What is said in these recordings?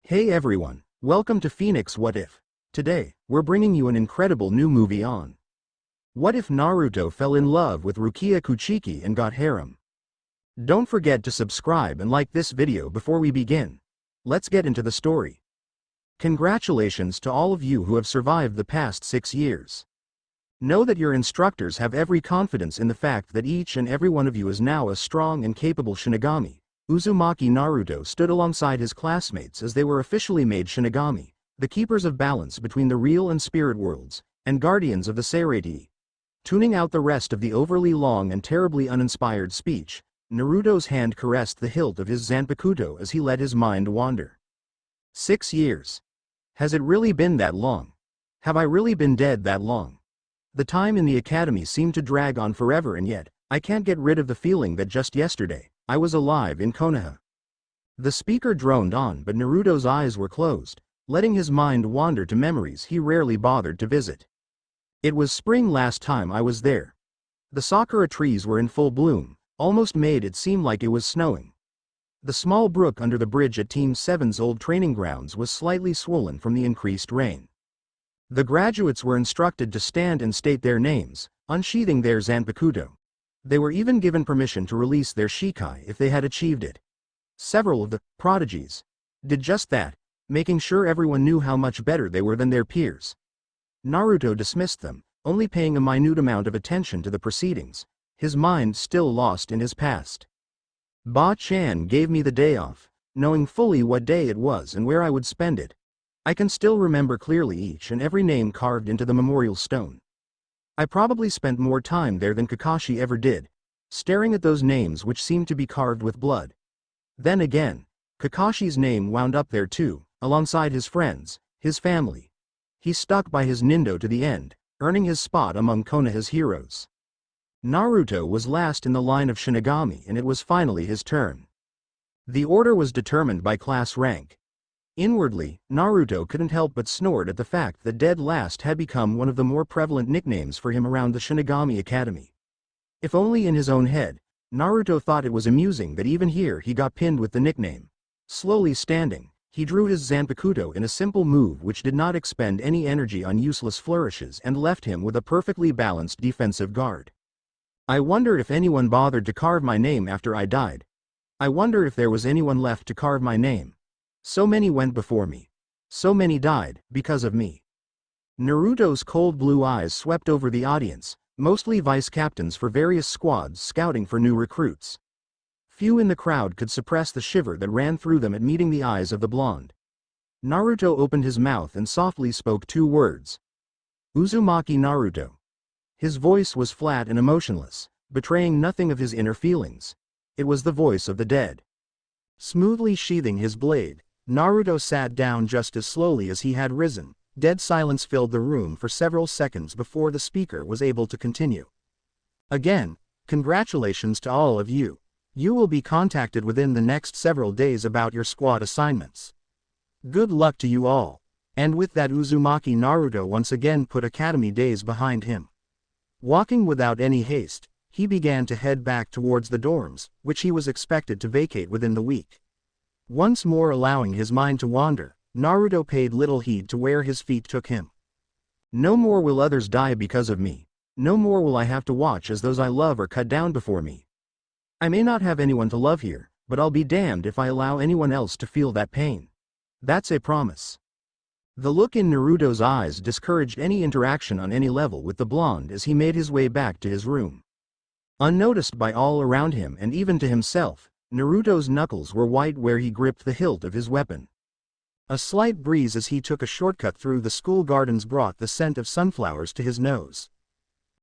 Hey everyone, welcome to Phoenix What If. Today, we're bringing you an incredible new movie on. What if Naruto fell in love with Rukia Kuchiki and got harem? Don't forget to subscribe and like this video before we begin. Let's get into the story. Congratulations to all of you who have survived the past 6 years. Know that your instructors have every confidence in the fact that each and every one of you is now a strong and capable shinigami. Uzumaki Naruto stood alongside his classmates as they were officially made shinigami, the keepers of balance between the real and spirit worlds, and guardians of the Seirei. Tuning out the rest of the overly long and terribly uninspired speech, Naruto's hand caressed the hilt of his Zanpakuto as he let his mind wander. 6 years. Has it really been that long? Have I really been dead that long? The time in the academy seemed to drag on forever, and yet, I can't get rid of the feeling that just yesterday, I was alive in Konoha. The speaker droned on, but Naruto's eyes were closed, letting his mind wander to memories he rarely bothered to visit. It was spring last time I was there. The sakura trees were in full bloom, almost made it seem like it was snowing. The small brook under the bridge at Team 7's old training grounds was slightly swollen from the increased rain. The graduates were instructed to stand and state their names, unsheathing their Zanpakuto. They were even given permission to release their Shikai if they had achieved it. Several of the prodigies did just that, making sure everyone knew how much better they were than their peers. Naruto dismissed them, only paying a minute amount of attention to the proceedings, his mind still lost in his past. Ba-chan gave me the day off, knowing fully what day it was and where I would spend it. I can still remember clearly each and every name carved into the memorial stone. I probably spent more time there than Kakashi ever did, staring at those names which seemed to be carved with blood. Then again, Kakashi's name wound up there too, alongside his friends, his family. He stuck by his Nindo to the end, earning his spot among Konoha's heroes. Naruto was last in the line of shinigami, and it was finally his turn. The order was determined by class rank. Inwardly, Naruto couldn't help but snort at the fact that Dead Last had become one of the more prevalent nicknames for him around the Shinigami Academy. If only in his own head, Naruto thought it was amusing that even here he got pinned with the nickname. Slowly standing, he drew his Zanpakuto in a simple move which did not expend any energy on useless flourishes and left him with a perfectly balanced defensive guard. I wonder if anyone bothered to carve my name after I died. I wonder if there was anyone left to carve my name. So many went before me. So many died, because of me. Naruto's cold blue eyes swept over the audience, mostly vice captains for various squads scouting for new recruits. Few in the crowd could suppress the shiver that ran through them at meeting the eyes of the blonde. Naruto opened his mouth and softly spoke 2 words. Uzumaki Naruto. His voice was flat and emotionless, betraying nothing of his inner feelings. It was the voice of the dead. Smoothly sheathing his blade, Naruto sat down just as slowly as he had risen. Dead silence filled the room for several seconds before the speaker was able to continue. Again, congratulations to all of you. You will be contacted within the next several days about your squad assignments. Good luck to you all. And with that, Uzumaki Naruto once again put academy days behind him. Walking without any haste, he began to head back towards the dorms, which he was expected to vacate within the week. Once more allowing his mind to wander, Naruto paid little heed to where his feet took him. No more will others die because of me. No more will I have to watch as those I love are cut down before me. I may not have anyone to love here, but I'll be damned if I allow anyone else to feel that pain. That's a promise. The look in Naruto's eyes discouraged any interaction on any level with the blonde as he made his way back to his room. Unnoticed by all around him and even to himself, Naruto's knuckles were white where he gripped the hilt of his weapon. A slight breeze as he took a shortcut through the school gardens brought the scent of sunflowers to his nose.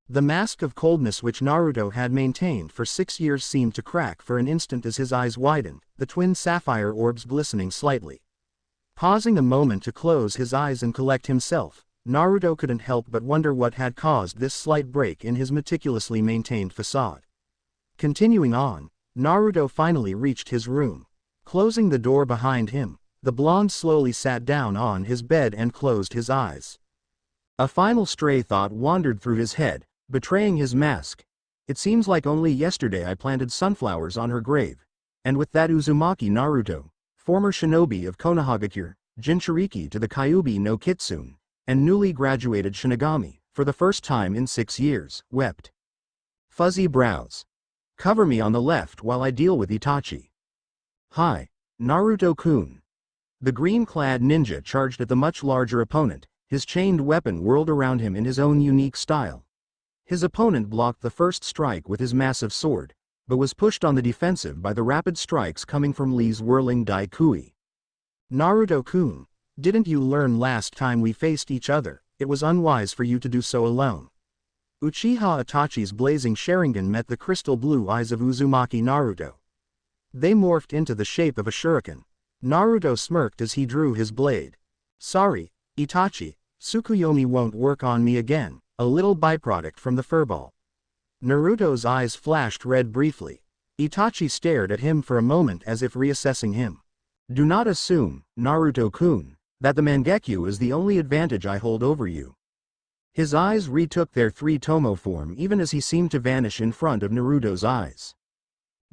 The mask of coldness which Naruto had maintained for 6 years seemed to crack for an instant as his eyes widened, the twin sapphire orbs glistening slightly. Pausing a moment to close his eyes and collect himself, Naruto couldn't help but wonder what had caused this slight break in his meticulously maintained facade. Continuing on, Naruto finally reached his room. Closing the door behind him, the blonde slowly sat down on his bed and closed his eyes. A final stray thought wandered through his head, betraying his mask. It seems like only yesterday I planted sunflowers on her grave. And with that Uzumaki Naruto, former shinobi of Konohagakure, Jinchuriki to the Kyuubi no Kitsune, and newly graduated shinigami, for the first time in 6 years, wept. Fuzzy brows. Cover me on the left while I deal with Itachi. Hi, Naruto-kun. The green-clad ninja charged at the much larger opponent, his chained weapon whirled around him in his own unique style. His opponent blocked the first strike with his massive sword, but was pushed on the defensive by the rapid strikes coming from Lee's whirling daikui. Naruto-kun, didn't you learn last time we faced each other, it was unwise for you to do so alone? Uchiha Itachi's blazing Sharingan met the crystal blue eyes of Uzumaki Naruto. They morphed into the shape of a shuriken. Naruto smirked as he drew his blade. Sorry, Itachi, Tsukuyomi won't work on me again, a little byproduct from the furball. Naruto's eyes flashed red briefly. Itachi stared at him for a moment as if reassessing him. Do not assume, Naruto-kun, that the Mangekyo is the only advantage I hold over you. His eyes retook their three-tomo form even as he seemed to vanish in front of Naruto's eyes.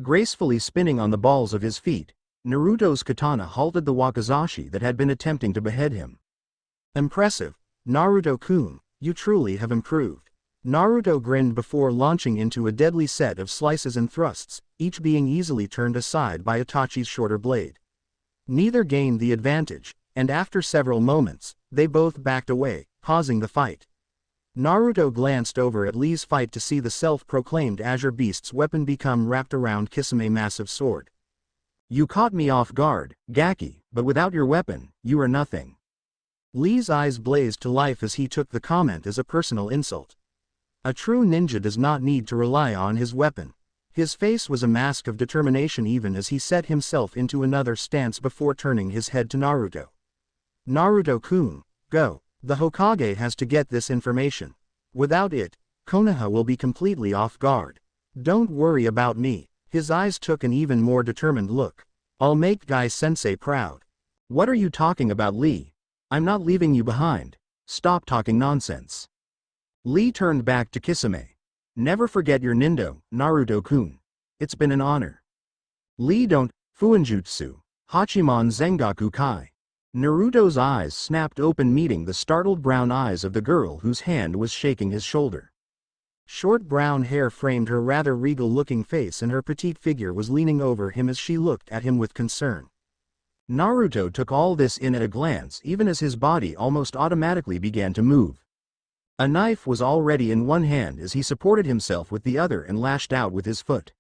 Gracefully spinning on the balls of his feet, Naruto's katana halted the wakizashi that had been attempting to behead him. Impressive, Naruto-kun, you truly have improved. Naruto grinned before launching into a deadly set of slices and thrusts, each being easily turned aside by Itachi's shorter blade. Neither gained the advantage, and after several moments, they both backed away, pausing the fight. Naruto glanced over at Lee's fight to see the self-proclaimed Azure Beast's weapon become wrapped around Kisame's massive sword. You caught me off guard, Gaki, but without your weapon, you are nothing. Lee's eyes blazed to life as he took the comment as a personal insult. A true ninja does not need to rely on his weapon. His face was a mask of determination even as he set himself into another stance before turning his head to Naruto. Naruto-kun, go. The Hokage has to get this information. Without it, Konoha will be completely off guard. Don't worry about me. His eyes took an even more determined look. I'll make Gai-sensei proud. What are you talking about, Lee? I'm not leaving you behind. Stop talking nonsense. Lee turned back to Kisame. Never forget your nindo, Naruto-kun. It's been an honor. Lee don't, Fuinjutsu, Hachiman Zengaku Kai. Naruto's eyes snapped open meeting the startled brown eyes of the girl whose hand was shaking his shoulder. Short brown hair framed her rather regal-looking face and her petite figure was leaning over him as she looked at him with concern. Naruto took all this in at a glance even as his body almost automatically began to move. A knife was already in one hand as he supported himself with the other and lashed out with his foot.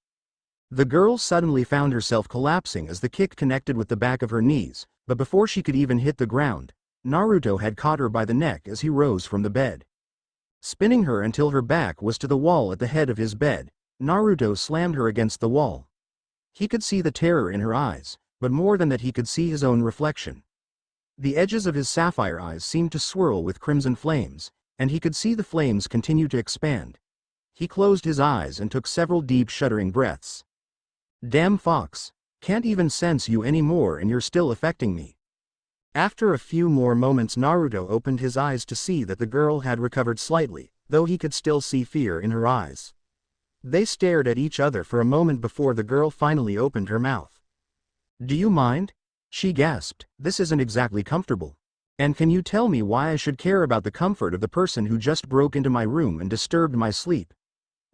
The girl suddenly found herself collapsing as the kick connected with the back of her knees, but before she could even hit the ground, Naruto had caught her by the neck as he rose from the bed. Spinning her until her back was to the wall at the head of his bed, Naruto slammed her against the wall. He could see the terror in her eyes, but more than that he could see his own reflection. The edges of his sapphire eyes seemed to swirl with crimson flames, and he could see the flames continue to expand. He closed his eyes and took several deep shuddering breaths. Damn fox, can't even sense you anymore and you're still affecting me. After a few more moments Naruto opened his eyes to see that the girl had recovered slightly, though he could still see fear in her eyes. They stared at each other for a moment before the girl finally opened her mouth. Do you mind? She gasped, this isn't exactly comfortable. And can you tell me why I should care about the comfort of the person who just broke into my room and disturbed my sleep?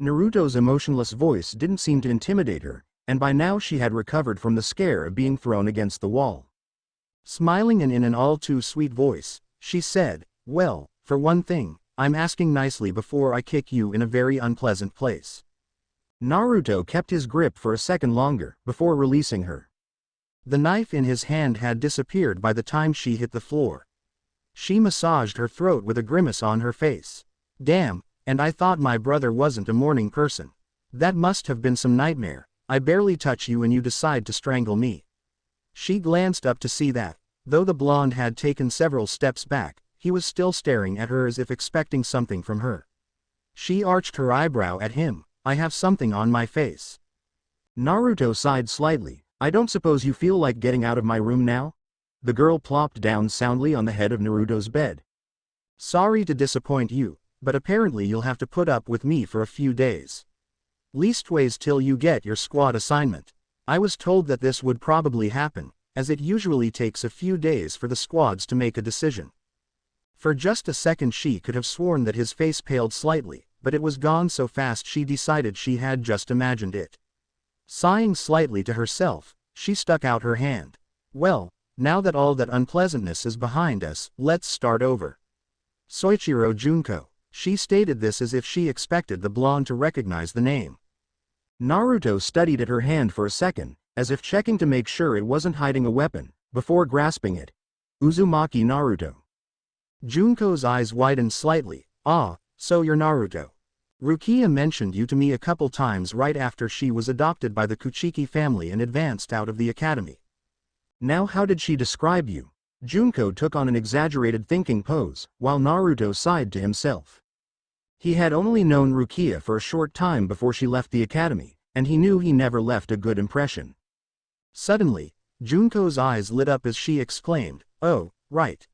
Naruto's emotionless voice didn't seem to intimidate her, and by now she had recovered from the scare of being thrown against the wall. Smiling and in an all-too-sweet voice, she said, well, for one thing, I'm asking nicely before I kick you in a very unpleasant place. Naruto kept his grip for a second longer, before releasing her. The knife in his hand had disappeared by the time she hit the floor. She massaged her throat with a grimace on her face. Damn, and I thought my brother wasn't a morning person. That must have been some nightmare. I barely touch you and you decide to strangle me. She glanced up to see that, though the blonde had taken several steps back, he was still staring at her as if expecting something from her. She arched her eyebrow at him. I have something on my face. Naruto sighed slightly. I don't suppose you feel like getting out of my room now? The girl plopped down soundly on the head of Naruto's bed. Sorry to disappoint you, but apparently you'll have to put up with me for a few days. Leastways till you get your squad assignment. I was told that this would probably happen, as it usually takes a few days for the squads to make a decision. For just a second she could have sworn that his face paled slightly, but it was gone so fast she decided she had just imagined it. Sighing slightly to herself, she stuck out her hand. Well, now that all that unpleasantness is behind us, let's start over. Soichiro Junko. She stated this as if she expected the blonde to recognize the name. Naruto studied at her hand for a second, as if checking to make sure it wasn't hiding a weapon, before grasping it. Uzumaki Naruto. Junko's eyes widened slightly. Ah, so you're Naruto. Rukia mentioned you to me a couple times right after she was adopted by the Kuchiki family and advanced out of the academy. Now how did she describe you? Junko took on an exaggerated thinking pose, while Naruto sighed to himself. He had only known Rukia for a short time before she left the academy, and he knew he never left a good impression. Suddenly, Junko's eyes lit up as she exclaimed, "Oh, right.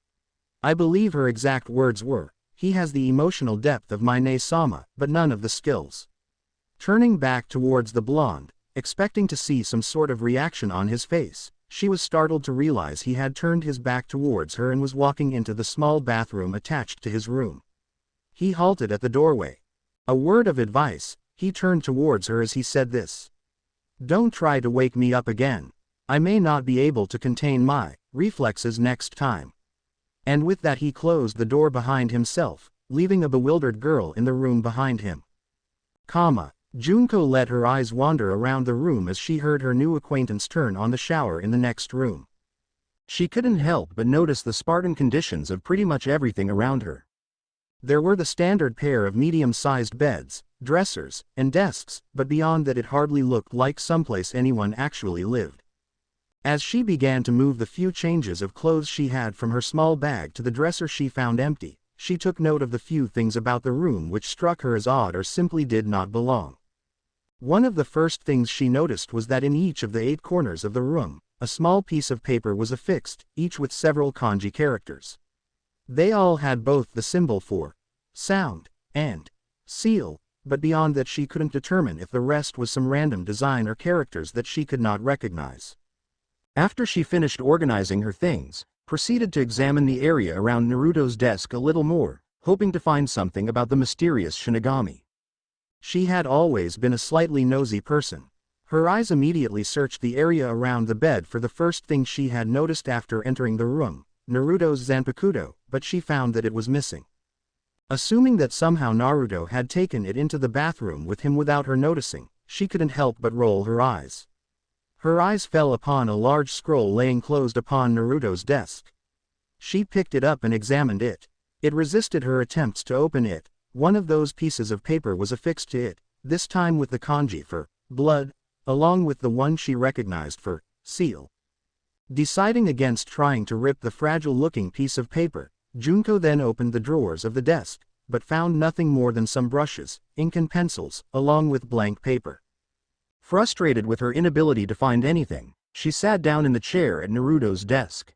I believe her exact words were, he has the emotional depth of my Ne-sama, but none of the skills." Turning back towards the blonde, expecting to see some sort of reaction on his face, she was startled to realize he had turned his back towards her and was walking into the small bathroom attached to his room. He halted at the doorway. A word of advice, he turned towards her as he said this. "Don't try to wake me up again. I may not be able to contain my reflexes next time." And with that he closed the door behind himself, leaving a bewildered girl in the room behind him. Junko let her eyes wander around the room as she heard her new acquaintance turn on the shower in the next room. She couldn't help but notice the Spartan conditions of pretty much everything around her. There were the standard pair of medium-sized beds, dressers, and desks, but beyond that it hardly looked like someplace anyone actually lived. As she began to move the few changes of clothes she had from her small bag to the dresser she found empty, she took note of the few things about the room which struck her as odd or simply did not belong. One of the first things she noticed was that in each of the 8 corners of the room, a small piece of paper was affixed, each with several kanji characters. They all had both the symbol for sound and seal, but beyond that she couldn't determine if the rest was some random design or characters that she could not recognize. After she finished organizing her things, proceeded to examine the area around Naruto's desk a little more, hoping to find something about the mysterious shinigami. She had always been a slightly nosy person. Her eyes immediately searched the area around the bed for the first thing she had noticed after entering the room, Naruto's zanpakuto, but she found that it was missing. Assuming that somehow Naruto had taken it into the bathroom with him without her noticing, she couldn't help but roll her eyes. Her eyes fell upon a large scroll laying closed upon Naruto's desk. She picked it up and examined it. It resisted her attempts to open it. One of those pieces of paper was affixed to it, this time with the kanji for blood, along with the one she recognized for seal. Deciding against trying to rip the fragile-looking piece of paper, Junko then opened the drawers of the desk, but found nothing more than some brushes, ink and pencils, along with blank paper. Frustrated with her inability to find anything, she sat down in the chair at Naruto's desk.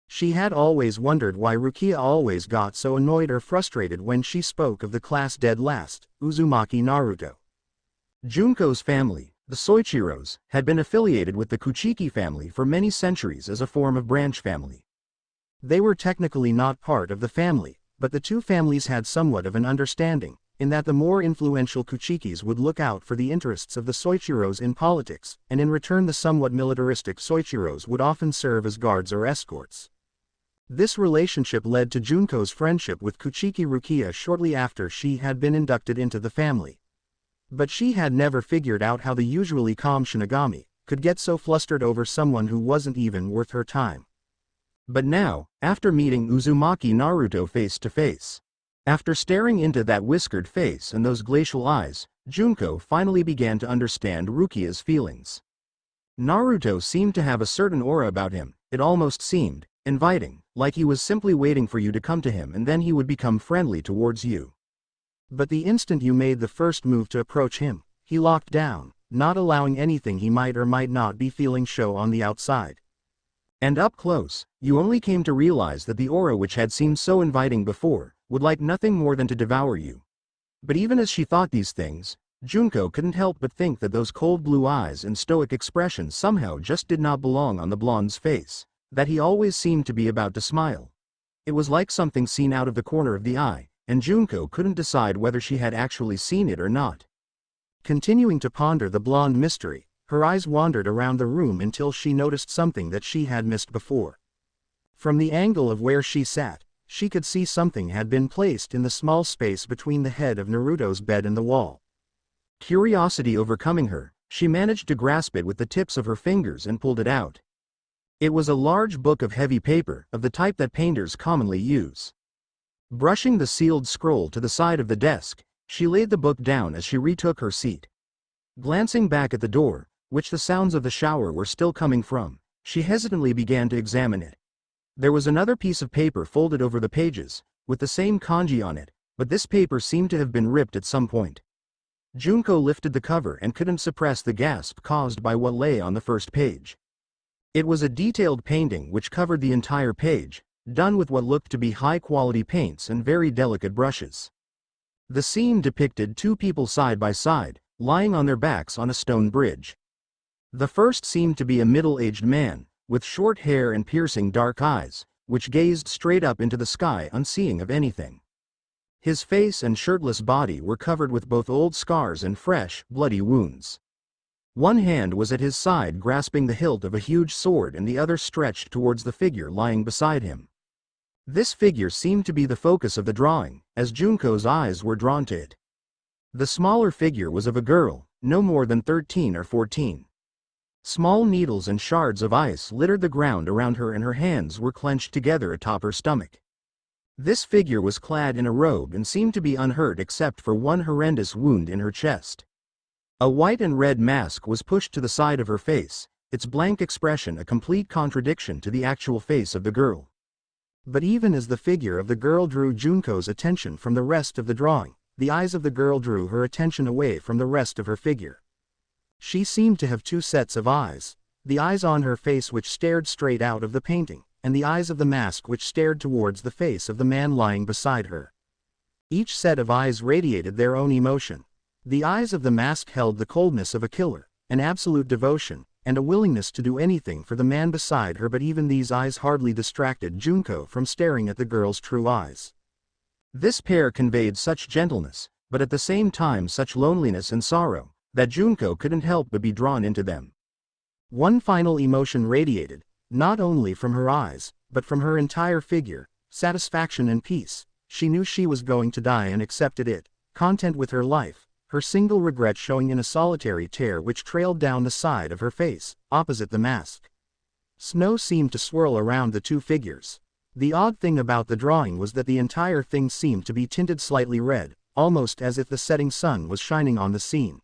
She had always wondered why Rukia always got so annoyed or frustrated when she spoke of the class dead last, Uzumaki Naruto. Junko's family, the Soichiros, had been affiliated with the Kuchiki family for many centuries as a form of branch family. They were technically not part of the family, but the two families had somewhat of an understanding, in that the more influential Kuchikis would look out for the interests of the Soichiros in politics, and in return the somewhat militaristic Soichiros would often serve as guards or escorts. This relationship led to Junko's friendship with Kuchiki Rukia shortly after she had been inducted into the family. But she had never figured out how the usually calm shinigami could get so flustered over someone who wasn't even worth her time. But now, after meeting Uzumaki Naruto face to face, after staring into that whiskered face and those glacial eyes, Junko finally began to understand Rukia's feelings. Naruto seemed to have a certain aura about him. It almost seemed inviting, like he was simply waiting for you to come to him and then he would become friendly towards you. But the instant you made the first move to approach him, he locked down, not allowing anything he might or might not be feeling show on the outside. And up close, you only came to realize that the aura which had seemed so inviting before, would like nothing more than to devour you. But even as she thought these things, Junko couldn't help but think that those cold blue eyes and stoic expression somehow just did not belong on the blonde's face, that he always seemed to be about to smile. It was like something seen out of the corner of the eye, and Junko couldn't decide whether she had actually seen it or not. Continuing to ponder the blonde mystery, her eyes wandered around the room until she noticed something that she had missed before. From the angle of where she sat, she could see something had been placed in the small space between the head of Naruto's bed and the wall. Curiosity overcoming her, she managed to grasp it with the tips of her fingers and pulled it out. It was a large book of heavy paper, of the type that painters commonly use. Brushing the sealed scroll to the side of the desk, she laid the book down as she retook her seat. Glancing back at the door, which the sounds of the shower were still coming from, she hesitantly began to examine it. There was another piece of paper folded over the pages, with the same kanji on it, but this paper seemed to have been ripped at some point. Junko lifted the cover and couldn't suppress the gasp caused by what lay on the first page. It was a detailed painting which covered the entire page, done with what looked to be high-quality paints and very delicate brushes. The scene depicted two people side by side, lying on their backs on a stone bridge. The first seemed to be a middle-aged man, with short hair and piercing dark eyes, which gazed straight up into the sky unseeing of anything. His face and shirtless body were covered with both old scars and fresh, bloody wounds. One hand was at his side grasping the hilt of a huge sword and the other stretched towards the figure lying beside him. This figure seemed to be the focus of the drawing, as Junko's eyes were drawn to it. The smaller figure was of a girl, no more than 13 or 14. Small needles and shards of ice littered the ground around her and her hands were clenched together atop her stomach. This figure was clad in a robe and seemed to be unhurt except for one horrendous wound in her chest. A white and red mask was pushed to the side of her face, its blank expression a complete contradiction to the actual face of the girl. But even as the figure of the girl drew Junko's attention from the rest of the drawing, the eyes of the girl drew her attention away from the rest of her figure. She seemed to have two sets of eyes, the eyes on her face which stared straight out of the painting, and the eyes of the mask which stared towards the face of the man lying beside her. Each set of eyes radiated their own emotion. The eyes of the mask held the coldness of a killer, an absolute devotion, and a willingness to do anything for the man beside her, but even these eyes hardly distracted Junko from staring at the girl's true eyes. This pair conveyed such gentleness, but at the same time such loneliness and sorrow, that Junko couldn't help but be drawn into them. One final emotion radiated, not only from her eyes, but from her entire figure, satisfaction and peace. She knew she was going to die and accepted it, content with her life, her single regret showing in a solitary tear which trailed down the side of her face, opposite the mask. Snow seemed to swirl around the two figures. The odd thing about the drawing was that the entire thing seemed to be tinted slightly red, almost as if the setting sun was shining on the scene.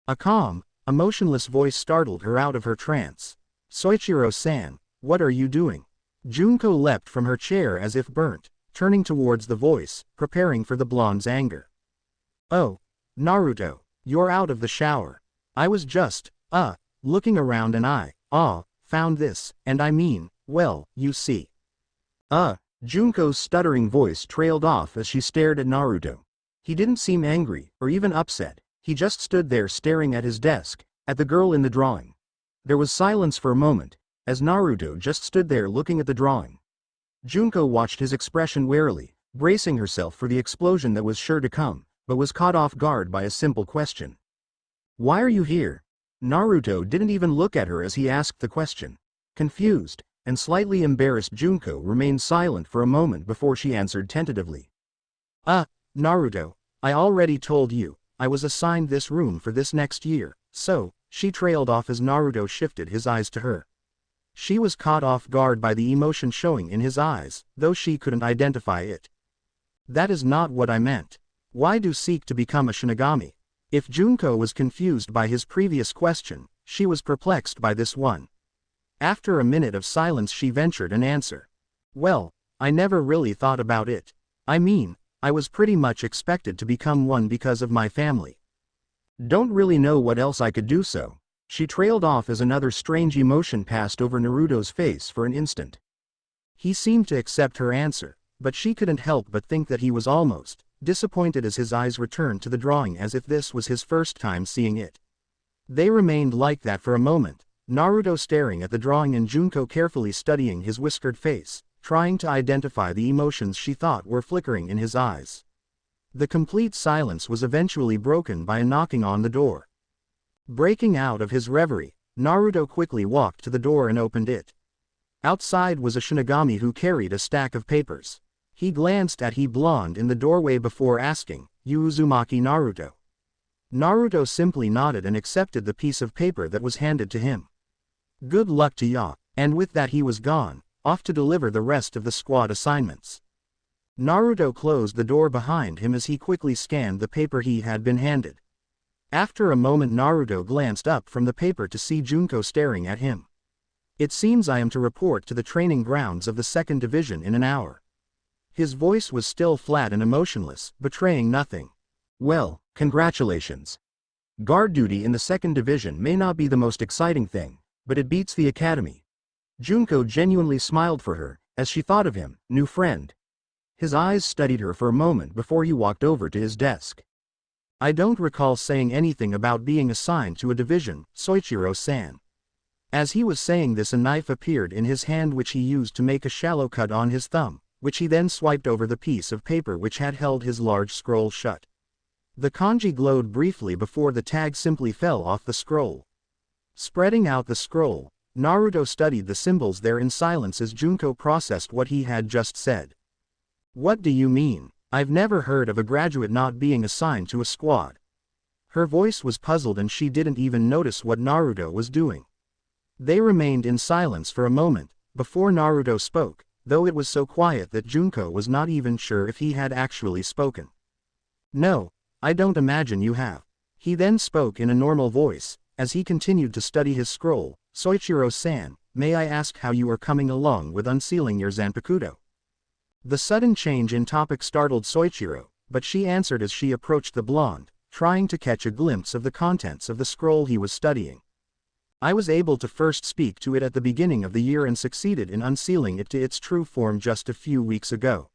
A calm, emotionless voice startled her out of her trance. "Soichiro-san, what are you doing?" Junko leapt from her chair as if burnt, turning towards the voice, preparing for the blonde's anger. "Oh, Naruto, you're out of the shower. I was just, looking around and found this, and I mean, well, you see." Junko's stuttering voice trailed off as she stared at Naruto. He didn't seem angry, or even upset, he just stood there staring at his desk, at the girl in the drawing. There was silence for a moment, as Naruto just stood there looking at the drawing. Junko watched his expression warily, bracing herself for the explosion that was sure to come, but was caught off guard by a simple question. "Why are you here?" Naruto didn't even look at her as he asked the question. Confused and slightly embarrassed, Junko remained silent for a moment before she answered tentatively. Naruto, I already told you, I was assigned this room for this next year, so," she trailed off as Naruto shifted his eyes to her. She was caught off guard by the emotion showing in his eyes, though she couldn't identify it. "That is not what I meant. Why do you seek to become a shinigami?" If Junko was confused by his previous question, she was perplexed by this one. After a minute of silence she ventured an answer. "Well, I never really thought about it. I mean, I was pretty much expected to become one because of my family. Don't really know what else I could do so." She trailed off as another strange emotion passed over Naruto's face for an instant. He seemed to accept her answer, but she couldn't help but think that he was almost, disappointed as his eyes returned to the drawing as if this was his first time seeing it. They remained like that for a moment, Naruto staring at the drawing and Junko carefully studying his whiskered face, trying to identify the emotions she thought were flickering in his eyes. The complete silence was eventually broken by a knocking on the door. Breaking out of his reverie, Naruto quickly walked to the door and opened it. Outside was a shinigami who carried a stack of papers. He glanced at the blonde in the doorway before asking, "You Uzumaki Naruto?" Naruto simply nodded and accepted the piece of paper that was handed to him. "Good luck to ya," and with that he was gone, off to deliver the rest of the squad assignments. Naruto closed the door behind him as he quickly scanned the paper he had been handed. After a moment Naruto glanced up from the paper to see Junko staring at him. "It seems I am to report to the training grounds of the 2nd Division in an hour." His voice was still flat and emotionless, betraying nothing. "Well, congratulations. Guard duty in the 2nd Division may not be the most exciting thing, but it beats the academy." Junko genuinely smiled for her, as she thought of him, new friend. His eyes studied her for a moment before he walked over to his desk. "I don't recall saying anything about being assigned to a division, Soichiro-san." As he was saying this a knife appeared in his hand which he used to make a shallow cut on his thumb, which he then swiped over the piece of paper which had held his large scroll shut. The kanji glowed briefly before the tag simply fell off the scroll. Spreading out the scroll, Naruto studied the symbols there in silence as Junko processed what he had just said. "What do you mean? I've never heard of a graduate not being assigned to a squad." Her voice was puzzled and she didn't even notice what Naruto was doing. They remained in silence for a moment, before Naruto spoke, though it was so quiet that Junko was not even sure if he had actually spoken. "No, I don't imagine you have." He then spoke in a normal voice, as he continued to study his scroll. "Soichiro-san, may I ask how you are coming along with unsealing your Zanpakuto?" The sudden change in topic startled Soichiro, but she answered as she approached the blonde, trying to catch a glimpse of the contents of the scroll he was studying. "I was able to first speak to it at the beginning of the year and succeeded in unsealing it to its true form just a few weeks ago."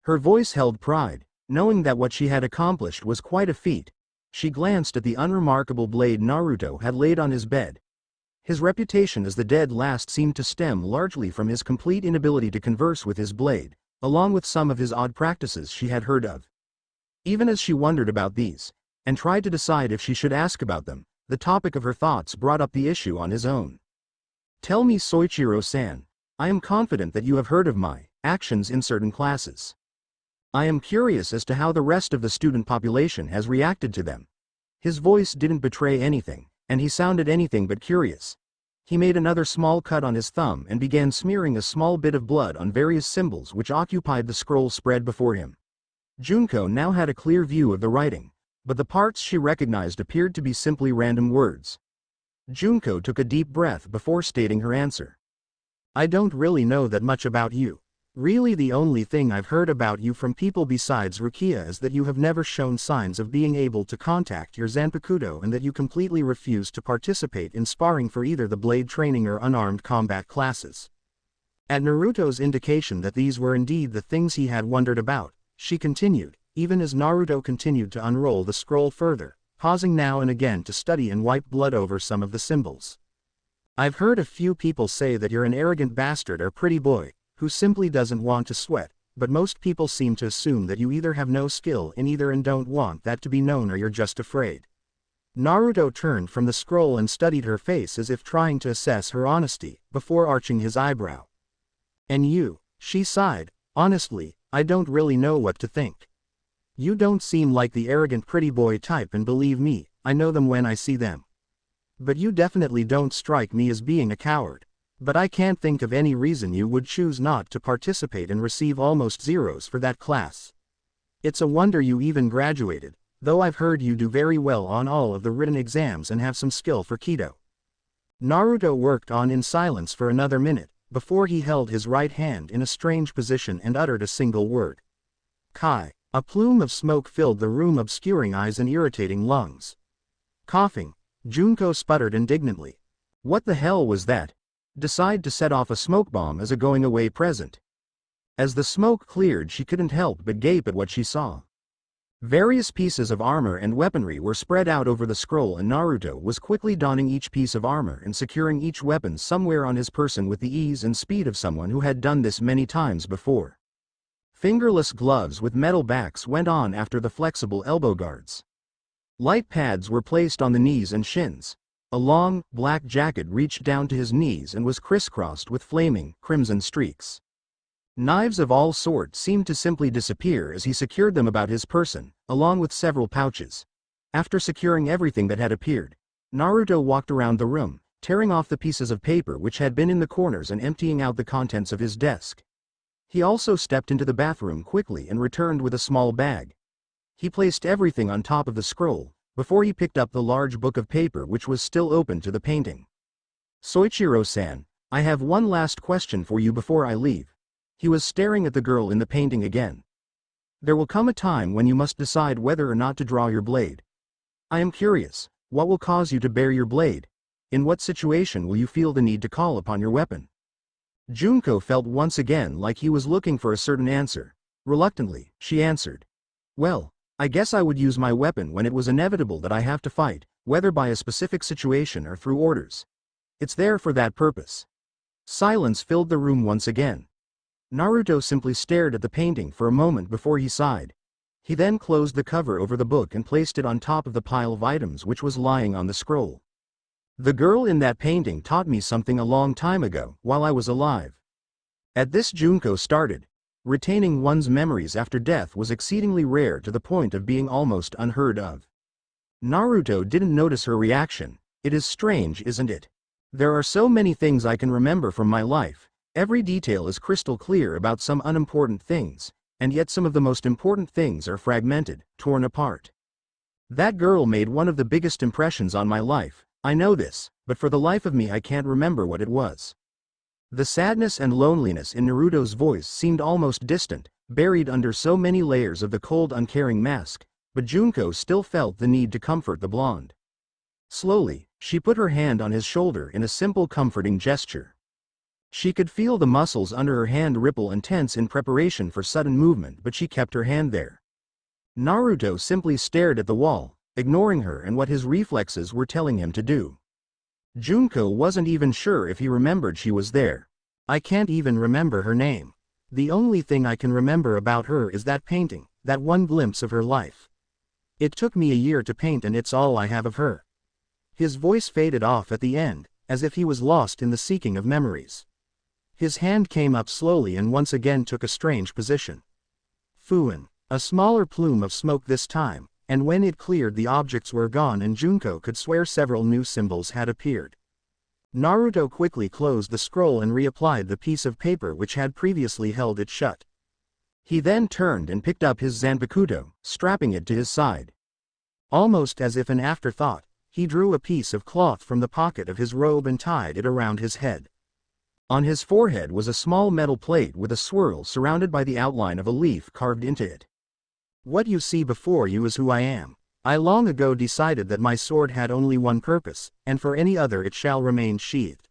Her voice held pride, knowing that what she had accomplished was quite a feat. She glanced at the unremarkable blade Naruto had laid on his bed. His reputation as the dead last seemed to stem largely from his complete inability to converse with his blade, along with some of his odd practices she had heard of. Even as she wondered about these, and tried to decide if she should ask about them, the topic of her thoughts brought up the issue on his own. "Tell me, Soichiro-san, I am confident that you have heard of my actions in certain classes. I am curious as to how the rest of the student population has reacted to them." His voice didn't betray anything, and he sounded anything but curious. He made another small cut on his thumb and began smearing a small bit of blood on various symbols which occupied the scroll spread before him. Junko now had a clear view of the writing, but the parts she recognized appeared to be simply random words. Junko took a deep breath before stating her answer. "I don't really know that much about you. Really the only thing I've heard about you from people besides Rukia is that you have never shown signs of being able to contact your Zanpakuto and that you completely refuse to participate in sparring for either the blade training or unarmed combat classes." At Naruto's indication that these were indeed the things he had wondered about, she continued, even as Naruto continued to unroll the scroll further, pausing now and again to study and wipe blood over some of the symbols. "I've heard a few people say that you're an arrogant bastard or pretty boy, who simply doesn't want to sweat, but most people seem to assume that you either have no skill in either and don't want that to be known or you're just afraid." Naruto turned from the scroll and studied her face as if trying to assess her honesty, before arching his eyebrow. "And you?" she sighed. "Honestly, I don't really know what to think. You don't seem like the arrogant pretty boy type, and believe me, I know them when I see them. But you definitely don't strike me as being a coward. But I can't think of any reason you would choose not to participate and receive almost zeros for that class. It's a wonder you even graduated, though I've heard you do very well on all of the written exams and have some skill for Kido." Naruto worked on in silence for another minute, before he held his right hand in a strange position and uttered a single word. "Kai." A plume of smoke filled the room, obscuring eyes and irritating lungs. Coughing, Junko sputtered indignantly. What the hell was that? Decide to set off a smoke bomb as a going-away present. As the smoke cleared, she couldn't help but gape at what she saw. Various pieces of armor and weaponry were spread out over the scroll, and Naruto was quickly donning each piece of armor and securing each weapon somewhere on his person with the ease and speed of someone who had done this many times before. Fingerless gloves with metal backs went on after the flexible elbow guards. Light pads were placed on the knees and shins. A long, black jacket reached down to his knees and was crisscrossed with flaming, crimson streaks. Knives of all sorts seemed to simply disappear as he secured them about his person, along with several pouches. After securing everything that had appeared, Naruto walked around the room, tearing off the pieces of paper which had been in the corners and emptying out the contents of his desk. He also stepped into the bathroom quickly and returned with a small bag. He placed everything on top of the scroll, before he picked up the large book of paper which was still open to the painting. "Soichiro-san, I have one last question for you before I leave." He was staring at the girl in the painting again. "There will come a time when you must decide whether or not to draw your blade. I am curious, what will cause you to bare your blade? In what situation will you feel the need to call upon your weapon?" Junko felt once again like he was looking for a certain answer. Reluctantly, she answered, "Well, I guess I would use my weapon when it was inevitable that I have to fight, whether by a specific situation or through orders. It's there for that purpose." Silence filled the room once again. Naruto simply stared at the painting for a moment before he sighed. He then closed the cover over the book and placed it on top of the pile of items which was lying on the scroll. "The girl in that painting taught me something a long time ago, while I was alive." At this Junko started. Retaining one's memories after death was exceedingly rare to the point of being almost unheard of. Naruto didn't notice her reaction. "It is strange, isn't it? There are so many things I can remember from my life. Every detail is crystal clear about some unimportant things, and yet some of the most important things are fragmented, torn apart. That girl made one of the biggest impressions on my life. I know this, but for the life of me I can't remember what it was." The sadness and loneliness in Naruto's voice seemed almost distant, buried under so many layers of the cold, uncaring mask, but Junko still felt the need to comfort the blonde. Slowly, she put her hand on his shoulder in a simple comforting gesture. She could feel the muscles under her hand ripple and tense in preparation for sudden movement, but she kept her hand there. Naruto simply stared at the wall, ignoring her and what his reflexes were telling him to do. Junko wasn't even sure if he remembered she was there. "I can't even remember her name. The only thing I can remember about her is that painting, that one glimpse of her life. It took me a year to paint and it's all I have of her." His voice faded off at the end, as if he was lost in the seeking of memories. His hand came up slowly and once again took a strange position. Fuin. A smaller plume of smoke this time, and when it cleared the objects were gone and Junko could swear several new symbols had appeared. Naruto quickly closed the scroll and reapplied the piece of paper which had previously held it shut. He then turned and picked up his Zanpakuto, strapping it to his side. Almost as if an afterthought, he drew a piece of cloth from the pocket of his robe and tied it around his head. On his forehead was a small metal plate with a swirl surrounded by the outline of a leaf carved into it. "What you see before you is who I am. I long ago decided that my sword had only one purpose, and for any other it shall remain sheathed.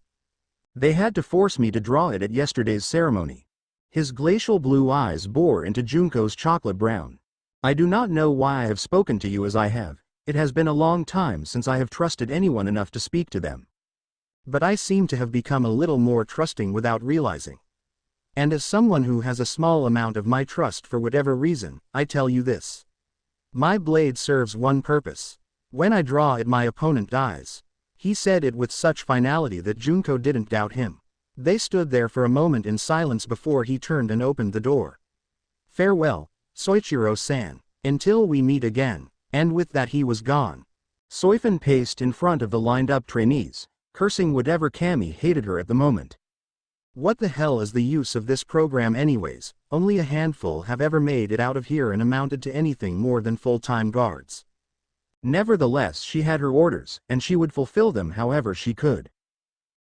They had to force me to draw it at yesterday's ceremony." His glacial blue eyes bore into Junko's chocolate brown. "I do not know why I have spoken to you as I have. It has been a long time since I have trusted anyone enough to speak to them. But I seem to have become a little more trusting without realizing. And as someone who has a small amount of my trust for whatever reason, I tell you this. My blade serves one purpose. When I draw it my opponent dies." He said it with such finality that Junko didn't doubt him. They stood there for a moment in silence before he turned and opened the door. "Farewell, Soichiro-san. Until we meet again." And with that he was gone. Soifun paced in front of the lined-up trainees, cursing whatever Kami hated her at the moment. "What the hell is the use of this program anyways? Only a handful have ever made it out of here and amounted to anything more than full-time guards." Nevertheless, she had her orders, and she would fulfill them however she could.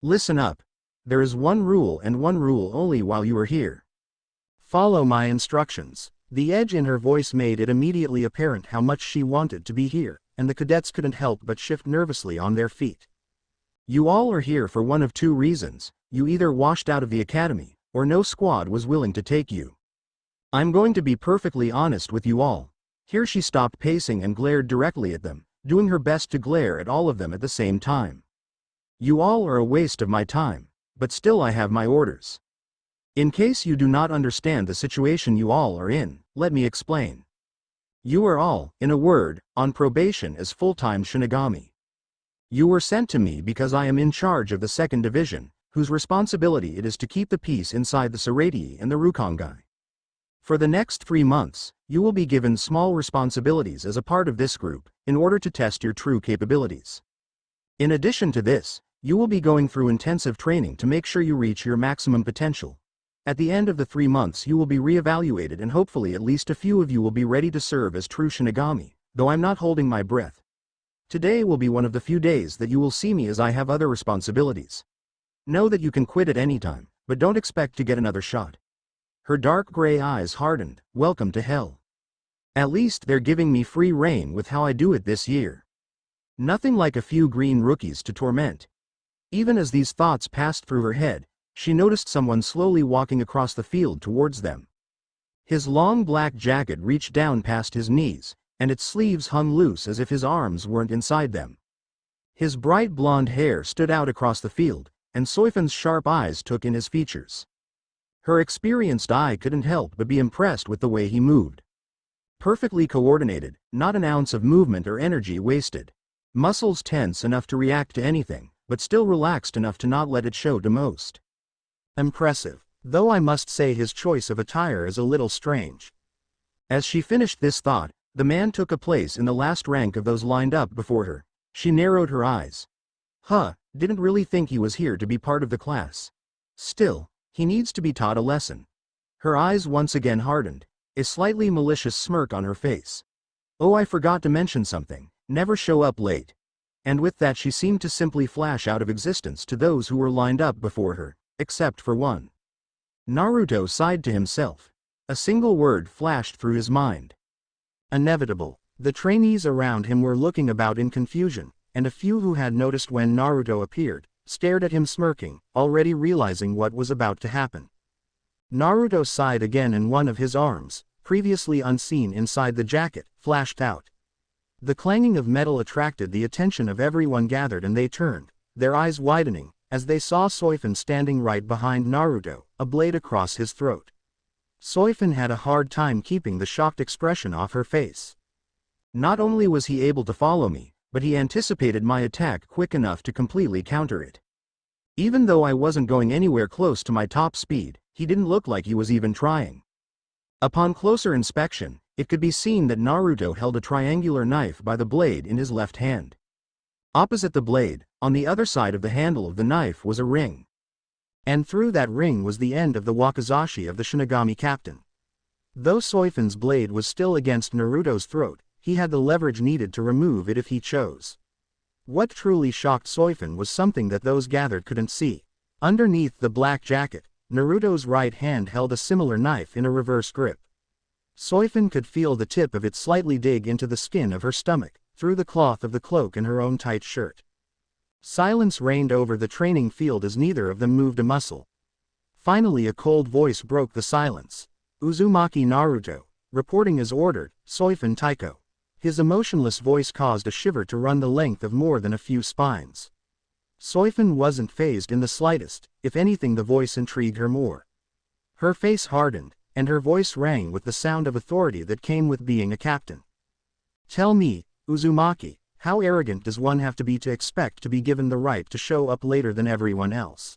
"Listen up. There is one rule and one rule only while you are here. Follow my instructions." The edge in her voice made it immediately apparent how much she wanted to be here, and the cadets couldn't help but shift nervously on their feet. "You all are here for one of two reasons. You either washed out of the academy, or no squad was willing to take you. I'm going to be perfectly honest with you all. Here she stopped pacing and glared directly at them, doing her best to glare at all of them at the same time. You all are a waste of my time, but still I have my orders. In case you do not understand the situation you all are in, let me explain. You are all, in a word, on probation as full-time shinigami. You were sent to me because I am in charge of the 2nd Division, whose responsibility it is to keep the peace inside the Saratii and the Rukongai. For the next 3 months, you will be given small responsibilities as a part of this group, in order to test your true capabilities. In addition to this, you will be going through intensive training to make sure you reach your maximum potential. At the end of the 3 months you will be re-evaluated and hopefully at least a few of you will be ready to serve as true shinigami, though I'm not holding my breath. Today will be one of the few days that you will see me as I have other responsibilities. Know that you can quit at any time, but don't expect to get another shot. Her dark gray eyes hardened. Welcome to hell. At least they're giving me free rein with how I do it this year. Nothing like a few green rookies to torment. Even as these thoughts passed through her head, she noticed someone slowly walking across the field towards them. His long black jacket reached down past his knees, and its sleeves hung loose as if his arms weren't inside them. His bright blonde hair stood out across the field, and Soifan's sharp eyes took in his features. Her experienced eye couldn't help but be impressed with the way he moved. Perfectly coordinated, not an ounce of movement or energy wasted. Muscles tense enough to react to anything, but still relaxed enough to not let it show to most. Impressive, though I must say his choice of attire is a little strange. As she finished this thought, the man took a place in the last rank of those lined up before her. She narrowed her eyes. Didn't really think he was here to be part of the class. Still, he needs to be taught a lesson. Her eyes once again hardened, a slightly malicious smirk on her face. Oh, I forgot to mention something, never show up late. And with that she seemed to simply flash out of existence to those who were lined up before her. Except for one. Naruto sighed to himself. A single word flashed through his mind. Inevitable. The trainees around him were looking about in confusion, and a few who had noticed when Naruto appeared, stared at him smirking, already realizing what was about to happen. Naruto sighed again and one of his arms, previously unseen inside the jacket, flashed out. The clanging of metal attracted the attention of everyone gathered and they turned, their eyes widening, as they saw Soifan standing right behind Naruto, a blade across his throat. Soifan had a hard time keeping the shocked expression off her face. Not only was he able to follow me, but he anticipated my attack quick enough to completely counter it. Even though I wasn't going anywhere close to my top speed, he didn't look like he was even trying. Upon closer inspection, it could be seen that Naruto held a triangular knife by the blade in his left hand. Opposite the blade, on the other side of the handle of the knife was a ring. And through that ring was the end of the wakizashi of the Shinigami captain. Though Soifan's blade was still against Naruto's throat, he had the leverage needed to remove it if he chose. What truly shocked Soifan was something that those gathered couldn't see. Underneath the black jacket, Naruto's right hand held a similar knife in a reverse grip. Soifan could feel the tip of it slightly dig into the skin of her stomach, through the cloth of the cloak in her own tight shirt. Silence reigned over the training field as neither of them moved a muscle. Finally a cold voice broke the silence. Uzumaki Naruto, reporting as ordered, Soifan Taiko. His emotionless voice caused a shiver to run the length of more than a few spines. Soifan wasn't fazed in the slightest, if anything the voice intrigued her more. Her face hardened, and her voice rang with the sound of authority that came with being a captain. Tell me, Uzumaki, how arrogant does one have to be to expect to be given the right to show up later than everyone else?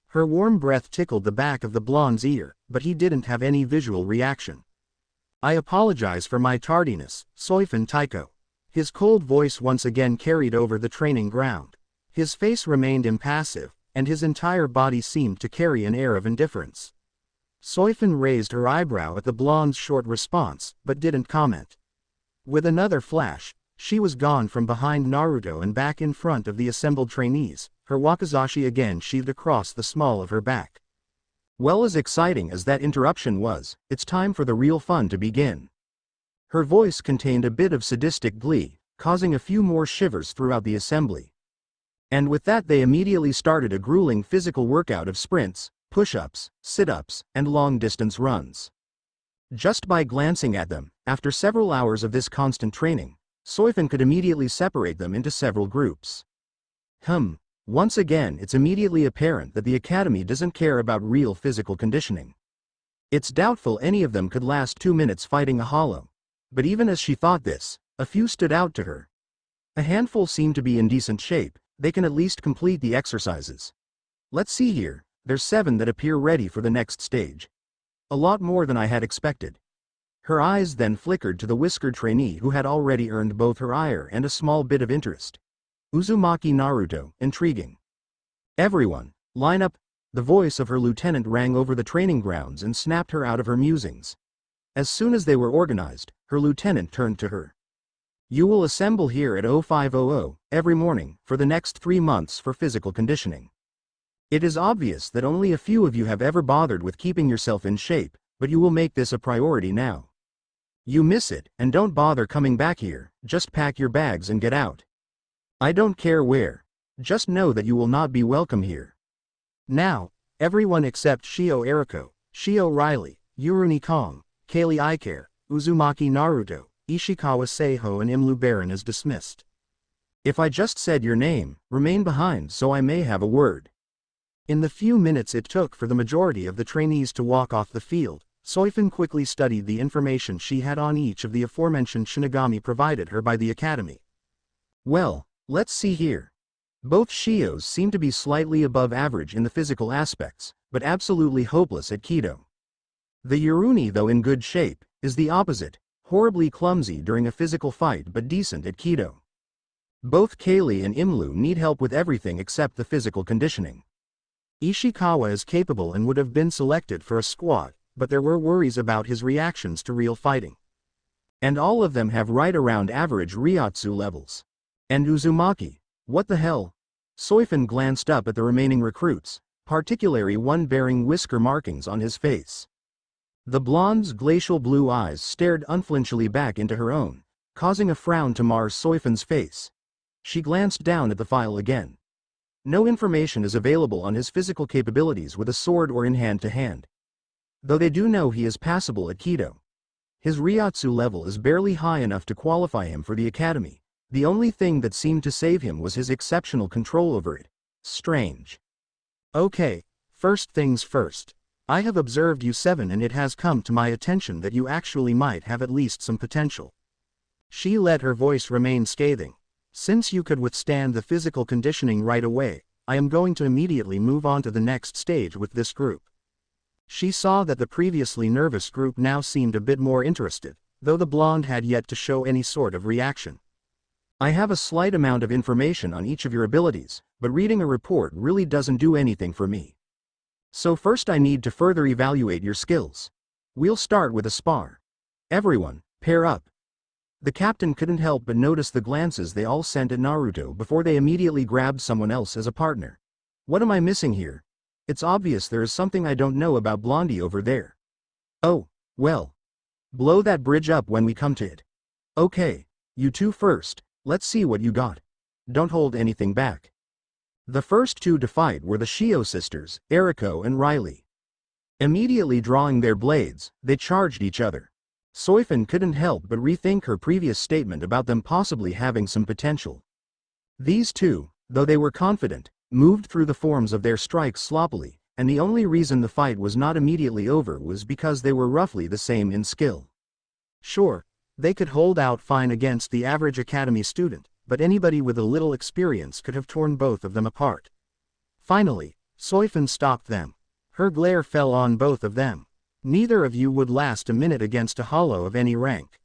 Her warm breath tickled the back of the blonde's ear, but he didn't have any visual reaction. I apologize for my tardiness, Soifan Taiko. His cold voice once again carried over the training ground. His face remained impassive, and his entire body seemed to carry an air of indifference. Soifan raised her eyebrow at the blonde's short response, but didn't comment. With another flash, she was gone from behind Naruto and back in front of the assembled trainees, her wakizashi again sheathed across the small of her back. Well, as exciting as that interruption was, it's time for the real fun to begin. Her voice contained a bit of sadistic glee, causing a few more shivers throughout the assembly. And with that they immediately started a grueling physical workout of sprints, push-ups, sit-ups, and long-distance runs. Just by glancing at them, After several hours of this constant training, Soifin could immediately separate them into several groups. Once again it's immediately apparent that the academy doesn't care about real physical conditioning. It's doubtful any of them could last 2 minutes fighting a hollow. But even as she thought this, a few stood out to her. A handful seemed to be in decent shape, they can at least complete the exercises. Let's see here, there's 7 that appear ready for the next stage. A lot more than I had expected. Her eyes then flickered to the whiskered trainee who had already earned both her ire and a small bit of interest. Uzumaki Naruto, intriguing. Everyone, line up. The voice of her lieutenant rang over the training grounds and snapped her out of her musings. As soon as they were organized, her lieutenant turned to her. You will assemble here at 0500 every morning for the next 3 months for physical conditioning. It is obvious that only a few of you have ever bothered with keeping yourself in shape, but you will make this a priority now. You miss it, and don't bother coming back here, just pack your bags and get out. I don't care where. Just know that you will not be welcome here. Now, everyone except Shio Eriko, Shio Riley, Uruni Kong, Kaylee Icare, Uzumaki Naruto, Ishikawa Seiho and Imlu Baron is dismissed. If I just said your name, remain behind so I may have a word. In the few minutes it took for the majority of the trainees to walk off the field, Soifin quickly studied the information she had on each of the aforementioned shinigami provided her by the academy. Well, let's see here. Both Shios seem to be slightly above average in the physical aspects, but absolutely hopeless at Kido. The Uruni, though in good shape, is the opposite, horribly clumsy during a physical fight but decent at Kido. Both Kaylee and Imlu need help with everything except the physical conditioning. Ishikawa is capable and would have been selected for a squad, but there were worries about his reactions to real fighting. And all of them have right around average Ryotsu levels. And Uzumaki, what the hell? Soifin glanced up at the remaining recruits, particularly one bearing whisker markings on his face. The blonde's glacial blue eyes stared unflinchingly back into her own, causing a frown to mar Soifin's face. She glanced down at the file again. No information is available on his physical capabilities with a sword or in hand-to-hand. Though they do know he is passable at Kido. His Ryotsu level is barely high enough to qualify him for the academy. The only thing that seemed to save him was his exceptional control over it. Strange. Okay, first things first. I have observed you 7 and it has come to my attention that you actually might have at least some potential. She let her voice remain scathing. Since you could withstand the physical conditioning right away, I am going to immediately move on to the next stage with this group. She saw that the previously nervous group now seemed a bit more interested, though the blonde had yet to show any sort of reaction. I have a slight amount of information on each of your abilities, but reading a report really doesn't do anything for me. So first I need to further evaluate your skills. We'll start with a spar. Everyone, pair up. The captain couldn't help but notice the glances they all sent at Naruto before they immediately grabbed someone else as a partner. What am I missing here? It's obvious there is something I don't know about Blondie over there. Oh, well. Blow that bridge up when we come to it. Okay, you two first. Let's see what you got. Don't hold anything back. The first 2 to fight were the Shio sisters, Eriko and Riley. Immediately drawing their blades, they charged each other. Soifin couldn't help but rethink her previous statement about them possibly having some potential. These two, though they were confident, moved through the forms of their strikes sloppily, and the only reason the fight was not immediately over was because they were roughly the same in skill. Sure, they could hold out fine against the average academy student, but anybody with a little experience could have torn both of them apart. Finally, Soifin stopped them. Her glare fell on both of them. Neither of you would last a minute against a hollow of any rank.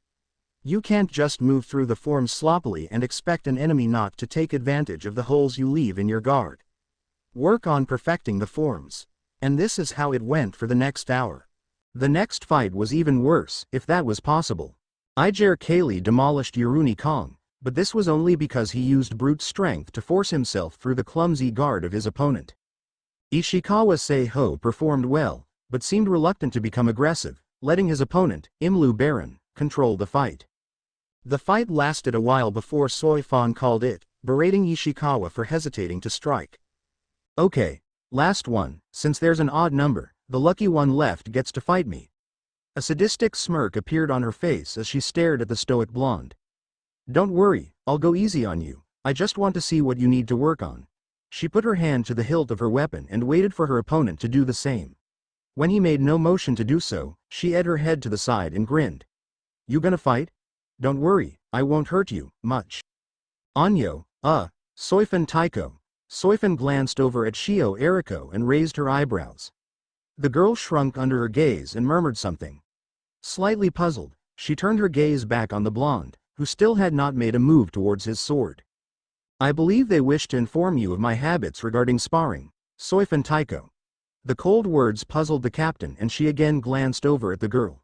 You can't just move through the forms sloppily and expect an enemy not to take advantage of the holes you leave in your guard. Work on perfecting the forms. And this is how it went for the next hour. The next fight was even worse, if that was possible. Ijair Kaylee demolished Uruni Kong, but this was only because he used brute strength to force himself through the clumsy guard of his opponent. Ishikawa Seiho performed well, but seemed reluctant to become aggressive, letting his opponent, Imlu Baron, control the fight. The fight lasted a while before Soifin called it, berating Ishikawa for hesitating to strike. Okay, last one, since there's an odd number, the lucky one left gets to fight me. A sadistic smirk appeared on her face as she stared at the stoic blonde. "Don't worry, I'll go easy on you, I just want to see what you need to work on." She put her hand to the hilt of her weapon and waited for her opponent to do the same. When he made no motion to do so, she edged her head to the side and grinned. "You gonna fight? Don't worry, I won't hurt you much." "Anyo, Soifun Taiko." Soifun glanced over at Shio Eriko and raised her eyebrows. The girl shrunk under her gaze and murmured something. Slightly puzzled, she turned her gaze back on the blonde, who still had not made a move towards his sword. "I believe they wish to inform you of my habits regarding sparring, Soifun Taiko." The cold words puzzled the captain and she again glanced over at the girl.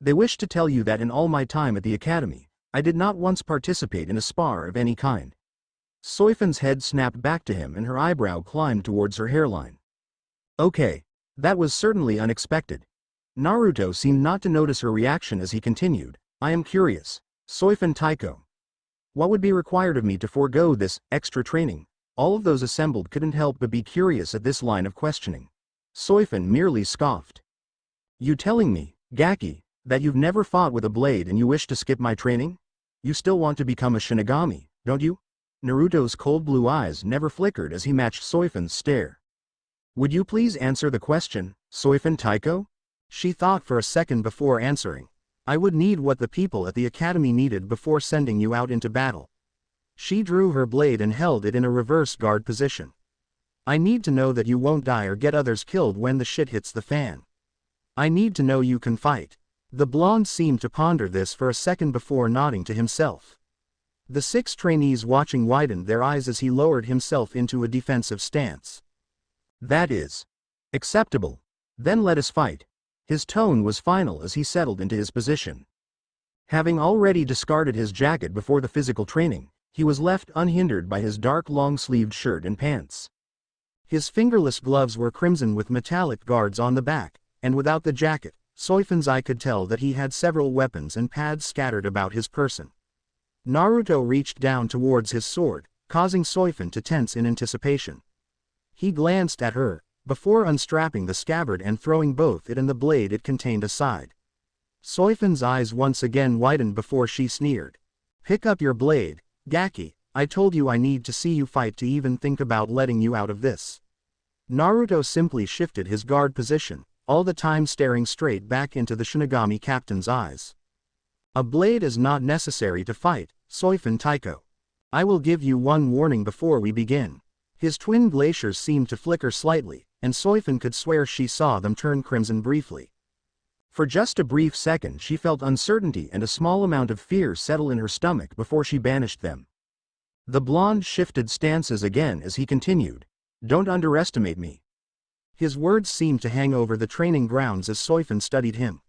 "They wish to tell you that in all my time at the academy, I did not once participate in a spar of any kind." Soifun's head snapped back to him and her eyebrow climbed towards her hairline. "Okay. That was certainly unexpected." Naruto seemed not to notice her reaction as he continued, "I am curious, Soifun Taiko. What would be required of me to forego this extra training?" All of those assembled couldn't help but be curious at this line of questioning. Soifun merely scoffed. "You telling me, Gaki, that you've never fought with a blade and you wish to skip my training? You still want to become a shinigami, don't you?" Naruto's cold blue eyes never flickered as he matched Soifun's stare. "Would you please answer the question, Soifun Taiko?" She thought for a second before answering. "I would need what the people at the academy needed before sending you out into battle." She drew her blade and held it in a reverse guard position. "I need to know that you won't die or get others killed when the shit hits the fan. I need to know you can fight." The blonde seemed to ponder this for a second before nodding to himself. The 6 trainees watching widened their eyes as he lowered himself into a defensive stance. "That is acceptable. Then let us fight." His tone was final as he settled into his position. Having already discarded his jacket before the physical training, he was left unhindered by his dark long-sleeved shirt and pants. His fingerless gloves were crimson with metallic guards on the back, and without the jacket, Soifun's eye could tell that he had several weapons and pads scattered about his person. Naruto reached down towards his sword, causing Soifun to tense in anticipation. He glanced at her, before unstrapping the scabbard and throwing both it and the blade it contained aside. Soifun's eyes once again widened before she sneered. "Pick up your blade, Gaki, I told you I need to see you fight to even think about letting you out of this." Naruto simply shifted his guard position, all the time staring straight back into the Shinigami captain's eyes. "A blade is not necessary to fight, Soifun Taiko. I will give you one warning before we begin." His twin glaciers seemed to flicker slightly, and Soifun could swear she saw them turn crimson briefly. For just a brief second she felt uncertainty and a small amount of fear settle in her stomach before she banished them. The blonde shifted stances again as he continued, "Don't underestimate me." His words seemed to hang over the training grounds as Soifun studied him.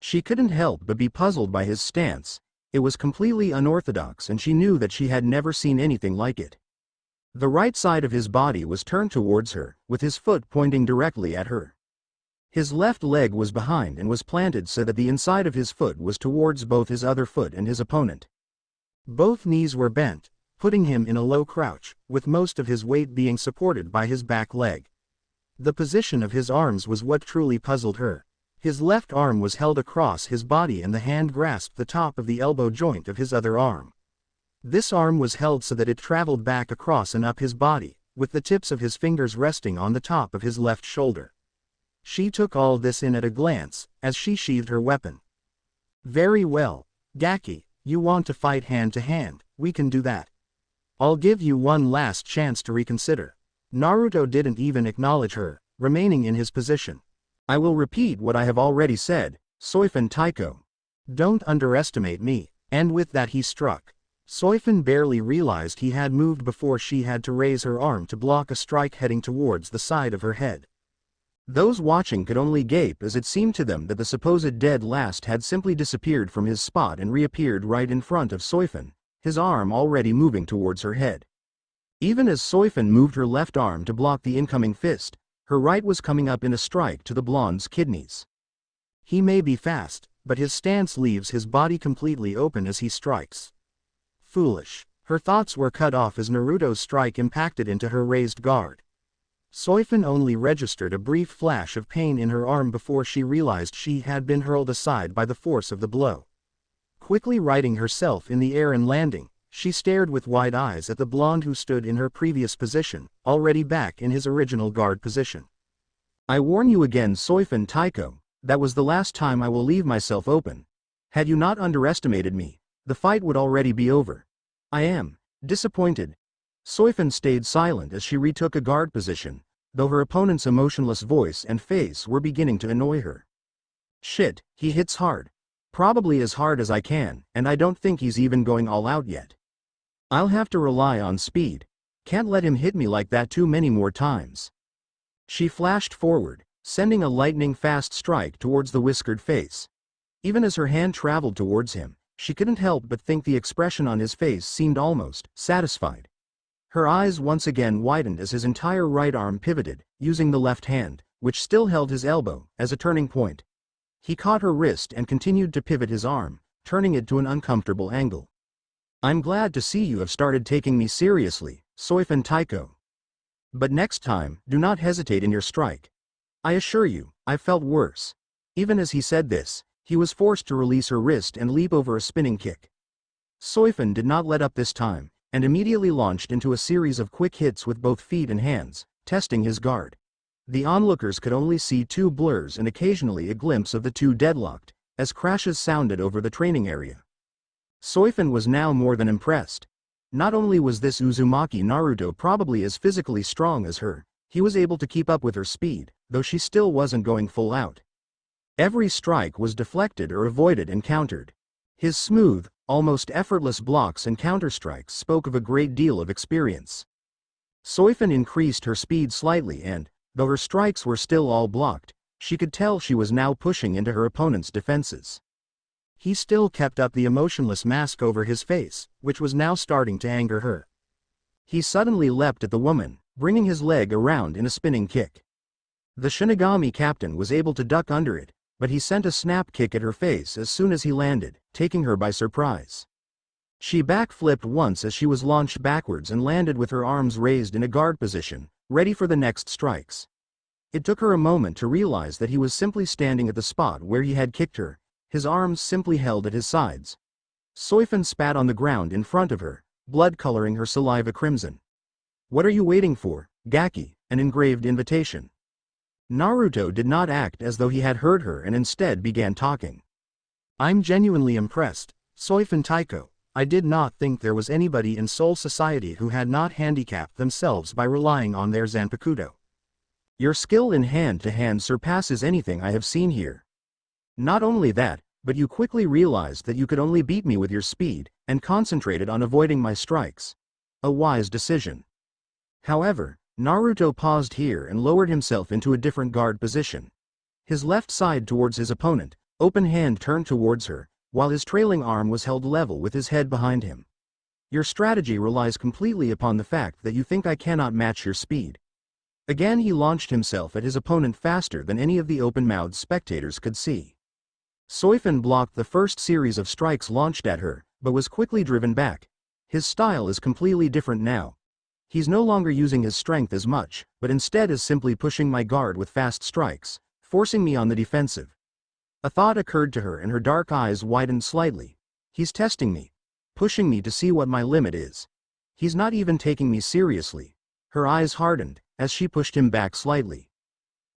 She couldn't help but be puzzled by his stance. It was completely unorthodox and she knew that she had never seen anything like it. The right side of his body was turned towards her, with his foot pointing directly at her. His left leg was behind and was planted so that the inside of his foot was towards both his other foot and his opponent. Both knees were bent, putting him in a low crouch, with most of his weight being supported by his back leg. The position of his arms was what truly puzzled her. His left arm was held across his body and the hand grasped the top of the elbow joint of his other arm. This arm was held so that it traveled back across and up his body, with the tips of his fingers resting on the top of his left shoulder. She took all this in at a glance, as she sheathed her weapon. "Very well, Gaki, you want to fight hand to hand, we can do that. I'll give you one last chance to reconsider." Naruto didn't even acknowledge her, remaining in his position. "I will repeat what I have already said, Soifun Taiko. Don't underestimate me," and with that he struck. Soifun barely realized he had moved before she had to raise her arm to block a strike heading towards the side of her head. Those watching could only gape as it seemed to them that the supposed dead last had simply disappeared from his spot and reappeared right in front of Soifun, his arm already moving towards her head. Even as Soifun moved her left arm to block the incoming fist, her right was coming up in a strike to the blonde's kidneys. He may be fast, but his stance leaves his body completely open as he strikes. Foolish. Her thoughts were cut off as Naruto's strike impacted into her raised guard. Soifan only registered a brief flash of pain in her arm before she realized she had been hurled aside by the force of the blow. Quickly righting herself in the air and landing, she stared with wide eyes at the blonde who stood in her previous position, already back in his original guard position. I warn you again, Soifan Taiko, that was the last time I will leave myself open. Had you not underestimated me, the fight would already be over. I am disappointed. Soifan stayed silent as she retook a guard position, though her opponent's emotionless voice and face were beginning to annoy her. Shit, he hits hard. Probably as hard as I can, and I don't think he's even going all out yet. I'll have to rely on speed. Can't let him hit me like that too many more times. She flashed forward, sending a lightning-fast strike towards the whiskered face. Even as her hand traveled towards him, she couldn't help but think the expression on his face seemed almost satisfied. Her eyes once again widened as his entire right arm pivoted, using the left hand, which still held his elbow, as a turning point. He caught her wrist and continued to pivot his arm, turning it to an uncomfortable angle. I'm glad to see you have started taking me seriously, Soifan Taiko. But next time, do not hesitate in your strike. I assure you, I felt worse. Even as he said this, he was forced to release her wrist and leap over a spinning kick. Soifan did not let up this time, and immediately launched into a series of quick hits with both feet and hands, testing his guard. The onlookers could only see two blurs and occasionally a glimpse of the two deadlocked, as crashes sounded over the training area. Soifan was now more than impressed. Not only was this Uzumaki Naruto probably as physically strong as her, he was able to keep up with her speed, though she still wasn't going full out. Every strike was deflected or avoided and countered. His smooth, almost effortless blocks and counterstrikes spoke of a great deal of experience. Soifan increased her speed slightly and, though her strikes were still all blocked, she could tell she was now pushing into her opponent's defenses. He still kept up the emotionless mask over his face, which was now starting to anger her. He suddenly leapt at the woman, bringing his leg around in a spinning kick. The Shinigami captain was able to duck under it, but he sent a snap kick at her face as soon as he landed, taking her by surprise. She backflipped once as she was launched backwards and landed with her arms raised in a guard position, ready for the next strikes. It took her a moment to realize that he was simply standing at the spot where he had kicked her, his arms simply held at his sides. Soifan spat on the ground in front of her, blood coloring her saliva crimson. What are you waiting for, Gaki? An engraved invitation. Naruto did not act as though he had heard her and instead began talking. I'm genuinely impressed, Soifan Taiko. I did not think there was anybody in Seoul society who had not handicapped themselves by relying on their Zanpakuto. Your skill in hand-to-hand surpasses anything I have seen here. Not only that, but you quickly realized that you could only beat me with your speed, and concentrated on avoiding my strikes. A wise decision. However, Naruto paused here and lowered himself into a different guard position. His left side towards his opponent, open hand turned towards her, while his trailing arm was held level with his head behind him. Your strategy relies completely upon the fact that you think I cannot match your speed. Again he launched himself at his opponent faster than any of the open-mouthed spectators could see. Soifan blocked the first series of strikes launched at her, but was quickly driven back. His style is completely different now. He's no longer using his strength as much, but instead is simply pushing my guard with fast strikes, forcing me on the defensive. A thought occurred to her and her dark eyes widened slightly. He's testing me. Pushing me to see what my limit is. He's not even taking me seriously. Her eyes hardened, as she pushed him back slightly.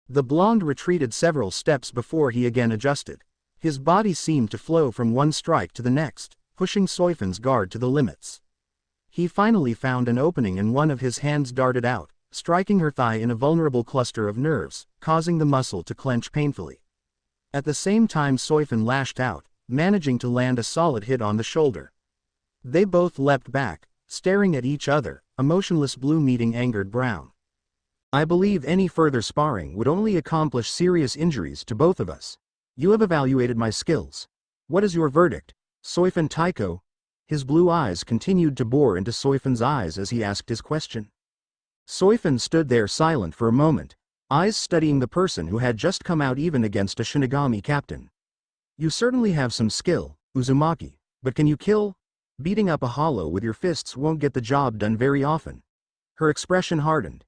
The blonde retreated several steps before he again adjusted. His body seemed to flow from one strike to the next, pushing Soifan's guard to the limits. He finally found an opening and one of his hands darted out, striking her thigh in a vulnerable cluster of nerves, causing the muscle to clench painfully. At the same time Soifan lashed out, managing to land a solid hit on the shoulder. They both leapt back, staring at each other, a motionless blue meeting angered brown. I believe any further sparring would only accomplish serious injuries to both of us. You have evaluated my skills. What is your verdict, Soifan Taiko? His blue eyes continued to bore into Soifan's eyes as he asked his question. Soifan stood there silent for a moment, eyes studying the person who had just come out even against a Shinigami captain. You certainly have some skill, Uzumaki, but can you kill? Beating up a hollow with your fists won't get the job done very often. Her expression hardened.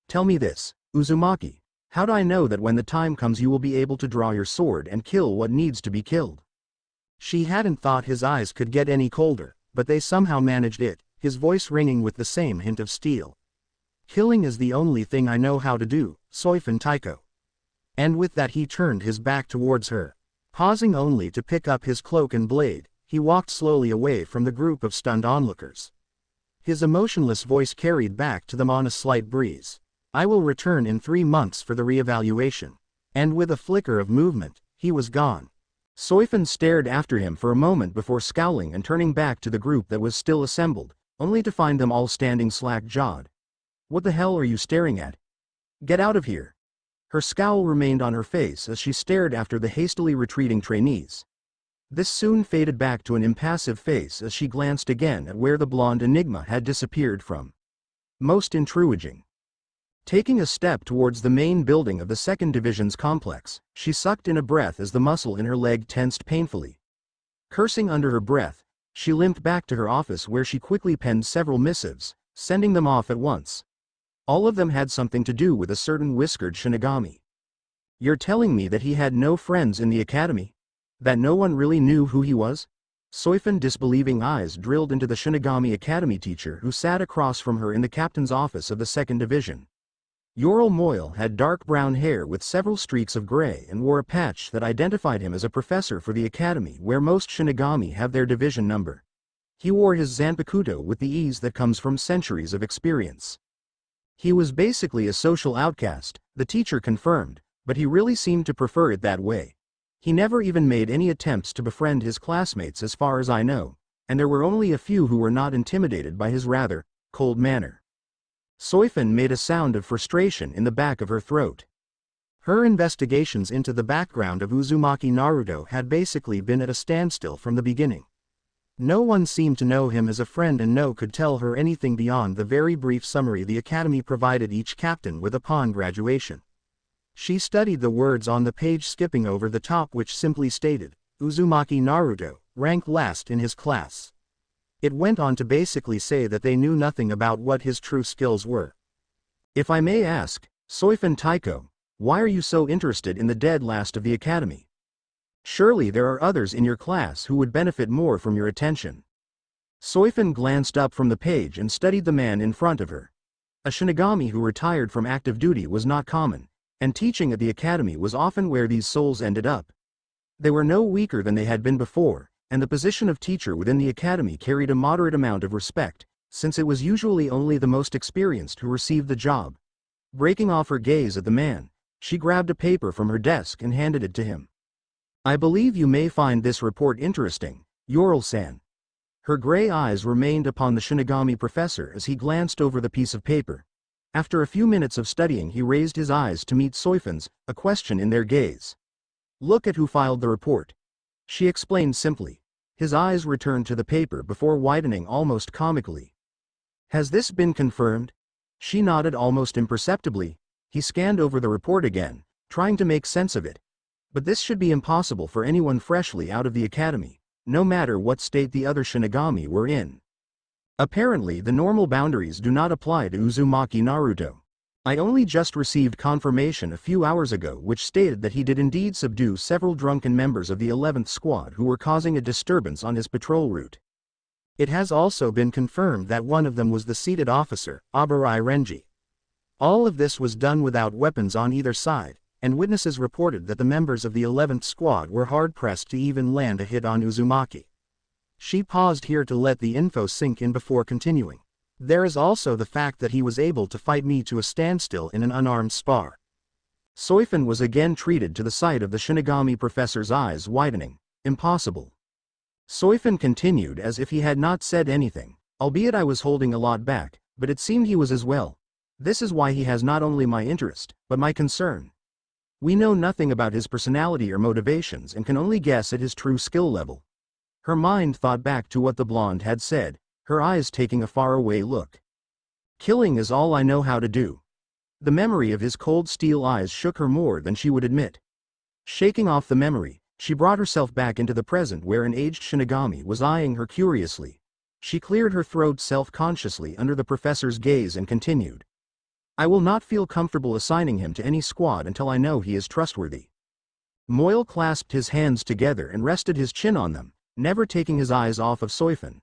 Tell me this, Uzumaki. How do I know that when the time comes you will be able to draw your sword and kill what needs to be killed? She hadn't thought his eyes could get any colder, but they somehow managed it, his voice ringing with the same hint of steel. Killing is the only thing I know how to do, Soifun Taiko. And with that he turned his back towards her. Pausing only to pick up his cloak and blade, he walked slowly away from the group of stunned onlookers. His emotionless voice carried back to them on a slight breeze. I will return in 3 months for the re-evaluation. And with a flicker of movement, he was gone. Soifun stared after him for a moment before scowling and turning back to the group that was still assembled, only to find them all standing slack-jawed. What the hell are you staring at? Get out of here. Her scowl remained on her face as she stared after the hastily retreating trainees. This soon faded back to an impassive face as she glanced again at where the blonde enigma had disappeared from. Most intriguing. Taking a step towards the main building of the 2nd Division's complex, she sucked in a breath as the muscle in her leg tensed painfully. Cursing under her breath, she limped back to her office where she quickly penned several missives, sending them off at once. All of them had something to do with a certain whiskered shinigami. You're telling me that he had no friends in the academy? That no one really knew who he was? Soifun disbelieving eyes drilled into the Shinigami Academy teacher who sat across from her in the captain's office of the 2nd Division. Yoral Moyle had dark brown hair with several streaks of gray and wore a patch that identified him as a professor for the academy where most Shinigami have their division number. He wore his Zanpakuto with the ease that comes from centuries of experience. He was basically a social outcast, the teacher confirmed, but he really seemed to prefer it that way. He never even made any attempts to befriend his classmates as far as I know, and there were only a few who were not intimidated by his rather cold manner. Soifun made a sound of frustration in the back of her throat. Her investigations into the background of Uzumaki Naruto had basically been at a standstill from the beginning. No one seemed to know him as a friend and no could tell her anything beyond the very brief summary the academy provided each captain with upon graduation. She studied the words on the page skipping over the top which simply stated, Uzumaki Naruto, ranked last in his class. It went on to basically say that they knew nothing about what his true skills were. If I may ask, Soifun Taiko, why are you so interested in the dead last of the academy? Surely there are others in your class who would benefit more from your attention. Soifun glanced up from the page and studied the man in front of her. A Shinigami who retired from active duty was not common, and teaching at the academy was often where these souls ended up. They were no weaker than they had been before, and the position of teacher within the academy carried a moderate amount of respect, since it was usually only the most experienced who received the job. Breaking off her gaze at the man, she grabbed a paper from her desk and handed it to him. I believe you may find this report interesting, Yoral-san. Her gray eyes remained upon the Shinigami professor as he glanced over the piece of paper. After a few minutes of studying he raised his eyes to meet Soifun's, a question in their gaze. Look at who filed the report. She explained simply. His eyes returned to the paper before widening almost comically. Has this been confirmed? She nodded almost imperceptibly. He scanned over the report again, trying to make sense of it. But this should be impossible for anyone freshly out of the academy, no matter what state the other Shinigami were in. Apparently the normal boundaries do not apply to Uzumaki Naruto. I only just received confirmation a few hours ago which stated that he did indeed subdue several drunken members of the 11th Squad who were causing a disturbance on his patrol route. It has also been confirmed that one of them was the seated officer, Abarai Renji. All of this was done without weapons on either side, and witnesses reported that the members of the 11th Squad were hard-pressed to even land a hit on Uzumaki. She paused here to let the info sink in before continuing. There is also the fact that he was able to fight me to a standstill in an unarmed spar. Soifun was again treated to the sight of the Shinigami professor's eyes widening. Impossible. Soifun continued as if he had not said anything, albeit I was holding a lot back, but it seemed he was as well. This is why he has not only my interest, but my concern. We know nothing about his personality or motivations and can only guess at his true skill level. Her mind thought back to what the blonde had said, her eyes taking a faraway look. Killing is all I know how to do. The memory of his cold steel eyes shook her more than she would admit. Shaking off the memory, she brought herself back into the present where an aged Shinigami was eyeing her curiously. She cleared her throat self-consciously under the professor's gaze and continued. I will not feel comfortable assigning him to any squad until I know he is trustworthy. Moyle clasped his hands together and rested his chin on them, never taking his eyes off of Soifan.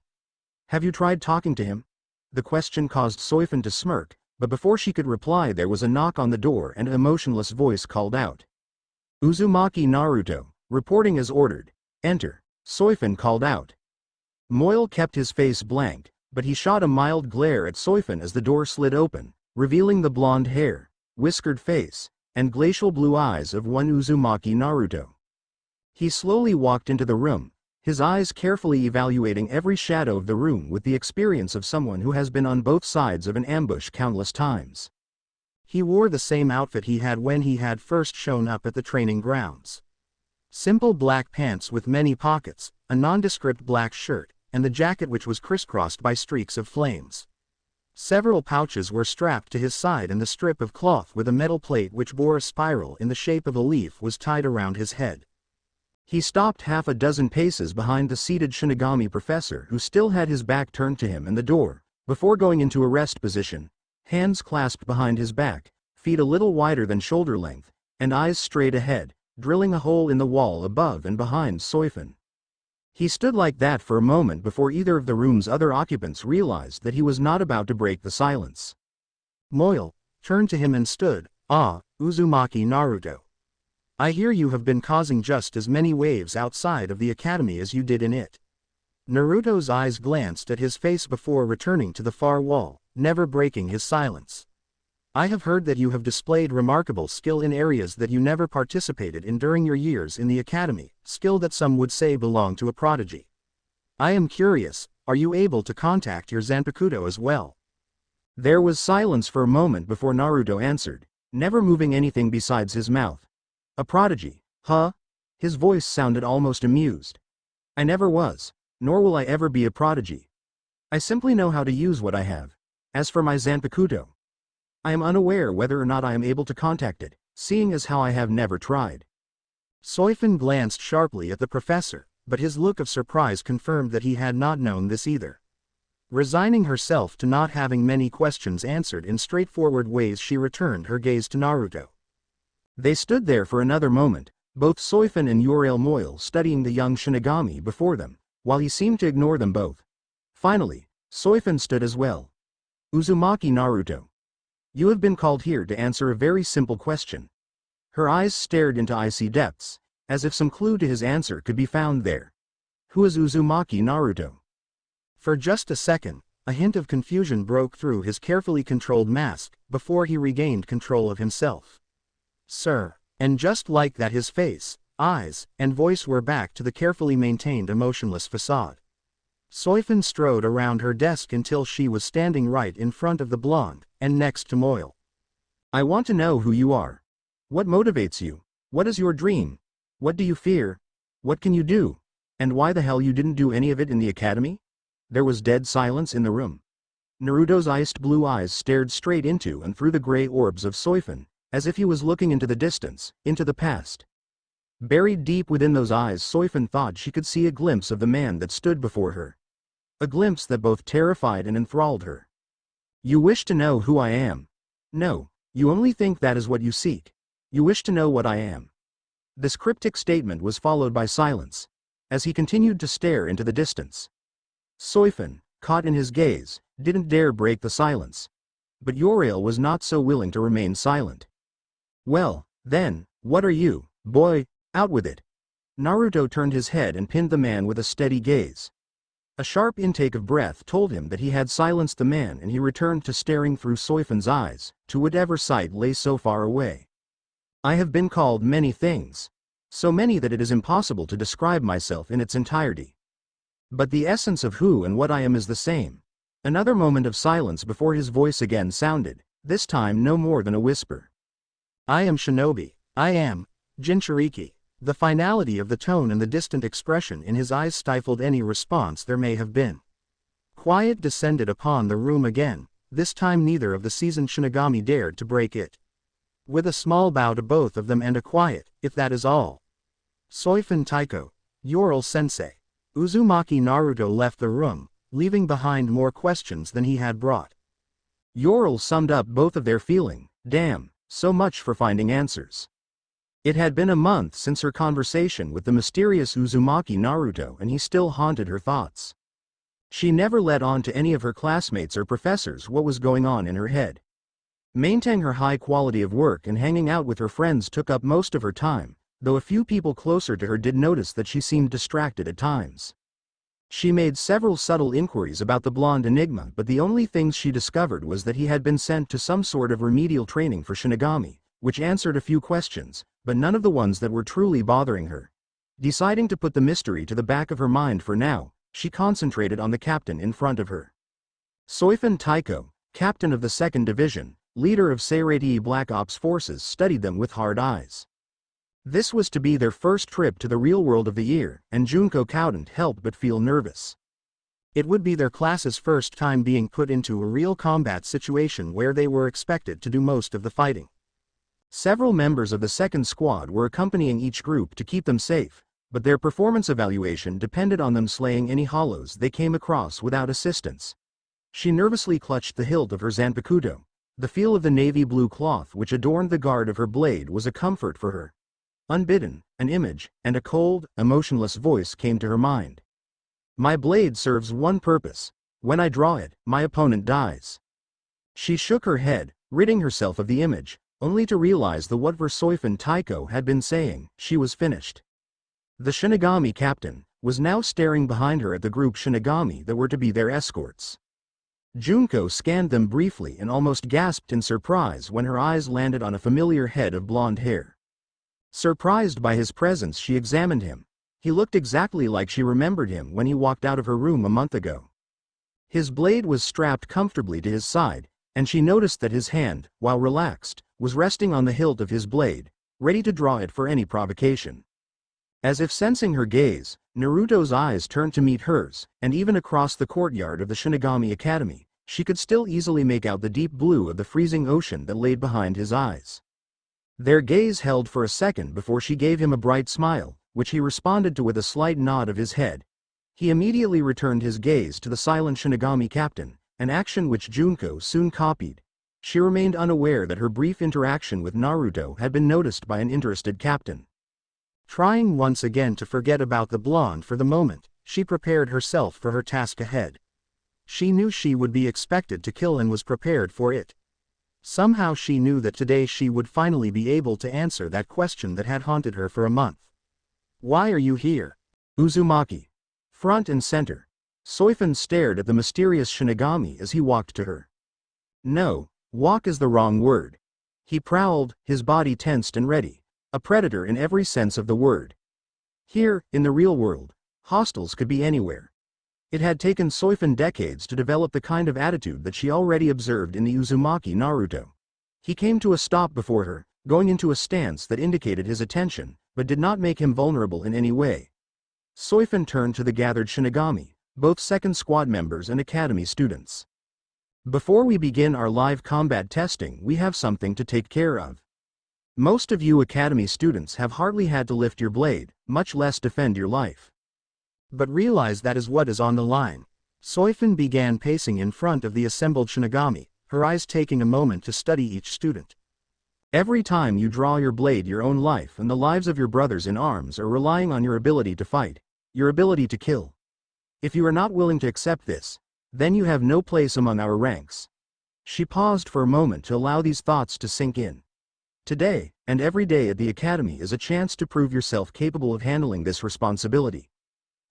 Have you tried talking to him? The question caused Soifan to smirk, but before she could reply there was a knock on the door and an emotionless voice called out. Uzumaki Naruto, reporting as ordered. Enter, Soifan called out. Moyle kept his face blank, but he shot a mild glare at Soifan as the door slid open, revealing the blonde hair, whiskered face, and glacial blue eyes of one Uzumaki Naruto. He slowly walked into the room, his eyes carefully evaluating every shadow of the room with the experience of someone who has been on both sides of an ambush countless times. He wore the same outfit he had when he had first shown up at the training grounds. Simple black pants with many pockets, a nondescript black shirt, and the jacket which was crisscrossed by streaks of flames. Several pouches were strapped to his side and the strip of cloth with a metal plate which bore a spiral in the shape of a leaf was tied around his head. He stopped half a dozen paces behind the seated shinigami professor who still had his back turned to him and the door, before going into a rest position, hands clasped behind his back, feet a little wider than shoulder length, and eyes straight ahead, drilling a hole in the wall above and behind Soifan. He stood like that for a moment before either of the room's other occupants realized that he was not about to break the silence. Moyle turned to him and stood, Uzumaki Naruto. I hear you have been causing just as many waves outside of the academy as you did in it. Naruto's eyes glanced at his face before returning to the far wall, never breaking his silence. I have heard that you have displayed remarkable skill in areas that you never participated in during your years in the academy, skill that some would say belonged to a prodigy. I am curious, are you able to contact your Zanpakuto as well? There was silence for a moment before Naruto answered, never moving anything besides his mouth. A prodigy, huh? His voice sounded almost amused. I never was, nor will I ever be a prodigy. I simply know how to use what I have. As for my Zanpakuto, I am unaware whether or not I am able to contact it, seeing as how I have never tried. Soifan glanced sharply at the professor, but his look of surprise confirmed that he had not known this either. Resigning herself to not having many questions answered in straightforward ways, she returned her gaze to Naruto. They stood there for another moment, both Soifan and Uriel Moyle studying the young shinigami before them, while he seemed to ignore them both. Finally, Soifan stood as well. Uzumaki Naruto. You have been called here to answer a very simple question. Her eyes stared into icy depths, as if some clue to his answer could be found there. Who is Uzumaki Naruto? For just a second, a hint of confusion broke through his carefully controlled mask, before he regained control of himself. Sir. And just like that his face, eyes, and voice were back to the carefully maintained emotionless facade. Soifan strode around her desk until she was standing right in front of the blonde, and next to Moyle. I want to know who you are. What motivates you? What is your dream? What do you fear? What can you do? And why the hell you didn't do any of it in the academy? There was dead silence in the room. Naruto's iced blue eyes stared straight into and through the gray orbs of Soifan, as if he was looking into the distance, into the past. Buried deep within those eyes, Soifan thought she could see a glimpse of the man that stood before her. A glimpse that both terrified and enthralled her. You wish to know who I am? No, you only think that is what you seek. You wish to know what I am. This cryptic statement was followed by silence, as he continued to stare into the distance. Soifan, caught in his gaze, didn't dare break the silence. But Uriel was not so willing to remain silent. Well, then, what are you, boy? Out with it. Naruto turned his head and pinned the man with a steady gaze. A sharp intake of breath told him that he had silenced the man, and he returned to staring through Soifan's eyes, to whatever sight lay so far away. I have been called many things. So many that it is impossible to describe myself in its entirety. But the essence of who and what I am is the same. Another moment of silence before his voice again sounded, this time no more than a whisper. I am Shinobi. I am Jinchuriki. The finality of the tone and the distant expression in his eyes stifled any response there may have been. Quiet descended upon the room again, this time neither of the seasoned shinigami dared to break it. With a small bow to both of them and a quiet, if that is all. Soifan Taiko, Uriel-sensei. Uzumaki Naruto left the room, leaving behind more questions than he had brought. Yorl summed up both of their feeling. Damn, so much for finding answers. It had been a month since her conversation with the mysterious Uzumaki Naruto, and he still haunted her thoughts. She never let on to any of her classmates or professors what was going on in her head. Maintaining her high quality of work and hanging out with her friends took up most of her time, though a few people closer to her did notice that she seemed distracted at times. She made several subtle inquiries about the blonde enigma, but the only things she discovered was that he had been sent to some sort of remedial training for shinigami, which answered a few questions, but none of the ones that were truly bothering her. Deciding to put the mystery to the back of her mind for now, she concentrated on the captain in front of her. Soifun Taiko, captain of the 2nd Division, leader of Seireiti Black Ops forces, studied them with hard eyes. This was to be their first trip to the real world of the year, and Junko couldn't help but feel nervous. It would be their class's first time being put into a real combat situation where they were expected to do most of the fighting. Several members of the 2nd Squad were accompanying each group to keep them safe, but their performance evaluation depended on them slaying any hollows they came across without assistance. She nervously clutched the hilt of her Zanpakuto. The feel of the navy blue cloth which adorned the guard of her blade was a comfort for her. Unbidden, an image, and a cold, emotionless voice came to her mind. My blade serves one purpose. When I draw it, my opponent dies. She shook her head, ridding herself of the image, only to realize that what Soifun Taiko had been saying, she was finished. The Shinigami captain was now staring behind her at the group Shinigami that were to be their escorts. Junko scanned them briefly and almost gasped in surprise when her eyes landed on a familiar head of blonde hair. Surprised by his presence, she examined him. He looked exactly like she remembered him when he walked out of her room a month ago. His blade was strapped comfortably to his side, and she noticed that his hand, while relaxed, was resting on the hilt of his blade, ready to draw it for any provocation. As if sensing her gaze, Naruto's eyes turned to meet hers, and even across the courtyard of the Shinigami Academy, she could still easily make out the deep blue of the freezing ocean that lay behind his eyes. Their gaze held for a second before she gave him a bright smile, which he responded to with a slight nod of his head. He immediately returned his gaze to the silent Shinigami captain, an action which Junko soon copied. She remained unaware that her brief interaction with Naruto had been noticed by an interested captain. Trying once again to forget about the blonde for the moment, she prepared herself for her task ahead. She knew she would be expected to kill and was prepared for it. Somehow she knew that today she would finally be able to answer that question that had haunted her for a month. Why are you here? Uzumaki. Front and center. Soifun stared at the mysterious Shinigami as he walked to her. No, walk is the wrong word. He prowled, his body tensed and ready. A predator in every sense of the word. Here, in the real world, hostiles could be anywhere. It had taken Soifun decades to develop the kind of attitude that she already observed in the Uzumaki Naruto. He came to a stop before her, going into a stance that indicated his attention, but did not make him vulnerable in any way. Soifun turned to the gathered Shinigami, both 2nd Squad members and Academy students. Before we begin our live combat testing, we have something to take care of. Most of you Academy students have hardly had to lift your blade, much less defend your life. But realize that is what is on the line. Soifun began pacing in front of the assembled Shinigami, her eyes taking a moment to study each student. Every time you draw your blade, your own life and the lives of your brothers in arms are relying on your ability to fight, your ability to kill. If you are not willing to accept this, then you have no place among our ranks. She paused for a moment to allow these thoughts to sink in. Today, and every day at the Academy is a chance to prove yourself capable of handling this responsibility.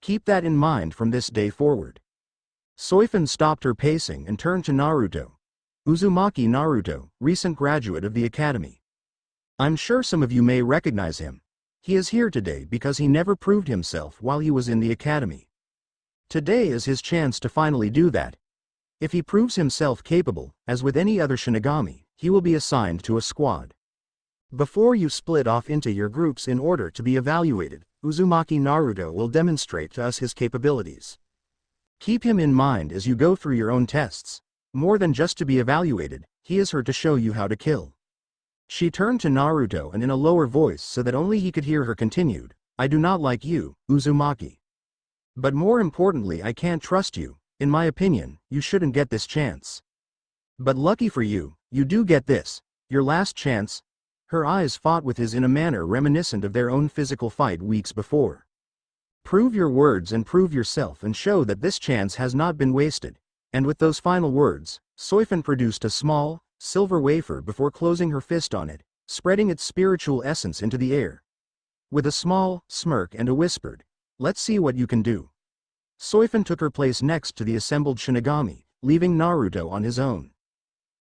Keep that in mind from this day forward. Soifun stopped her pacing and turned to Naruto. Uzumaki Naruto, recent graduate of the Academy. I'm sure some of you may recognize him. He is here today because he never proved himself while he was in the Academy. Today is his chance to finally do that. If he proves himself capable, as with any other Shinigami, he will be assigned to a squad. Before you split off into your groups in order to be evaluated, Uzumaki Naruto will demonstrate to us his capabilities. Keep him in mind as you go through your own tests. More than just to be evaluated, he is here to show you how to kill. She turned to Naruto and in a lower voice so that only he could hear her continued, I do not like you, Uzumaki. But more importantly, I can't trust you. In my opinion, you shouldn't get this chance. But lucky for you, you do get this. Your last chance. Her eyes fought with his in a manner reminiscent of their own physical fight weeks before. Prove your words and prove yourself and show that this chance has not been wasted. And with those final words, Soifan produced a small, silver wafer before closing her fist on it, spreading its spiritual essence into the air. With a small smirk and a whispered, "Let's see what you can do." Soifan took her place next to the assembled shinigami, leaving Naruto on his own.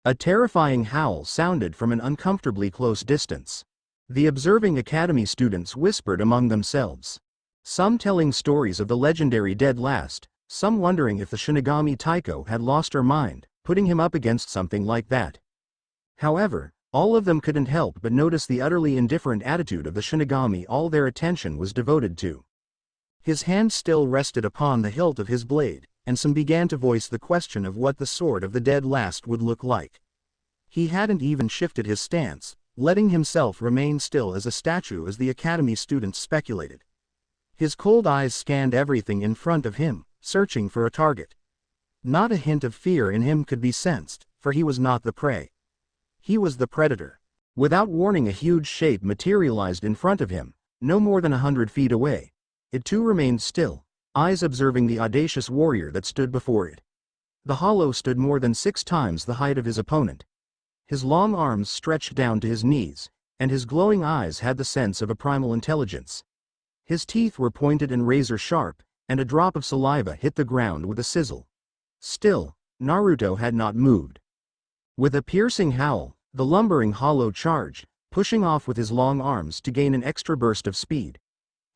A terrifying howl sounded from an uncomfortably close distance. The observing academy students whispered among themselves. Some telling stories of the legendary dead last, some wondering if the Shinigami Taiko had lost her mind, putting him up against something like that. However, all of them couldn't help but notice the utterly indifferent attitude of the Shinigami all their attention was devoted to. His hand still rested upon the hilt of his blade, and some began to voice the question of what the sword of the dead last would look like. He hadn't even shifted his stance, letting himself remain still as a statue as the academy students speculated. His cold eyes scanned everything in front of him, searching for a target. Not a hint of fear in him could be sensed, for he was not the prey. He was the predator. Without warning, a huge shape materialized in front of him, no more than 100 feet away. It too remained still, eyes observing the audacious warrior that stood before it. The hollow stood more than 6 times the height of his opponent. His long arms stretched down to his knees, and his glowing eyes had the sense of a primal intelligence. His teeth were pointed and razor sharp, and a drop of saliva hit the ground with a sizzle. Still, Naruto had not moved. With a piercing howl, the lumbering hollow charged, pushing off with his long arms to gain an extra burst of speed.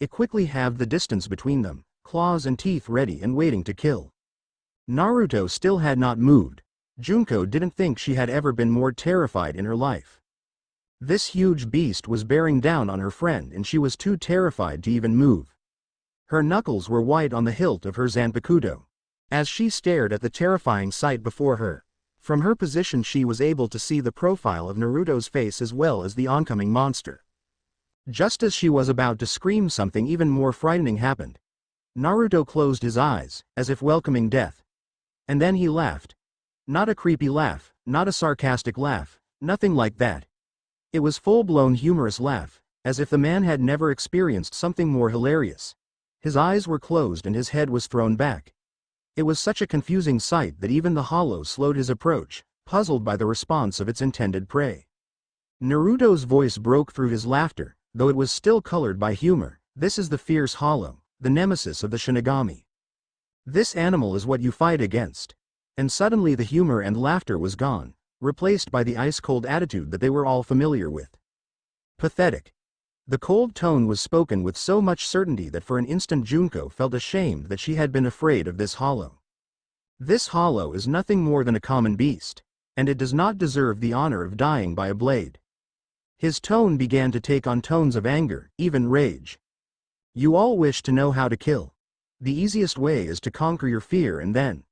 It quickly halved the distance between them, claws and teeth ready and waiting to kill. Naruto still had not moved. Junko didn't think she had ever been more terrified in her life. This huge beast was bearing down on her friend and she was too terrified to even move. Her knuckles were white on the hilt of her zanpakuto. As she stared at the terrifying sight before her, from her position she was able to see the profile of Naruto's face as well as the oncoming monster. Just as she was about to scream, something even more frightening happened. Naruto closed his eyes, as if welcoming death. And then he laughed. Not a creepy laugh, not a sarcastic laugh, nothing like that. It was full-blown humorous laugh, as if the man had never experienced something more hilarious. His eyes were closed and his head was thrown back. It was such a confusing sight that even the hollow slowed his approach, puzzled by the response of its intended prey. Naruto's voice broke through his laughter, though it was still colored by humor. "This is the fierce hollow, the nemesis of the Shinigami. This animal is what you fight against." And suddenly the humor and laughter was gone, replaced by the ice-cold attitude that they were all familiar with. Pathetic. The cold tone was spoken with so much certainty that for an instant Junko felt ashamed that she had been afraid of this hollow. This hollow is nothing more than a common beast, and it does not deserve the honor of dying by a blade. His tone began to take on tones of anger, even rage. "You all wish to know how to kill. The easiest way is to conquer your fear and then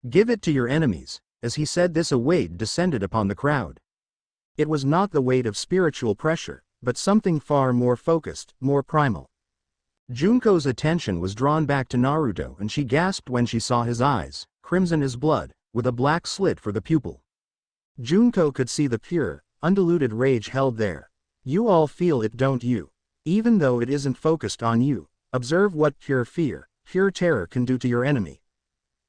give it to your enemies." As he said this, a weight descended upon the crowd. It was not the weight of spiritual pressure, but something far more focused, more primal. Junko's attention was drawn back to Naruto and she gasped when she saw his eyes, crimson as blood, with a black slit for the pupil. Junko could see the pure, undiluted rage held there. "You all feel it, don't you? Even though it isn't focused on you, observe what pure fear, pure terror can do to your enemy."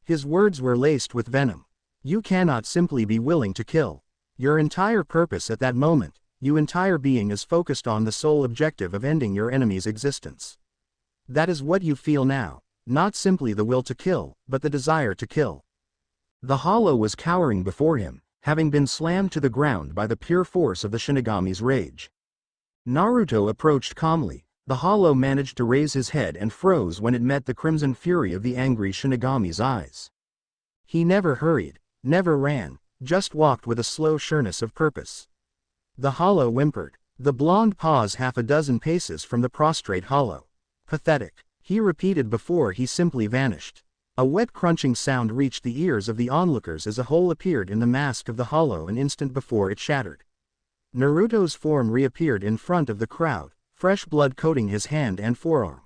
His words were laced with venom. You cannot simply be willing to kill. Your entire purpose at that moment, your entire being is focused on the sole objective of ending your enemy's existence. That is what you feel now, not simply the will to kill, but the desire to kill. The hollow was cowering before him, having been slammed to the ground by the pure force of the Shinigami's rage. Naruto approached calmly. The hollow managed to raise his head and froze when it met the crimson fury of the angry Shinigami's eyes. He never hurried, never ran, just walked with a slow sureness of purpose. The hollow whimpered. The blonde paused half a dozen paces from the prostrate hollow. "Pathetic," he repeated before he simply vanished. A wet crunching sound reached the ears of the onlookers as a hole appeared in the mask of the hollow an instant before it shattered. Naruto's form reappeared in front of the crowd, fresh blood coating his hand and forearm.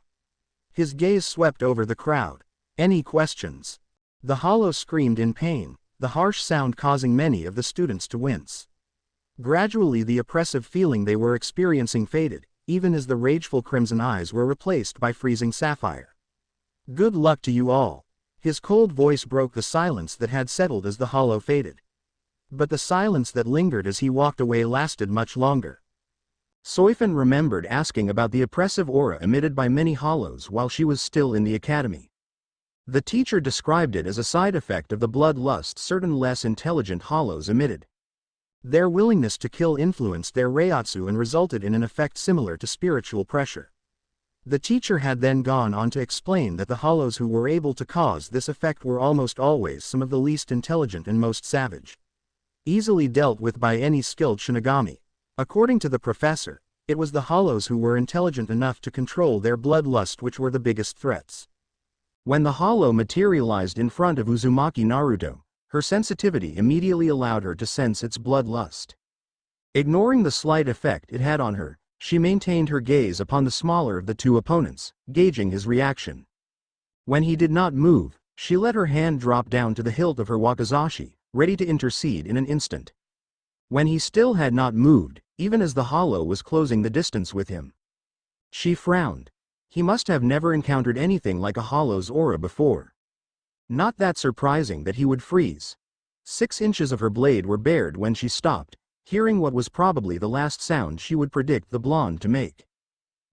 His gaze swept over the crowd. "Any questions?" The hollow screamed in pain, the harsh sound causing many of the students to wince. Gradually the oppressive feeling they were experiencing faded, even as the rageful crimson eyes were replaced by freezing sapphire. "Good luck to you all." His cold voice broke the silence that had settled as the hollow faded. But the silence that lingered as he walked away lasted much longer. Soifan remembered asking about the oppressive aura emitted by many hollows while she was still in the academy. The teacher described it as a side effect of the bloodlust certain less intelligent hollows emitted. Their willingness to kill influenced their reiatsu and resulted in an effect similar to spiritual pressure. The teacher had then gone on to explain that the hollows who were able to cause this effect were almost always some of the least intelligent and most savage. Easily dealt with by any skilled shinigami. According to the professor, it was the hollows who were intelligent enough to control their bloodlust which were the biggest threats. When the hollow materialized in front of Uzumaki Naruto, her sensitivity immediately allowed her to sense its bloodlust. Ignoring the slight effect it had on her, she maintained her gaze upon the smaller of the two opponents, gauging his reaction. When he did not move, she let her hand drop down to the hilt of her wakizashi, ready to intercede in an instant. When he still had not moved, even as the hollow was closing the distance with him, she frowned. He must have never encountered anything like a hollow's aura before. Not that surprising that he would freeze. 6 inches of her blade were bared when she stopped, hearing what was probably the last sound she would predict the blonde to make.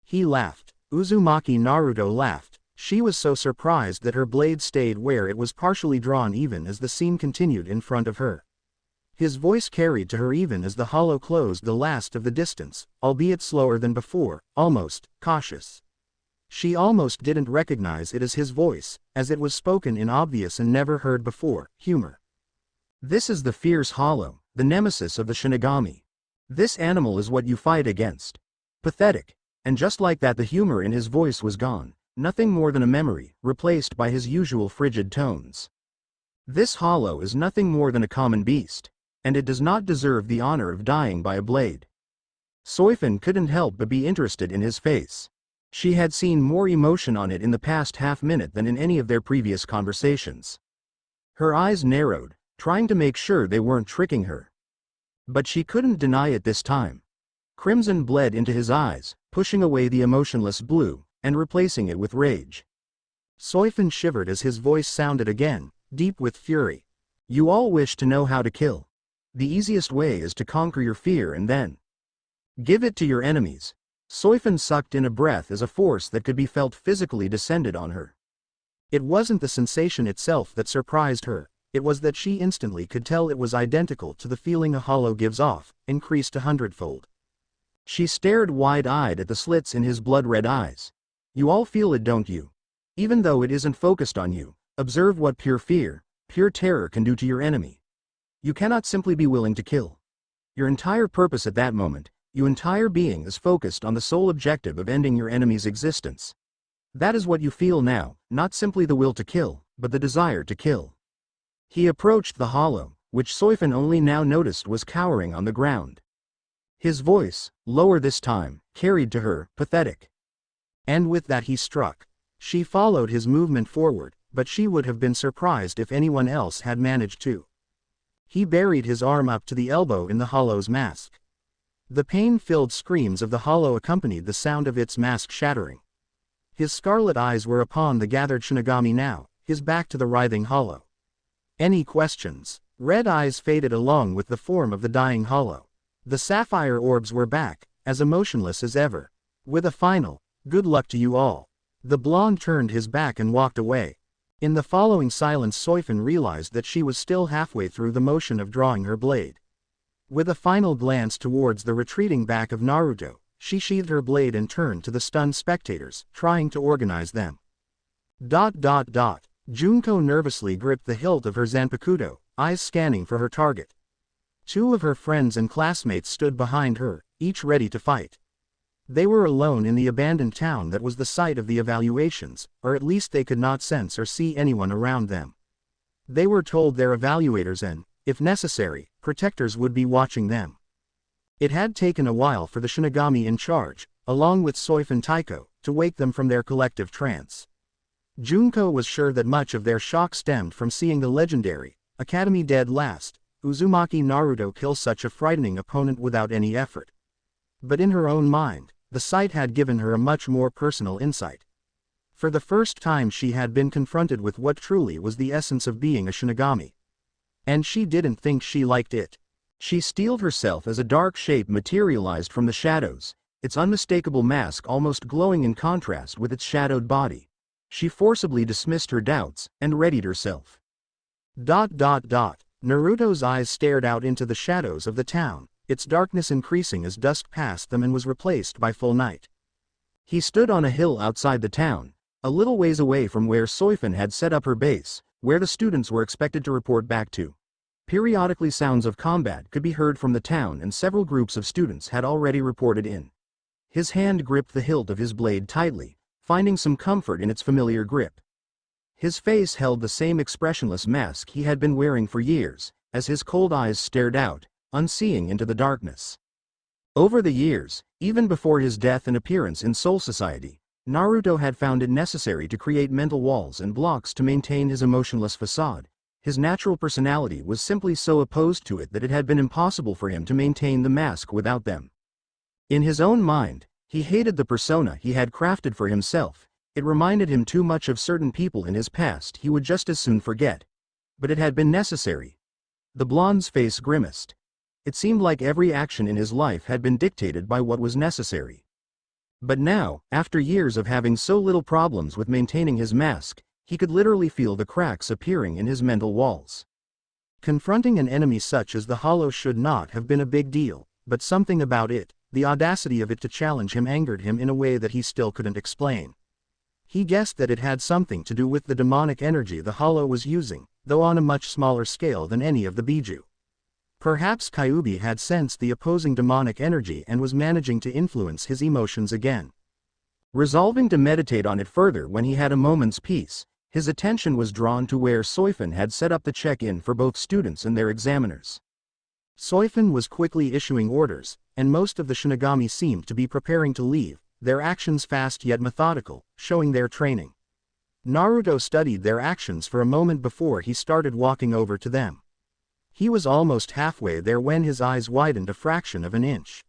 He laughed. Uzumaki Naruto laughed. She was so surprised that her blade stayed where it was partially drawn even as the scene continued in front of her. His voice carried to her even as the hollow closed the last of the distance, albeit slower than before, almost cautious. She almost didn't recognize it as his voice, as it was spoken in obvious and never heard before humor. "This is the fierce hollow, the nemesis of the shinigami. This animal is what you fight against." Pathetic. And just like that the humor in his voice was gone, nothing more than a memory, replaced by his usual frigid tones. "This hollow is nothing more than a common beast, and it does not deserve the honor of dying by a blade." Soifan couldn't help but be interested in his face. She had seen more emotion on it in the past half-minute than in any of their previous conversations. Her eyes narrowed, trying to make sure they weren't tricking her. But she couldn't deny it this time. Crimson bled into his eyes, pushing away the emotionless blue, and replacing it with rage. Soifan shivered as his voice sounded again, deep with fury. "You all wish to know how to kill. The easiest way is to conquer your fear and then give it to your enemies." Soifan sucked in a breath as a force that could be felt physically descended on her. It wasn't the sensation itself that surprised her, it was that she instantly could tell it was identical to the feeling a hollow gives off, increased 100-fold. She stared wide-eyed at the slits in his blood-red eyes. "You all feel it, don't you? Even though it isn't focused on you, observe what pure fear, pure terror can do to your enemy. You cannot simply be willing to kill. Your entire purpose at that moment, your entire being is focused on the sole objective of ending your enemy's existence. That is what you feel now, not simply the will to kill, but the desire to kill." He approached the hollow, which Soifan only now noticed was cowering on the ground. His voice, lower this time, carried to her, pathetic. And with that he struck. She followed his movement forward, but she would have been surprised if anyone else had managed to. He buried his arm up to the elbow in the hollow's mask. The pain-filled screams of the hollow accompanied the sound of its mask shattering. His scarlet eyes were upon the gathered shinigami now, his back to the writhing hollow. "Any questions?" Red eyes faded along with the form of the dying hollow. The sapphire orbs were back, as emotionless as ever. With a final, "Good luck to you all," the blonde turned his back and walked away. In the following silence Soifan realized that she was still halfway through the motion of drawing her blade. With a final glance towards the retreating back of Naruto, she sheathed her blade and turned to the stunned spectators, trying to organize them. Junko nervously gripped the hilt of her zanpakuto, eyes scanning for her target. 2 of her friends and classmates stood behind her, each ready to fight. They were alone in the abandoned town that was the site of the evaluations, or at least they could not sense or see anyone around them. They were told their evaluators and, if necessary, protectors would be watching them. It had taken a while for the shinigami in charge, along with Soifan Taiko, to wake them from their collective trance. Junko was sure that much of their shock stemmed from seeing the legendary, Academy dead last. Uzumaki Naruto kills such a frightening opponent without any effort. But in her own mind, the sight had given her a much more personal insight. For the first time she had been confronted with what truly was the essence of being a shinigami. And she didn't think she liked it. She steeled herself as a dark shape materialized from the shadows, its unmistakable mask almost glowing in contrast with its shadowed body. She forcibly dismissed her doubts, and readied herself. Naruto's eyes stared out into the shadows of the town, its darkness increasing as dusk passed them and was replaced by full night. He stood on a hill outside the town, a little ways away from where Soifin had set up her base, where the students were expected to report back to. Periodically sounds of combat could be heard from the town and several groups of students had already reported in. His hand gripped the hilt of his blade tightly, finding some comfort in its familiar grip. His face held the same expressionless mask he had been wearing for years, as his cold eyes stared out, unseeing into the darkness. Over the years, even before his death and appearance in Soul Society, Naruto had found it necessary to create mental walls and blocks to maintain his emotionless facade. His natural personality was simply so opposed to it that it had been impossible for him to maintain the mask without them. In his own mind, he hated the persona he had crafted for himself. It reminded him too much of certain people in his past he would just as soon forget. But it had been necessary. The blonde's face grimaced. It seemed like every action in his life had been dictated by what was necessary. But now, after years of having so little problems with maintaining his mask, he could literally feel the cracks appearing in his mental walls. Confronting an enemy such as the Hollow should not have been a big deal, but something about it, the audacity of it to challenge him, angered him in a way that he still couldn't explain. He guessed that it had something to do with the demonic energy the Hollow was using, though on a much smaller scale than any of the Biju. Perhaps Kyuubi had sensed the opposing demonic energy and was managing to influence his emotions again. Resolving to meditate on it further when he had a moment's peace, his attention was drawn to where Soifin had set up the check-in for both students and their examiners. Soifin was quickly issuing orders, and most of the shinigami seemed to be preparing to leave, their actions fast yet methodical, showing their training. Naruto studied their actions for a moment before he started walking over to them. He was almost halfway there when his eyes widened a fraction of an inch.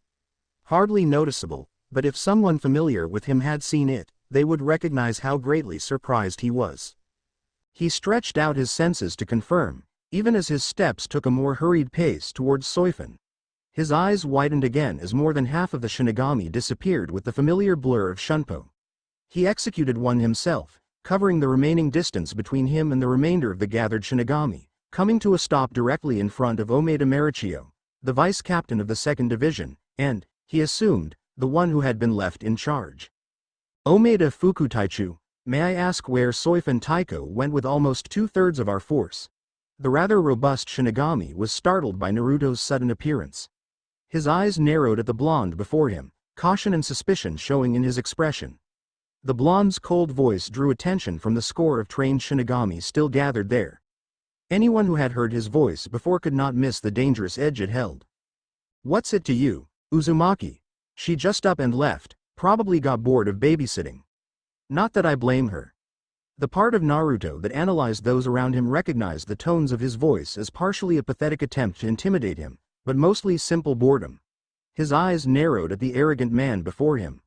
Hardly noticeable, but if someone familiar with him had seen it, they would recognize how greatly surprised he was. He stretched out his senses to confirm, even as his steps took a more hurried pace towards Soifin. His eyes widened again as more than half of the shinigami disappeared with the familiar blur of Shunpo. He executed one himself, covering the remaining distance between him and the remainder of the gathered shinigami, coming to a stop directly in front of Omeda Marichio, the vice-captain of the 2nd Division, and, he assumed, the one who had been left in charge. Omeda Fukutaichu, may I ask where Soifin Taiko went with almost 2/3 of our force? The rather robust shinigami was startled by Naruto's sudden appearance. His eyes narrowed at the blonde before him, caution and suspicion showing in his expression. The blonde's cold voice drew attention from the score of trained shinigami still gathered there. Anyone who had heard his voice before could not miss the dangerous edge it held. What's it to you, Uzumaki? She just up and left, probably got bored of babysitting. Not that I blame her. The part of Naruto that analyzed those around him recognized the tones of his voice as partially a pathetic attempt to intimidate him, but mostly simple boredom. His eyes narrowed at the arrogant man before him.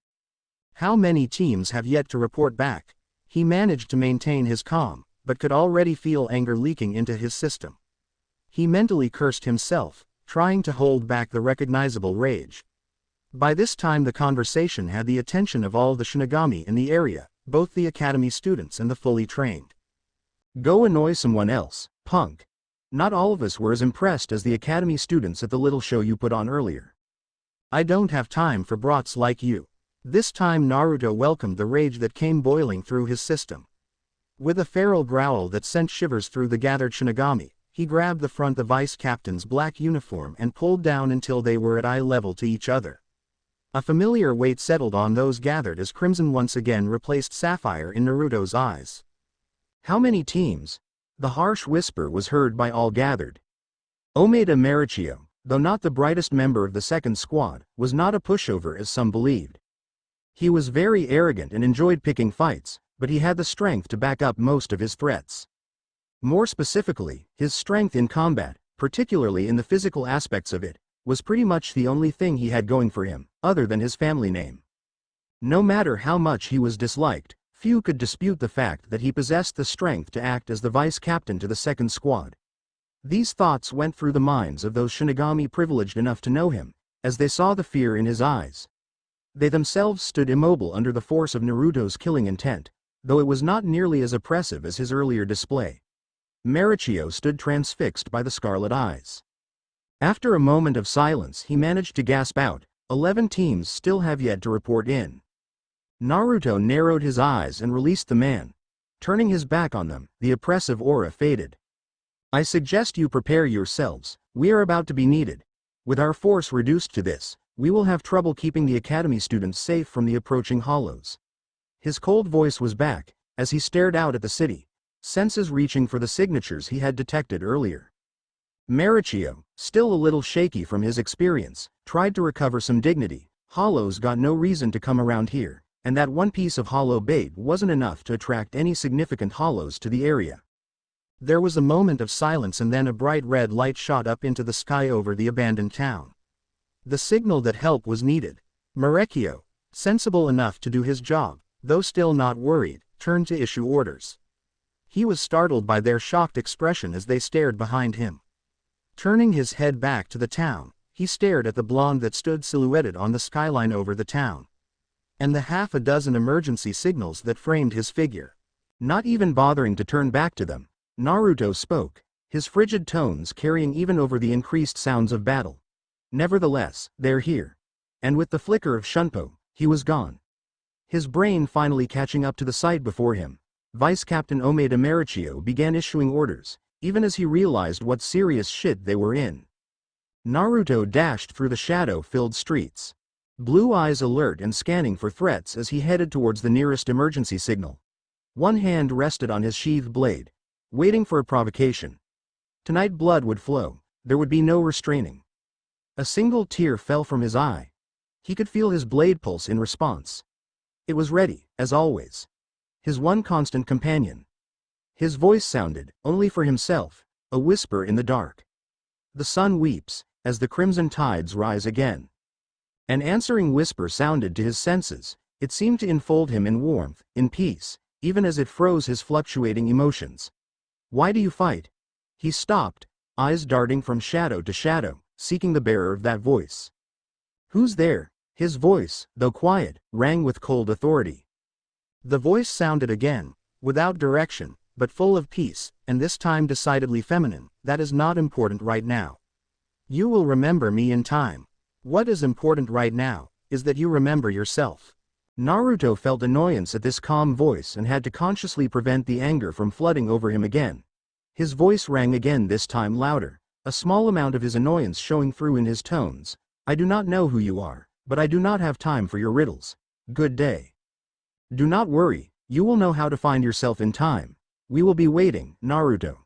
How many teams have yet to report back? He managed to maintain his calm, but could already feel anger leaking into his system. He mentally cursed himself, trying to hold back the recognizable rage. By this time the conversation had the attention of all the shinigami in the area, both the academy students and the fully trained. Go annoy someone else, punk. Not all of us were as impressed as the academy students at the little show you put on earlier. I don't have time for brats like you. This time Naruto welcomed the rage that came boiling through his system. With a feral growl that sent shivers through the gathered shinigami, he grabbed the front of the vice-captain's black uniform and pulled down until they were at eye level to each other. A familiar weight settled on those gathered as crimson once again replaced sapphire in Naruto's eyes. How many teams? The harsh whisper was heard by all gathered. Omeda Marichio, though not the brightest member of the 2nd squad, was not a pushover as some believed. He was very arrogant and enjoyed picking fights, but he had the strength to back up most of his threats. More specifically, his strength in combat, particularly in the physical aspects of it, was pretty much the only thing he had going for him, other than his family name. No matter how much he was disliked, few could dispute the fact that he possessed the strength to act as the vice captain to the second squad. These thoughts went through the minds of those shinigami privileged enough to know him, as they saw the fear in his eyes. They themselves stood immobile under the force of Naruto's killing intent, though it was not nearly as oppressive as his earlier display. Marechio stood transfixed by the scarlet eyes. After a moment of silence he managed to gasp out, 11 teams still have yet to report in. Naruto narrowed his eyes and released the man. Turning his back on them, the oppressive aura faded. I suggest you prepare yourselves, we are about to be needed. With our force reduced to this, we will have trouble keeping the academy students safe from the approaching hollows. His cold voice was back, as he stared out at the city, senses reaching for the signatures he had detected earlier. Marechio, still a little shaky from his experience, tried to recover some dignity. Hollows got no reason to come around here, and that one piece of hollow bait wasn't enough to attract any significant hollows to the area. There was a moment of silence and then a bright red light shot up into the sky over the abandoned town. The signal that help was needed. Marechio, sensible enough to do his job, though still not worried, turned to issue orders. He was startled by their shocked expression as they stared behind him. Turning his head back to the town, he stared at the blonde that stood silhouetted on the skyline over the town. And the half a dozen emergency signals that framed his figure. Not even bothering to turn back to them, Naruto spoke, his frigid tones carrying even over the increased sounds of battle. Nevertheless, they're here. And with the flicker of Shunpo, he was gone. His brain finally catching up to the sight before him, Vice Captain Omeda Marechio began issuing orders, even as he realized what serious shit they were in. Naruto dashed through the shadow-filled streets, blue eyes alert and scanning for threats as he headed towards the nearest emergency signal. One hand rested on his sheathed blade, waiting for a provocation. Tonight blood would flow, there would be no restraining. A single tear fell from his eye. He could feel his blade pulse in response. It was ready, as always. His one constant companion. His voice sounded, only for himself, a whisper in the dark. The sun weeps, as the crimson tides rise again. An answering whisper sounded to his senses, it seemed to enfold him in warmth, in peace, even as it froze his fluctuating emotions. Why do you fight? He stopped, eyes darting from shadow to shadow, seeking the bearer of that voice. Who's there? His voice, though quiet, rang with cold authority. The voice sounded again, without direction, but full of peace, and this time decidedly feminine. That is not important right now. You will remember me in time. What is important right now, is that you remember yourself. Naruto felt annoyance at this calm voice and had to consciously prevent the anger from flooding over him again. His voice rang again, this time louder, a small amount of his annoyance showing through in his tones. I do not know who you are, but I do not have time for your riddles. Good day. Do not worry, you will know how to find yourself in time. We will be waiting, Naruto.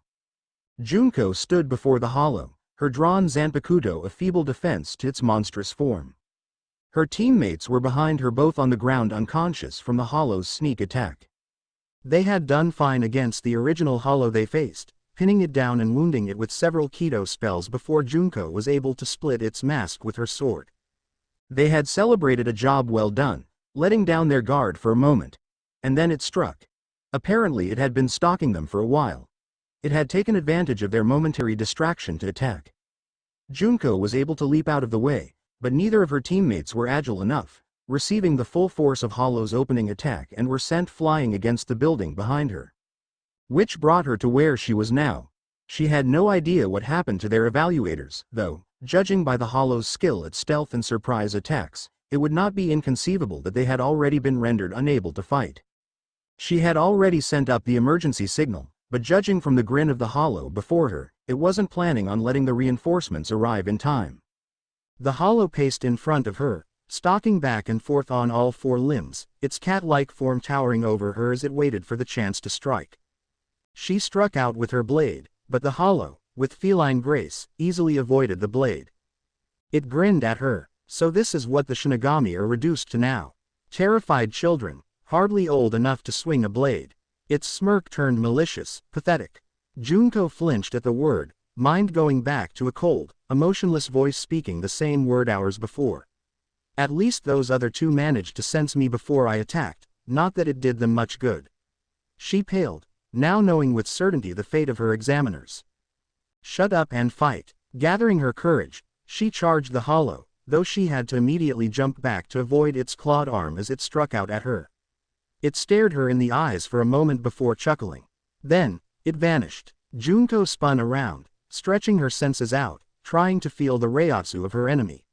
Junko stood before the hollow, her drawn Zanpakuto a feeble defense to its monstrous form. Her teammates were behind her, both on the ground unconscious from the hollow's sneak attack. They had done fine against the original hollow they faced, pinning it down and wounding it with several Kido spells before Junko was able to split its mask with her sword. They had celebrated a job well done, letting down their guard for a moment. And then it struck. Apparently it had been stalking them for a while. It had taken advantage of their momentary distraction to attack. Junko was able to leap out of the way, but neither of her teammates were agile enough, receiving the full force of Hollow's opening attack and were sent flying against the building behind her. Which brought her to where she was now. She had no idea what happened to their evaluators, though, judging by the Hollow's skill at stealth and surprise attacks, it would not be inconceivable that they had already been rendered unable to fight. She had already sent up the emergency signal, but judging from the grin of the Hollow before her, it wasn't planning on letting the reinforcements arrive in time. The Hollow paced in front of her, stalking back and forth on all four limbs, its cat-like form towering over her as it waited for the chance to strike. She struck out with her blade, but the Hollow, with feline grace, easily avoided the blade. It grinned at her. So this is what the shinigami are reduced to now. Terrified children, hardly old enough to swing a blade. Its smirk turned malicious, pathetic. Junko flinched at the word, mind going back to a cold, emotionless voice speaking the same word hours before. At least those other two managed to sense me before I attacked, not that it did them much good. She paled, now knowing with certainty the fate of her examiners. Shut up and fight. Gathering her courage, she charged the hollow, though she had to immediately jump back to avoid its clawed arm as it struck out at her. It stared her in the eyes for a moment before chuckling. Then, it vanished. Junko spun around, stretching her senses out, trying to feel the reiatsu of her enemy.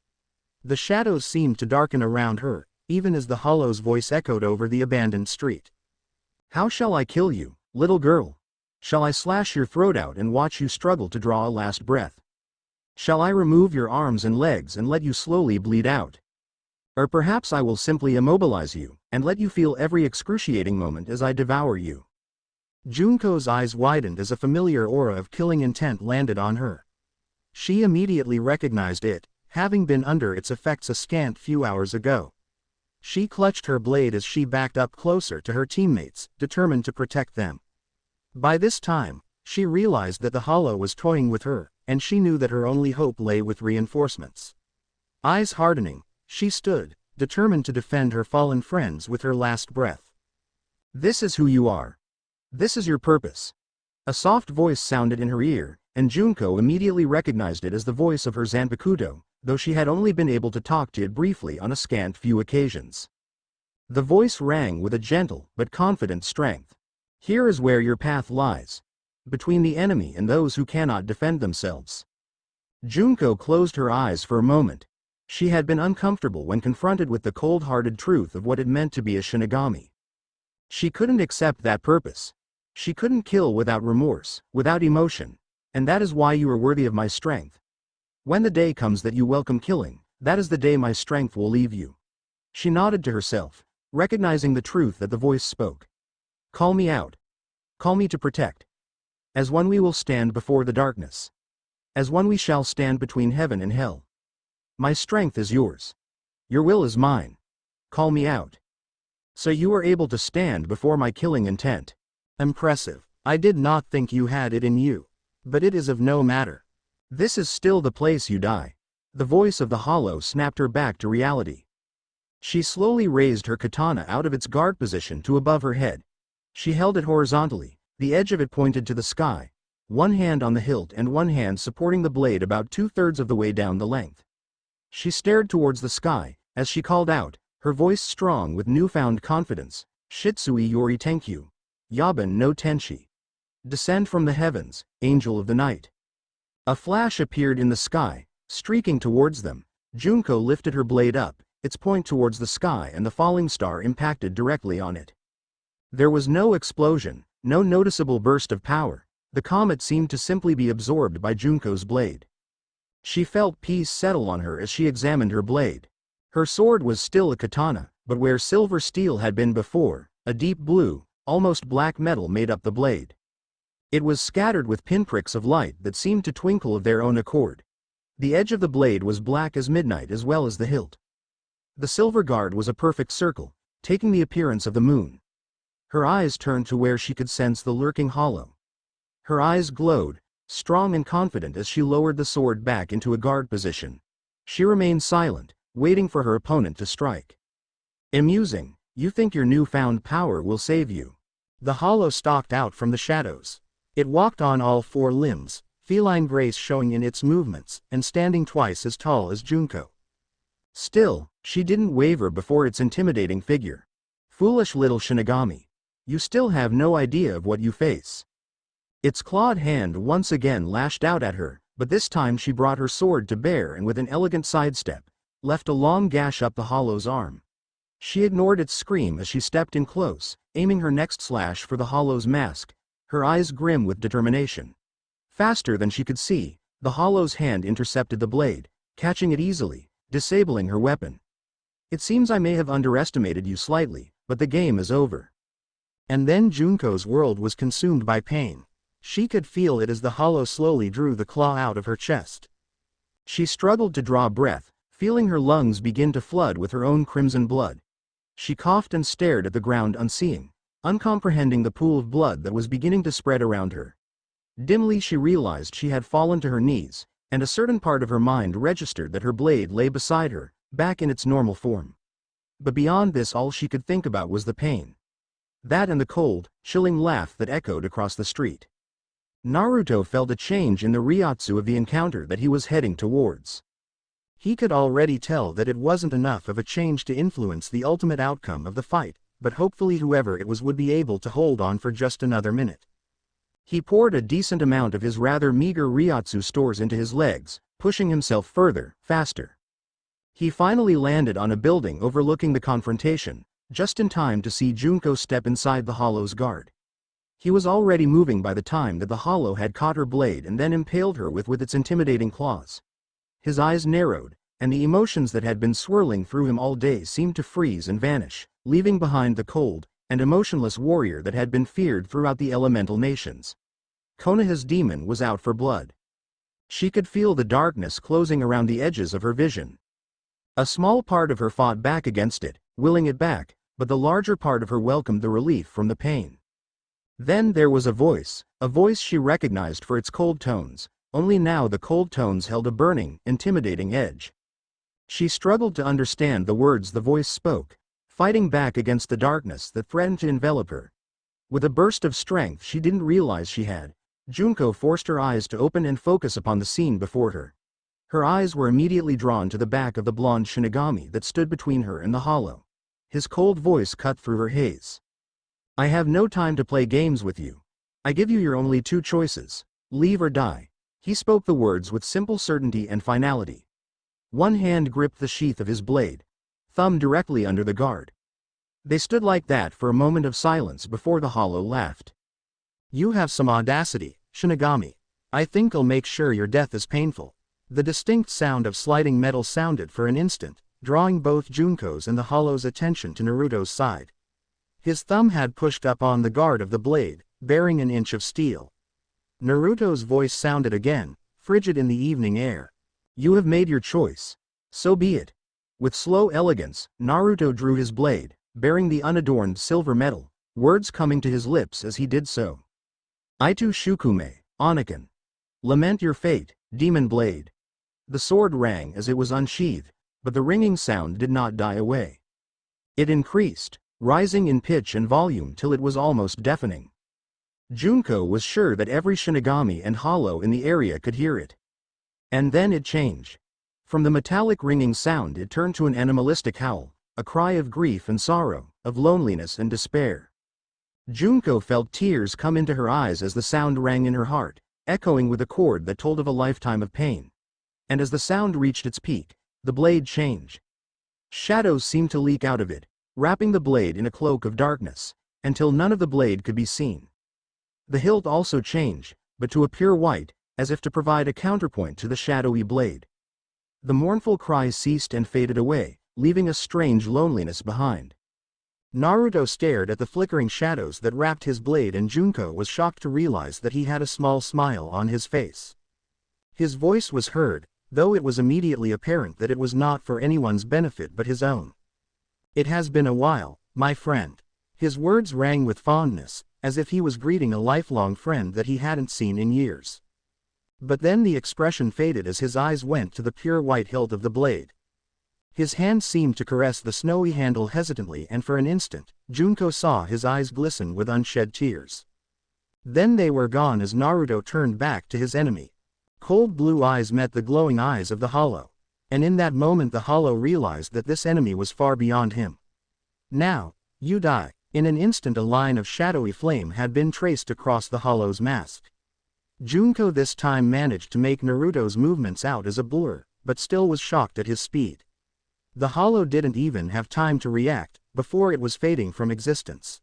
The shadows seemed to darken around her, even as the hollow's voice echoed over the abandoned street. How shall I kill you, little girl? Shall I slash your throat out and watch you struggle to draw a last breath? Shall I remove your arms and legs and let you slowly bleed out? Or perhaps I will simply immobilize you, and let you feel every excruciating moment as I devour you. Junko's eyes widened as a familiar aura of killing intent landed on her. She immediately recognized it, having been under its effects a scant few hours ago. She clutched her blade as she backed up closer to her teammates, determined to protect them. By this time, she realized that the hollow was toying with her, and she knew that her only hope lay with reinforcements. Eyes hardening, she stood, determined to defend her fallen friends with her last breath. This is who you are. This is your purpose. A soft voice sounded in her ear, and Junko immediately recognized it as the voice of her Zanpakuto, though she had only been able to talk to it briefly on a scant few occasions. The voice rang with a gentle but confident strength. Here is where your path lies. Between the enemy and those who cannot defend themselves. Junko closed her eyes for a moment. She had been uncomfortable when confronted with the cold-hearted truth of what it meant to be a shinigami. She couldn't accept that purpose. She couldn't kill without remorse, without emotion, and that is why you are worthy of my strength. When the day comes that you welcome killing, that is the day my strength will leave you. She nodded to herself, recognizing the truth that the voice spoke. Call me out. Call me to protect. As one we will stand before the darkness. As one we shall stand between heaven and hell. My strength is yours. Your will is mine. Call me out. So you are able to stand before my killing intent. Impressive. I did not think you had it in you. But it is of no matter. This is still the place you die. The voice of the hollow snapped her back to reality. She slowly raised her katana out of its guard position to above her head. She held it horizontally, the edge of it pointed to the sky, one hand on the hilt and one hand supporting the blade about 2/3 of the way down the length. She stared towards the sky, as she called out, her voice strong with newfound confidence, Shitsui Yori Tenkyu. Yaban no Tenshi. Descend from the heavens, angel of the night. A flash appeared in the sky, streaking towards them. Junko lifted her blade up, its point towards the sky, and the falling star impacted directly on it. There was no explosion, no noticeable burst of power. The comet seemed to simply be absorbed by Junko's blade. She felt peace settle on her as she examined her blade. Her sword was still a katana, but where silver steel had been before, a deep blue, almost black metal made up the blade. It was scattered with pinpricks of light that seemed to twinkle of their own accord. The edge of the blade was black as midnight as well as the hilt. The silver guard was a perfect circle, taking the appearance of the moon. Her eyes turned to where she could sense the lurking hollow. Her eyes glowed, strong and confident as she lowered the sword back into a guard position. She remained silent, waiting for her opponent to strike. Amusing, you think your newfound power will save you. The hollow stalked out from the shadows. It walked on all four limbs, feline grace showing in its movements, and standing twice as tall as Junko. Still, she didn't waver before its intimidating figure. Foolish little shinigami. You still have no idea of what you face. Its clawed hand once again lashed out at her, but this time she brought her sword to bear and with an elegant sidestep, left a long gash up the hollow's arm. She ignored its scream as she stepped in close, aiming her next slash for the hollow's mask, her eyes grim with determination. Faster than she could see, the hollow's hand intercepted the blade, catching it easily, disabling her weapon. It seems I may have underestimated you slightly, but the game is over. And then Junko's world was consumed by pain. She could feel it as the hollow slowly drew the claw out of her chest. She struggled to draw breath, feeling her lungs begin to flood with her own crimson blood. She coughed and stared at the ground unseeing, uncomprehending the pool of blood that was beginning to spread around her. Dimly she realized she had fallen to her knees, and a certain part of her mind registered that her blade lay beside her, back in its normal form. But beyond this all she could think about was the pain. That and the cold, chilling laugh that echoed across the street. Naruto felt a change in the ryotsu of the encounter that he was heading towards. He could already tell that it wasn't enough of a change to influence the ultimate outcome of the fight, but hopefully whoever it was would be able to hold on for just another minute. He poured a decent amount of his rather meager ryotsu stores into his legs, pushing himself further, faster. He finally landed on a building overlooking the confrontation, just in time to see Junko step inside the hollow's guard. He was already moving by the time that the hollow had caught her blade and then impaled her with its intimidating claws. His eyes narrowed, and the emotions that had been swirling through him all day seemed to freeze and vanish, leaving behind the cold and emotionless warrior that had been feared throughout the elemental nations. Konoha's demon was out for blood. She could feel the darkness closing around the edges of her vision. A small part of her fought back against it, willing it back, but the larger part of her welcomed the relief from the pain. Then there was a voice she recognized for its cold tones, only now the cold tones held a burning, intimidating edge. She struggled to understand the words the voice spoke, fighting back against the darkness that threatened to envelop her. With a burst of strength she didn't realize she had, Junko forced her eyes to open and focus upon the scene before her. Her eyes were immediately drawn to the back of the blonde shinigami that stood between her and the hollow. His cold voice cut through her haze. "I have no time to play games with you. I give you your only two choices. Leave or die." He spoke the words with simple certainty and finality. One hand gripped the sheath of his blade, thumb directly under the guard. They stood like that for a moment of silence before the hollow laughed. "You have some audacity, Shinigami. I think I'll make sure your death is painful." The distinct sound of sliding metal sounded for an instant, drawing both Junko's and the hollow's attention to Naruto's side. His thumb had pushed up on the guard of the blade, bearing an inch of steel. Naruto's voice sounded again, frigid in the evening air. "You have made your choice. So be it." With slow elegance, Naruto drew his blade, bearing the unadorned silver metal, words coming to his lips as he did so. "Itu Shukume, Anakin. Lament your fate, demon blade." The sword rang as it was unsheathed, but the ringing sound did not die away. It increased, rising in pitch and volume till it was almost deafening. Junko was sure that every shinigami and hollow in the area could hear it. And then it changed. From the metallic ringing sound it turned to an animalistic howl, a cry of grief and sorrow, of loneliness and despair. Junko felt tears come into her eyes as the sound rang in her heart, echoing with a chord that told of a lifetime of pain. And as the sound reached its peak, the blade changed. Shadows seemed to leak out of it, wrapping the blade in a cloak of darkness, until none of the blade could be seen. The hilt also changed, but to a pure white, as if to provide a counterpoint to the shadowy blade. The mournful cry ceased and faded away, leaving a strange loneliness behind. Naruto stared at the flickering shadows that wrapped his blade, and Junko was shocked to realize that he had a small smile on his face. His voice was heard, though it was immediately apparent that it was not for anyone's benefit but his own. "It has been a while, my friend." His words rang with fondness, as if he was greeting a lifelong friend that he hadn't seen in years. But then the expression faded as his eyes went to the pure white hilt of the blade. His hand seemed to caress the snowy handle hesitantly, and for an instant, Junko saw his eyes glisten with unshed tears. Then they were gone as Naruto turned back to his enemy. Cold blue eyes met the glowing eyes of the hollow. And in that moment the hollow realized that this enemy was far beyond him. "Now, you die." In an instant a line of shadowy flame had been traced across the hollow's mask. Junko this time managed to make Naruto's movements out as a blur, but still was shocked at his speed. The hollow didn't even have time to react, before it was fading from existence.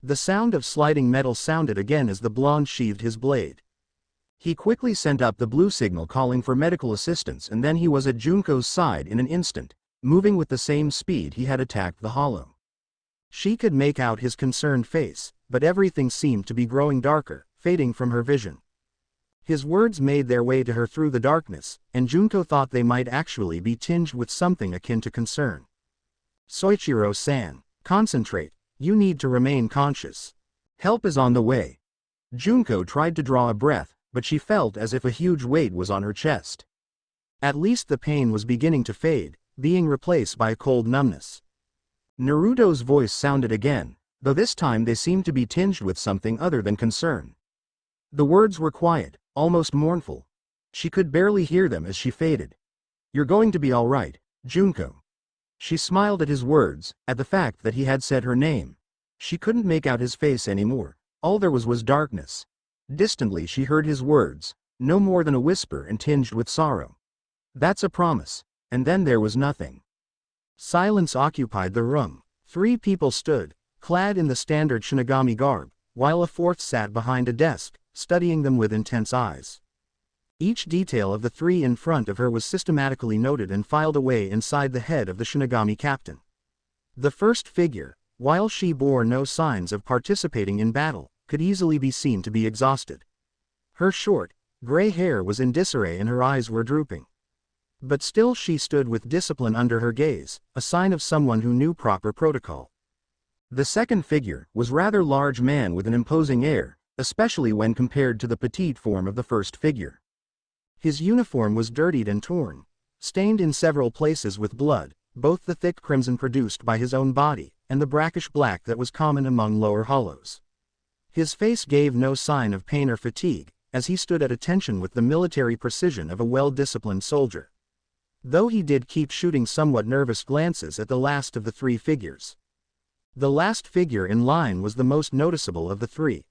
The sound of sliding metal sounded again as the blonde sheathed his blade. He quickly sent up the blue signal calling for medical assistance, and then he was at Junko's side in an instant, moving with the same speed he had attacked the hollow. She could make out his concerned face, but everything seemed to be growing darker, fading from her vision. His words made their way to her through the darkness, and Junko thought they might actually be tinged with something akin to concern. "Soichiro-san, concentrate. You need to remain conscious. Help is on the way." Junko tried to draw a breath, but she felt as if a huge weight was on her chest. At least the pain was beginning to fade, being replaced by a cold numbness. Naruto's voice sounded again, though this time they seemed to be tinged with something other than concern. The words were quiet, almost mournful. She could barely hear them as she faded. "You're going to be all right, Junko." She smiled at his words, at the fact that he had said her name. She couldn't make out his face anymore. All there was darkness. Distantly she heard his words, no more than a whisper and tinged with sorrow. "That's a promise." And then there was nothing. Silence occupied the room. 3 people stood, clad in the standard shinigami garb, while a 4th sat behind a desk, studying them with intense eyes. Each detail of the 3 in front of her was systematically noted and filed away inside the head of the shinigami captain. The first figure, while she bore no signs of participating in battle, could easily be seen to be exhausted. Her short, gray hair was in disarray and her eyes were drooping. But still she stood with discipline under her gaze, a sign of someone who knew proper protocol. The second figure was rather large man with an imposing air, especially when compared to the petite form of the first figure. His uniform was dirtied and torn, stained in several places with blood, both the thick crimson produced by his own body, and the brackish black that was common among lower hollows. His face gave no sign of pain or fatigue, as he stood at attention with the military precision of a well-disciplined soldier. Though he did keep shooting somewhat nervous glances at the last of the 3 figures. The last figure in line was the most noticeable of the 3.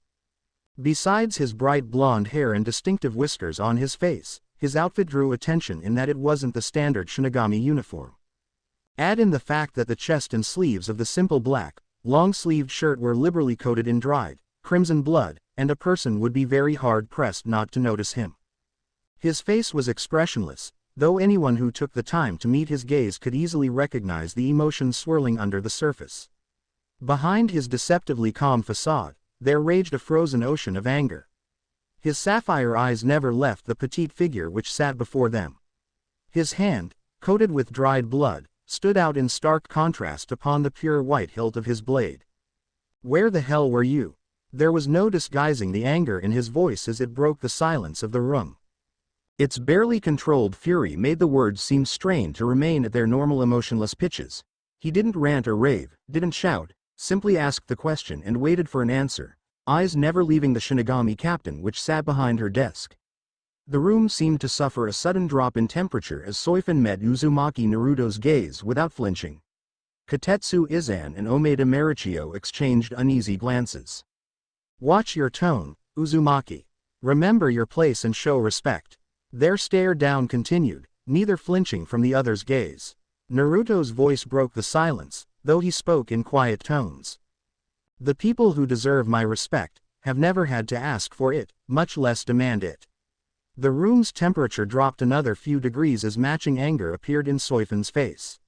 Besides his bright blonde hair and distinctive whiskers on his face, his outfit drew attention in that it wasn't the standard shinigami uniform. Add in the fact that the chest and sleeves of the simple black, long-sleeved shirt were liberally coated in dried, crimson blood, and a person would be very hard-pressed not to notice him. His face was expressionless, though anyone who took the time to meet his gaze could easily recognize the emotions swirling under the surface. Behind his deceptively calm facade, there raged a frozen ocean of anger. His sapphire eyes never left the petite figure which sat before them. His hand, coated with dried blood, stood out in stark contrast upon the pure white hilt of his blade. "Where the hell were you?" There was no disguising the anger in his voice as it broke the silence of the room. Its barely controlled fury made the words seem strained to remain at their normal emotionless pitches. He didn't rant or rave, didn't shout, simply asked the question and waited for an answer, eyes never leaving the shinigami captain which sat behind her desk. The room seemed to suffer a sudden drop in temperature as Soifun met Uzumaki Naruto's gaze without flinching. Katetsu Izan and Omeda Marichio exchanged uneasy glances. "Watch your tone, Uzumaki. Remember your place and show respect." Their stare down continued, neither flinching from the other's gaze. Naruto's voice broke the silence, though he spoke in quiet tones. "The people who deserve my respect have never had to ask for it, much less demand it." The room's temperature dropped another few degrees as matching anger appeared in Soifun's face.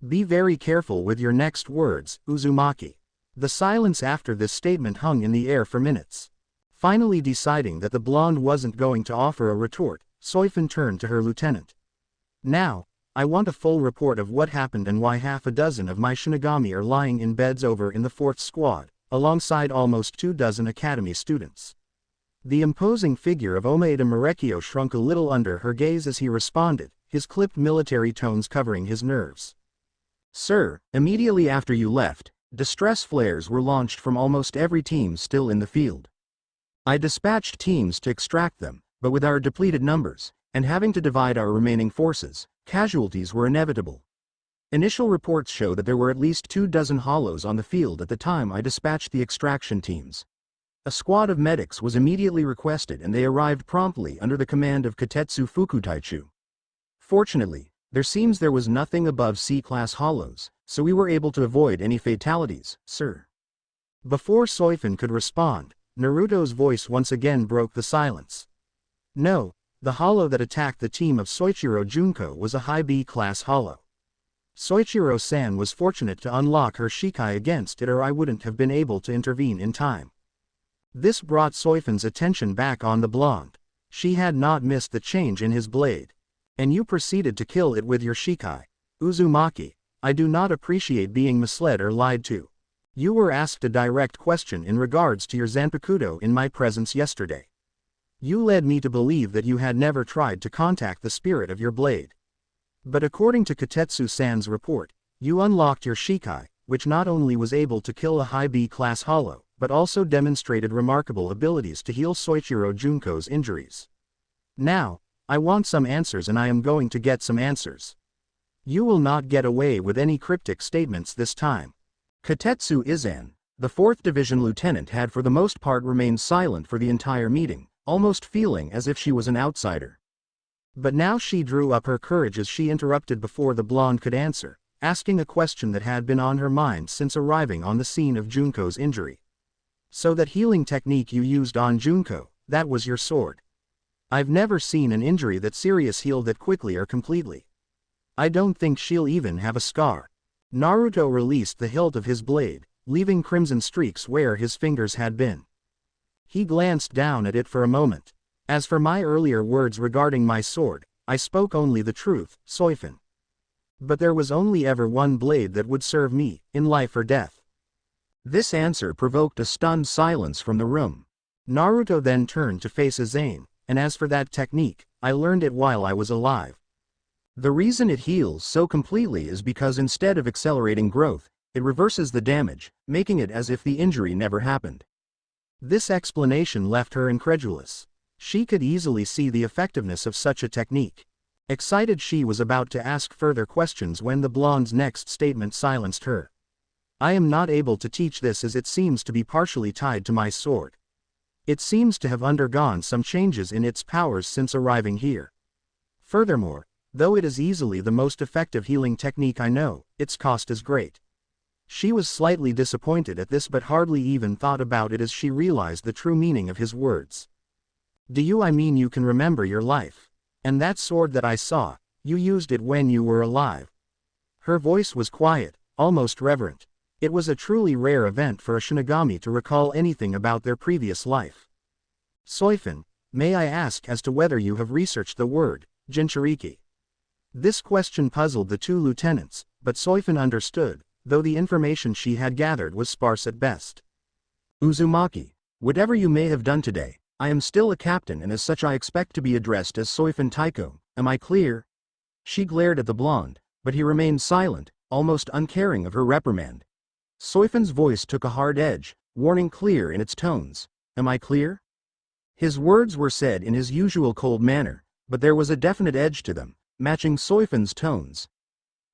"Be very careful with your next words, Uzumaki." The silence after this statement hung in the air for minutes. Finally deciding that the blonde wasn't going to offer a retort, Soifun turned to her lieutenant. "Now, I want a full report of what happened and why half a dozen of my shinigami are lying in beds over in the 4th squad, alongside almost 24 academy students." The imposing figure of Omeda Marichio shrunk a little under her gaze as he responded, his clipped military tones covering his nerves. "Sir, immediately after you left, distress flares were launched from almost every team still in the field. I dispatched teams to extract them, but with our depleted numbers, and having to divide our remaining forces, casualties were inevitable. Initial reports show that there were at least 24 hollows on the field at the time I dispatched the extraction teams. A squad of medics was immediately requested and they arrived promptly under the command of Katetsu Fukutaichu. Fortunately, there was nothing above C-class hollows, so we were able to avoid any fatalities, sir." Before Soifun could respond, Naruto's voice once again broke the silence. "No, the hollow that attacked the team of Soichiro Junko was a high B-class hollow. Soichiro-san was fortunate to unlock her Shikai against it or I wouldn't have been able to intervene in time." This brought Soifun's attention back on the blonde. She had not missed the change in his blade. "And you proceeded to kill it with your Shikai. Uzumaki, I do not appreciate being misled or lied to." You were asked a direct question in regards to your Zanpakuto in my presence yesterday. You led me to believe that you had never tried to contact the spirit of your blade. But according to Katetsu-san's report, you unlocked your Shikai, which not only was able to kill a high B-class hollow, but also demonstrated remarkable abilities to heal Soichiro Junko's injuries. Now, I want some answers and I am going to get some answers. You will not get away with any cryptic statements this time. Katetsu Izan, the 4th Division lieutenant, had for the most part remained silent for the entire meeting, almost feeling as if she was an outsider. But now she drew up her courage as she interrupted before the blonde could answer, asking a question that had been on her mind since arriving on the scene of Junko's injury. So that healing technique you used on Junko, that was your sword. I've never seen an injury that serious healed that quickly or completely. I don't think she'll even have a scar. Naruto released the hilt of his blade, leaving crimson streaks where his fingers had been. He glanced down at it for a moment. As for my earlier words regarding my sword, I spoke only the truth, Soifin. But there was only ever one blade that would serve me, in life or death. This answer provoked a stunned silence from the room. Naruto then turned to face Izane, and as for that technique, I learned it while I was alive. The reason it heals so completely is because instead of accelerating growth, it reverses the damage, making it as if the injury never happened. This explanation left her incredulous. She could easily see the effectiveness of such a technique. Excited, she was about to ask further questions when the blonde's next statement silenced her. I am not able to teach this as it seems to be partially tied to my sword. It seems to have undergone some changes in its powers since arriving here. Furthermore, though it is easily the most effective healing technique I know, its cost is great. She was slightly disappointed at this but hardly even thought about it as she realized the true meaning of his words. I mean you can remember your life? And that sword that I saw, you used it when you were alive? Her voice was quiet, almost reverent. It was a truly rare event for a shinigami to recall anything about their previous life. Soifin, may I ask as to whether you have researched the word, Jinchuriki? This question puzzled the two lieutenants, but Soifin understood, though the information she had gathered was sparse at best. Uzumaki, whatever you may have done today, I am still a captain and as such I expect to be addressed as Soifin Taiko, am I clear? She glared at the blonde, but he remained silent, almost uncaring of her reprimand. Soifin's voice took a hard edge, warning clear in its tones, am I clear? His words were said in his usual cold manner, but there was a definite edge to them, matching Soifin's tones.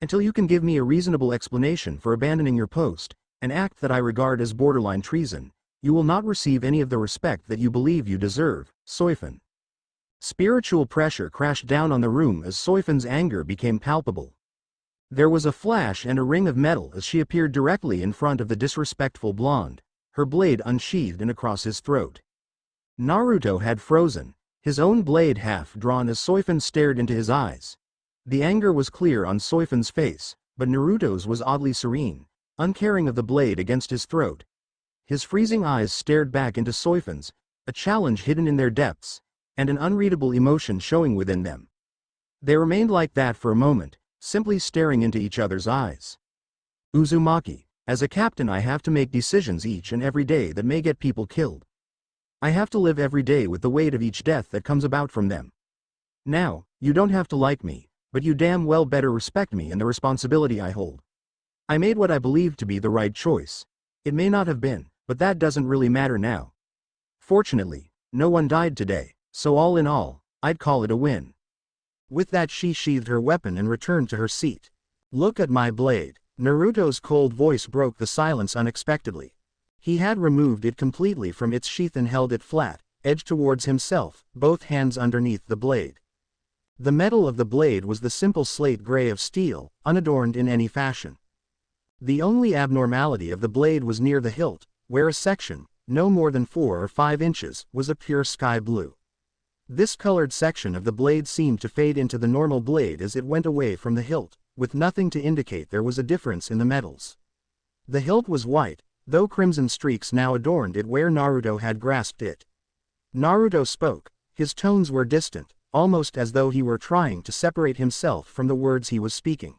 Until you can give me a reasonable explanation for abandoning your post, an act that I regard as borderline treason, you will not receive any of the respect that you believe you deserve, Soifin. Spiritual pressure crashed down on the room as Soifin's anger became palpable. There was a flash and a ring of metal as she appeared directly in front of the disrespectful blonde, her blade unsheathed and across his throat. Naruto had frozen, his own blade half drawn as Soifin stared into his eyes. The anger was clear on Soifin's face, but Naruto's was oddly serene, uncaring of the blade against his throat. His freezing eyes stared back into Soifin's, a challenge hidden in their depths, and an unreadable emotion showing within them. They remained like that for a moment, simply staring into each other's eyes. Uzumaki, as a captain I have to make decisions each and every day that may get people killed. I have to live every day with the weight of each death that comes about from them. Now, you don't have to like me, but you damn well better respect me and the responsibility I hold. I made what I believed to be the right choice. It may not have been, but that doesn't really matter now. Fortunately, no one died today, so all in all, I'd call it a win. With that she sheathed her weapon and returned to her seat. Look at my blade. Naruto's cold voice broke the silence unexpectedly. He had removed it completely from its sheath and held it flat, edged towards himself, both hands underneath the blade. The metal of the blade was the simple slate gray of steel, unadorned in any fashion. The only abnormality of the blade was near the hilt, where a section, no more than 4 or 5 inches, was a pure sky blue. This colored section of the blade seemed to fade into the normal blade as it went away from the hilt, with nothing to indicate there was a difference in the metals. The hilt was white, though crimson streaks now adorned it where Naruto had grasped it. Naruto spoke, his tones were distant, almost as though he were trying to separate himself from the words he was speaking.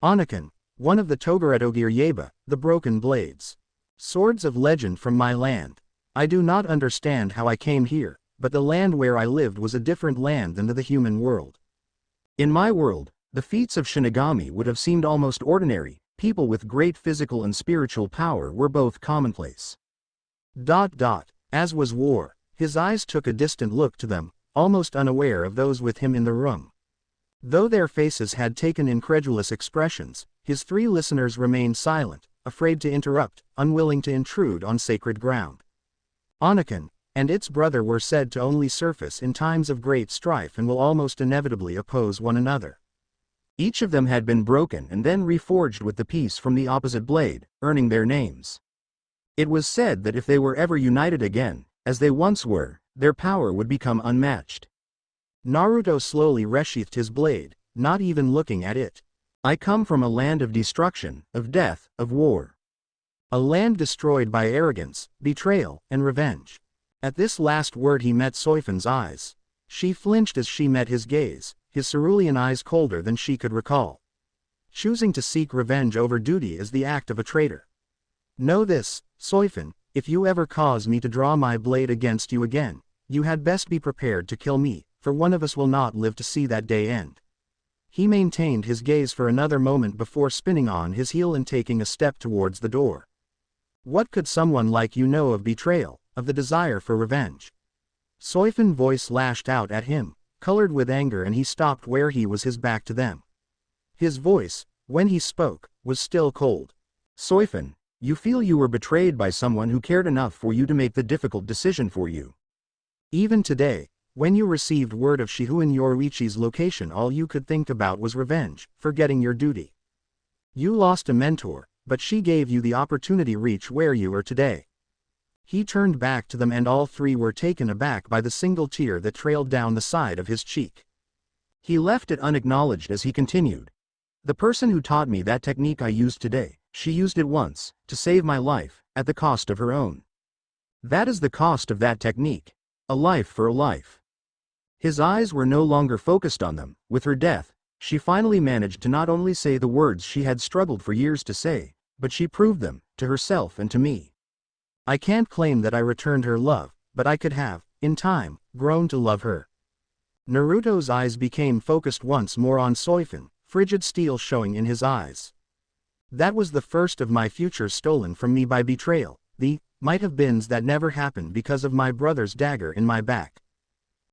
Anakin, one of the Togaretogir Yeba, the broken blades. Swords of legend from my land. I do not understand how I came here, but the land where I lived was a different land than the human world. In my world, the feats of shinigami would have seemed almost ordinary, people with great physical and spiritual power were both commonplace. As was War, his eyes took a distant look to them, almost unaware of those with him in the room. Though their faces had taken incredulous expressions, his three listeners remained silent, afraid to interrupt, unwilling to intrude on sacred ground. Anakin and its brother were said to only surface in times of great strife and will almost inevitably oppose one another. Each of them had been broken and then reforged with the piece from the opposite blade, earning their names. It was said that if they were ever united again, as they once were, their power would become unmatched. Naruto slowly resheathed his blade, not even looking at it. I come from a land of destruction, of death, of war. A land destroyed by arrogance, betrayal, and revenge. At this last word he met Soifan's eyes. She flinched as she met his gaze, his cerulean eyes colder than she could recall. Choosing to seek revenge over duty is the act of a traitor. Know this, Soifan, if you ever cause me to draw my blade against you again, you had best be prepared to kill me, for one of us will not live to see that day end. He maintained his gaze for another moment before spinning on his heel and taking a step towards the door. What could someone like you know of betrayal, of the desire for revenge? Soifan's voice lashed out at him, colored with anger, and he stopped where he was, his back to them. His voice, when he spoke, was still cold. Soifan, you feel you were betrayed by someone who cared enough for you to make the difficult decision for you. Even today, when you received word of Shihoin Yoruichi's location, all you could think about was revenge, forgetting your duty. You lost a mentor, but she gave you the opportunity to reach where you are today. He turned back to them and all three were taken aback by the single tear that trailed down the side of his cheek. He left it unacknowledged as he continued. The person who taught me that technique I used today, she used it once, to save my life, at the cost of her own. That is the cost of that technique. A life for a life. His eyes were no longer focused on them. With her death, she finally managed to not only say the words she had struggled for years to say, but she proved them, to herself and to me. I can't claim that I returned her love, but I could have, in time, grown to love her. Naruto's eyes became focused once more on Soifan, frigid steel showing in his eyes. That was the first of my futures stolen from me by betrayal, the might-have-beens that never happened because of my brother's dagger in my back.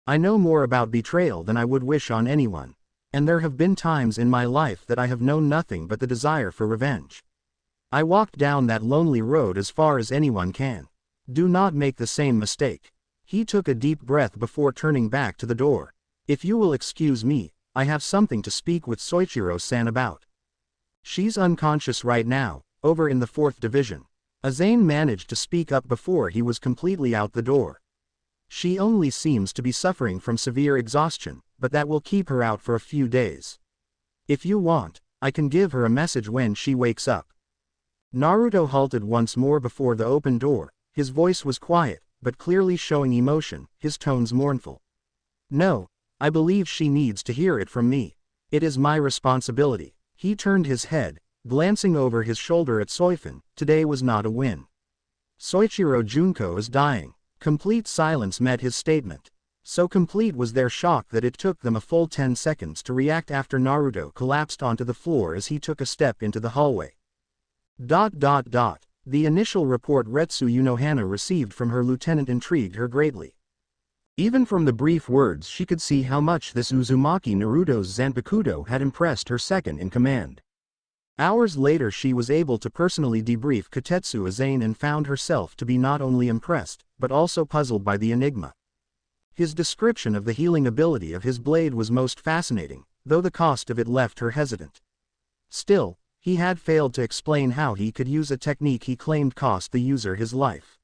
I know more about betrayal than I would wish on anyone, and there have been times in my life that I have known nothing but the desire for revenge. I walked down that lonely road as far as anyone can. Do not make the same mistake. He took a deep breath before turning back to the door. If you will excuse me, I have something to speak with Soichiro-san about. She's unconscious right now, over in the 4th division. Azane managed to speak up before he was completely out the door. She only seems to be suffering from severe exhaustion, but that will keep her out for a few days. If you want, I can give her a message when she wakes up. Naruto halted once more before the open door. His voice was quiet, but clearly showing emotion, his tones mournful. No, I believe she needs to hear it from me. It is my responsibility. He turned his head, glancing over his shoulder at Soifan. Today was not a win. Soichiro Junko is dying. Complete silence met his statement. So complete was their shock that it took them a full 10 seconds to react after Naruto collapsed onto the floor as he took a step into the hallway. The initial report Retsu Unohana received from her lieutenant intrigued her greatly. Even from the brief words she could see how much this Uzumaki Naruto's Zanpakuto had impressed her second in command. Hours later she was able to personally debrief Kotetsu Azane and found herself to be not only impressed, but also puzzled by the enigma. His description of the healing ability of his blade was most fascinating, though the cost of it left her hesitant. Still, he had failed to explain how he could use a technique he claimed cost the user his life.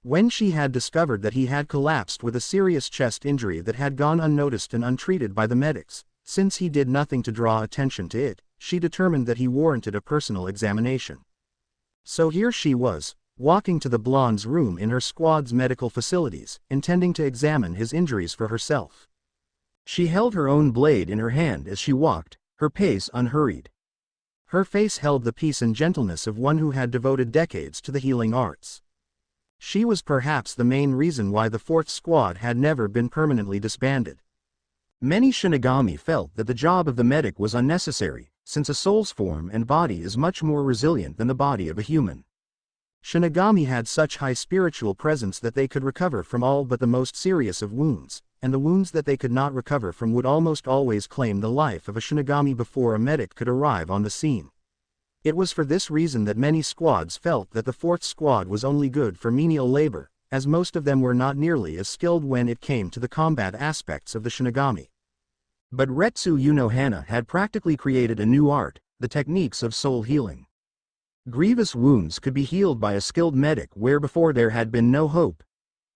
When she had discovered that he had collapsed with a serious chest injury that had gone unnoticed and untreated by the medics, since he did nothing to draw attention to it, she determined that he warranted a personal examination. So here she was, walking to the blonde's room in her squad's medical facilities, intending to examine his injuries for herself. She held her own blade in her hand as she walked, her pace unhurried. Her face held the peace and gentleness of one who had devoted decades to the healing arts. She was perhaps the main reason why the fourth squad had never been permanently disbanded. Many shinigami felt that the job of the medic was unnecessary, since a soul's form and body is much more resilient than the body of a human. Shinigami had such high spiritual presence that they could recover from all but the most serious of wounds, and the wounds that they could not recover from would almost always claim the life of a shinigami before a medic could arrive on the scene. It was for this reason that many squads felt that the fourth squad was only good for menial labor, as most of them were not nearly as skilled when it came to the combat aspects of the shinigami. But Retsu Unohana had practically created a new art, the techniques of soul healing. Grievous wounds could be healed by a skilled medic where before there had been no hope.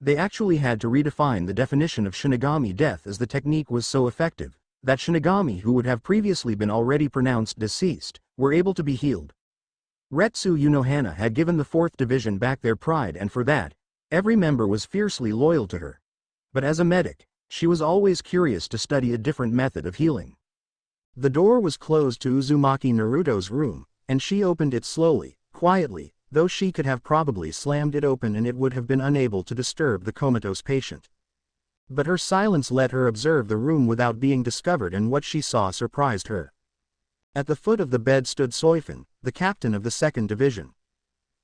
They actually had to redefine the definition of shinigami death, as the technique was so effective that shinigami who would have previously been already pronounced deceased were able to be healed. Retsu Unohana had given the 4th Division back their pride, and for that, every member was fiercely loyal to her. But as a medic, she was always curious to study a different method of healing. The door was closed to Uzumaki Naruto's room, and she opened it slowly, quietly, though she could have probably slammed it open and it would have been unable to disturb the comatose patient. But her silence let her observe the room without being discovered, and what she saw surprised her. At the foot of the bed stood Soifun, the captain of the 2nd Division.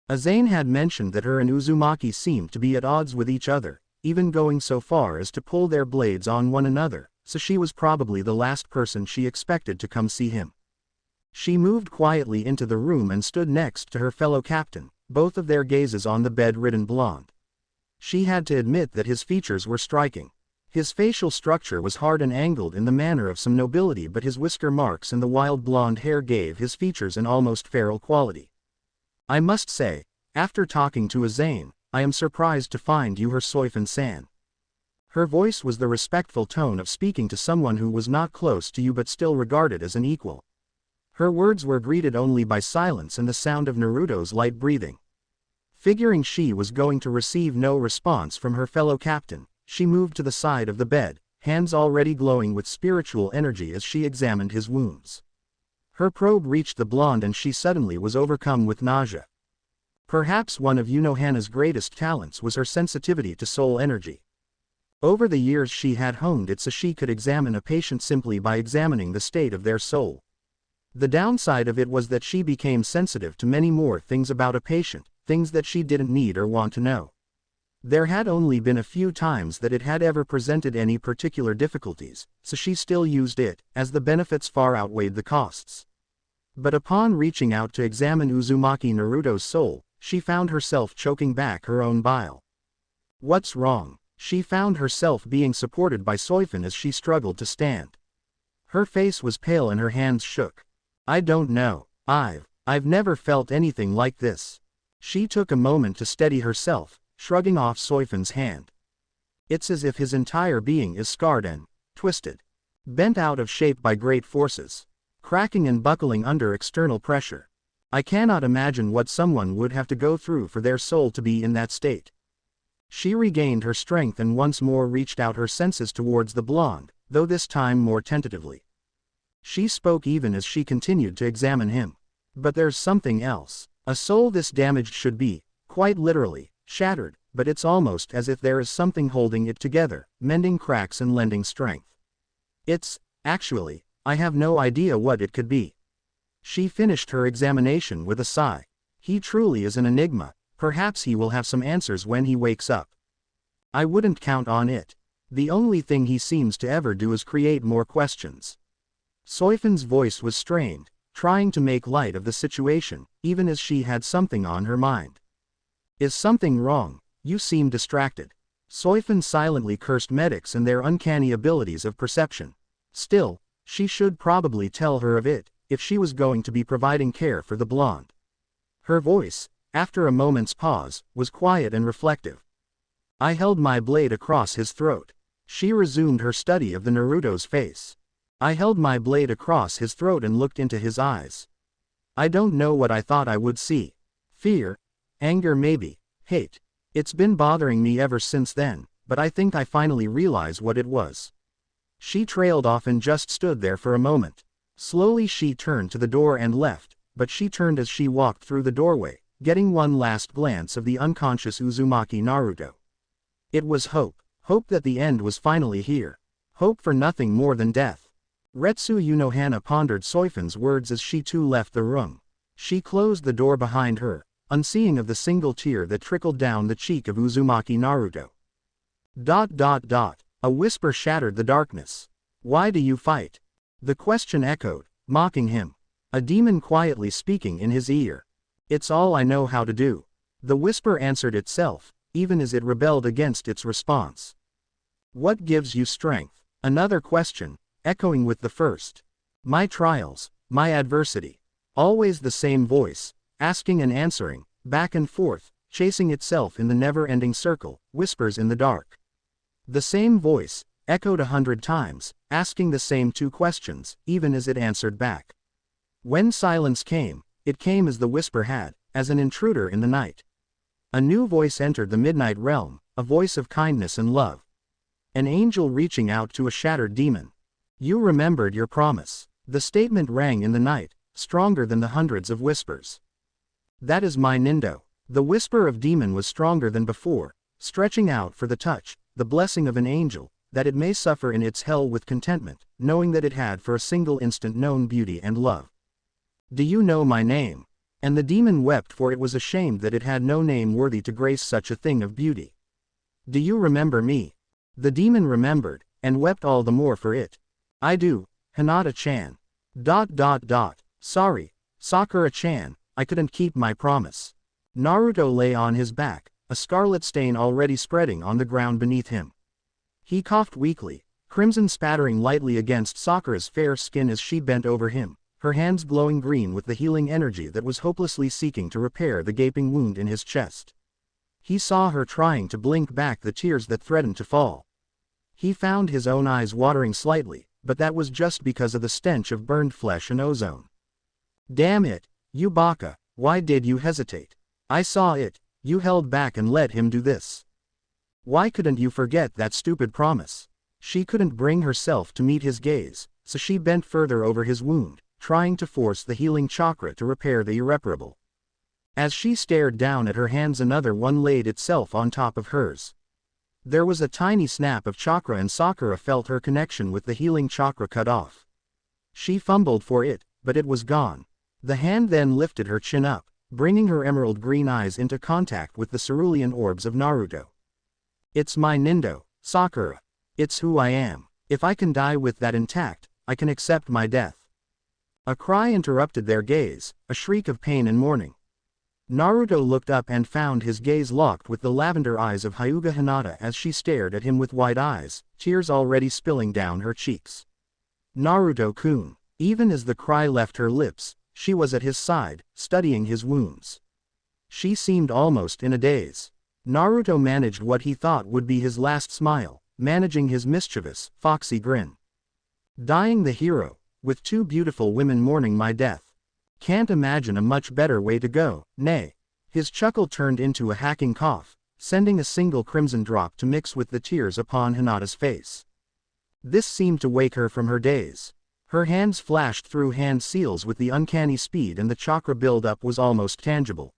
Azane had mentioned that her and Uzumaki seemed to be at odds with each other, even going so far as to pull their blades on one another, so she was probably the last person she expected to come see him. She moved quietly into the room and stood next to her fellow captain, both of their gazes on the bedridden blonde. She had to admit that his features were striking. His facial structure was hard and angled in the manner of some nobility, but his whisker marks and the wild blonde hair gave his features an almost feral quality. "I must say, after talking to Azane, I am surprised to find you here, Soifun-san." Her voice was the respectful tone of speaking to someone who was not close to you but still regarded as an equal. Her words were greeted only by silence and the sound of Naruto's light breathing. Figuring she was going to receive no response from her fellow captain, she moved to the side of the bed, hands already glowing with spiritual energy as she examined his wounds. Her probe reached the blonde and she suddenly was overcome with nausea. Perhaps one of Unohana's greatest talents was her sensitivity to soul energy. Over the years she had honed it so she could examine a patient simply by examining the state of their soul. The downside of it was that she became sensitive to many more things about a patient, things that she didn't need or want to know. There had only been a few times that it had ever presented any particular difficulties, so she still used it, as the benefits far outweighed the costs. But upon reaching out to examine Uzumaki Naruto's soul, she found herself choking back her own bile. What's wrong? She found herself being supported by Soifun as she struggled to stand. Her face was pale and her hands shook. "I don't know. I've never felt anything like this." She took a moment to steady herself, shrugging off Soifun's hand. "It's as if his entire being is scarred and twisted, bent out of shape by great forces, cracking and buckling under external pressure. I cannot imagine what someone would have to go through for their soul to be in that state." She regained her strength and once more reached out her senses towards the blonde, though this time more tentatively. She spoke even as she continued to examine him. "But there's something else. A soul this damaged should be, quite literally, shattered, but it's almost as if there is something holding it together, mending cracks and lending strength. Actually, I have no idea what it could be." She finished her examination with a sigh. "He truly is an enigma. Perhaps he will have some answers when he wakes up. I wouldn't count on it. The only thing he seems to ever do is create more questions." Soifun's voice was strained, trying to make light of the situation, even as she had something on her mind. "Is something wrong? You seem distracted." Soifun silently cursed medics and their uncanny abilities of perception. Still, she should probably tell her of it, if she was going to be providing care for the blonde. Her voice, after a moment's pause, was quiet and reflective. "I held my blade across his throat." She resumed her study of the Naruto's face. "I held my blade across his throat and looked into his eyes. I don't know what I thought I would see. Fear, anger maybe, hate. It's been bothering me ever since then, but I think I finally realize what it was." She trailed off and just stood there for a moment. Slowly she turned to the door and left, but she turned as she walked through the doorway, getting one last glance of the unconscious Uzumaki Naruto. It was hope. Hope that the end was finally here. Hope for nothing more than death. Retsu Unohana pondered Soifan's words as she too left the room. She closed the door behind her, unseeing of the single tear that trickled down the cheek of Uzumaki Naruto. ... A whisper shattered the darkness. Why do you fight? The question echoed, mocking him. A demon quietly speaking in his ear. It's all I know how to do. The whisper answered itself, even as it rebelled against its response. What gives you strength? Another question, echoing with the first. My trials, my adversity. Always the same voice, asking and answering, back and forth, chasing itself in the never-ending circle, whispers in the dark. The same voice, echoed 100 times, asking the same two questions, even as it answered back. When silence came, it came as the whisper had, as an intruder in the night. A new voice entered the midnight realm, a voice of kindness and love. An angel reaching out to a shattered demon. You remembered your promise. The statement rang in the night, stronger than the hundreds of whispers. That is my Nindo. The whisper of demon was stronger than before, stretching out for the touch, the blessing of an angel, that it may suffer in its hell with contentment, knowing that it had for a single instant known beauty and love. Do you know my name? And the demon wept, for it was ashamed that it had no name worthy to grace such a thing of beauty. Do you remember me? The demon remembered, and wept all the more for it. I do, Hanata-chan. ... Sorry, Sakura-chan, I couldn't keep my promise. Naruto lay on his back, a scarlet stain already spreading on the ground beneath him. He coughed weakly, crimson spattering lightly against Sakura's fair skin as she bent over him, her hands glowing green with the healing energy that was hopelessly seeking to repair the gaping wound in his chest. He saw her trying to blink back the tears that threatened to fall. He found his own eyes watering slightly, but that was just because of the stench of burned flesh and ozone. Damn it, you baka, why did you hesitate? I saw it, you held back and let him do this. Why couldn't you forget that stupid promise? She couldn't bring herself to meet his gaze, so she bent further over his wound, trying to force the healing chakra to repair the irreparable. As she stared down at her hands, another one laid itself on top of hers. There was a tiny snap of chakra and Sakura felt her connection with the healing chakra cut off. She fumbled for it, but it was gone. The hand then lifted her chin up, bringing her emerald green eyes into contact with the cerulean orbs of Naruto. It's my Nindo, Sakura. It's who I am. If I can die with that intact, I can accept my death. A cry interrupted their gaze, a shriek of pain and mourning. Naruto looked up and found his gaze locked with the lavender eyes of Hyuga Hanata as she stared at him with wide eyes, tears already spilling down her cheeks. Naruto-kun. Even as the cry left her lips, she was at his side, studying his wounds. She seemed almost in a daze. Naruto managed what he thought would be his last smile, managing his mischievous, foxy grin. Dying the hero, with two beautiful women mourning my death. Can't imagine a much better way to go, nay. His chuckle turned into a hacking cough, sending a single crimson drop to mix with the tears upon Hinata's face. This seemed to wake her from her daze. Her hands flashed through hand seals with the uncanny speed and the chakra build-up was almost tangible.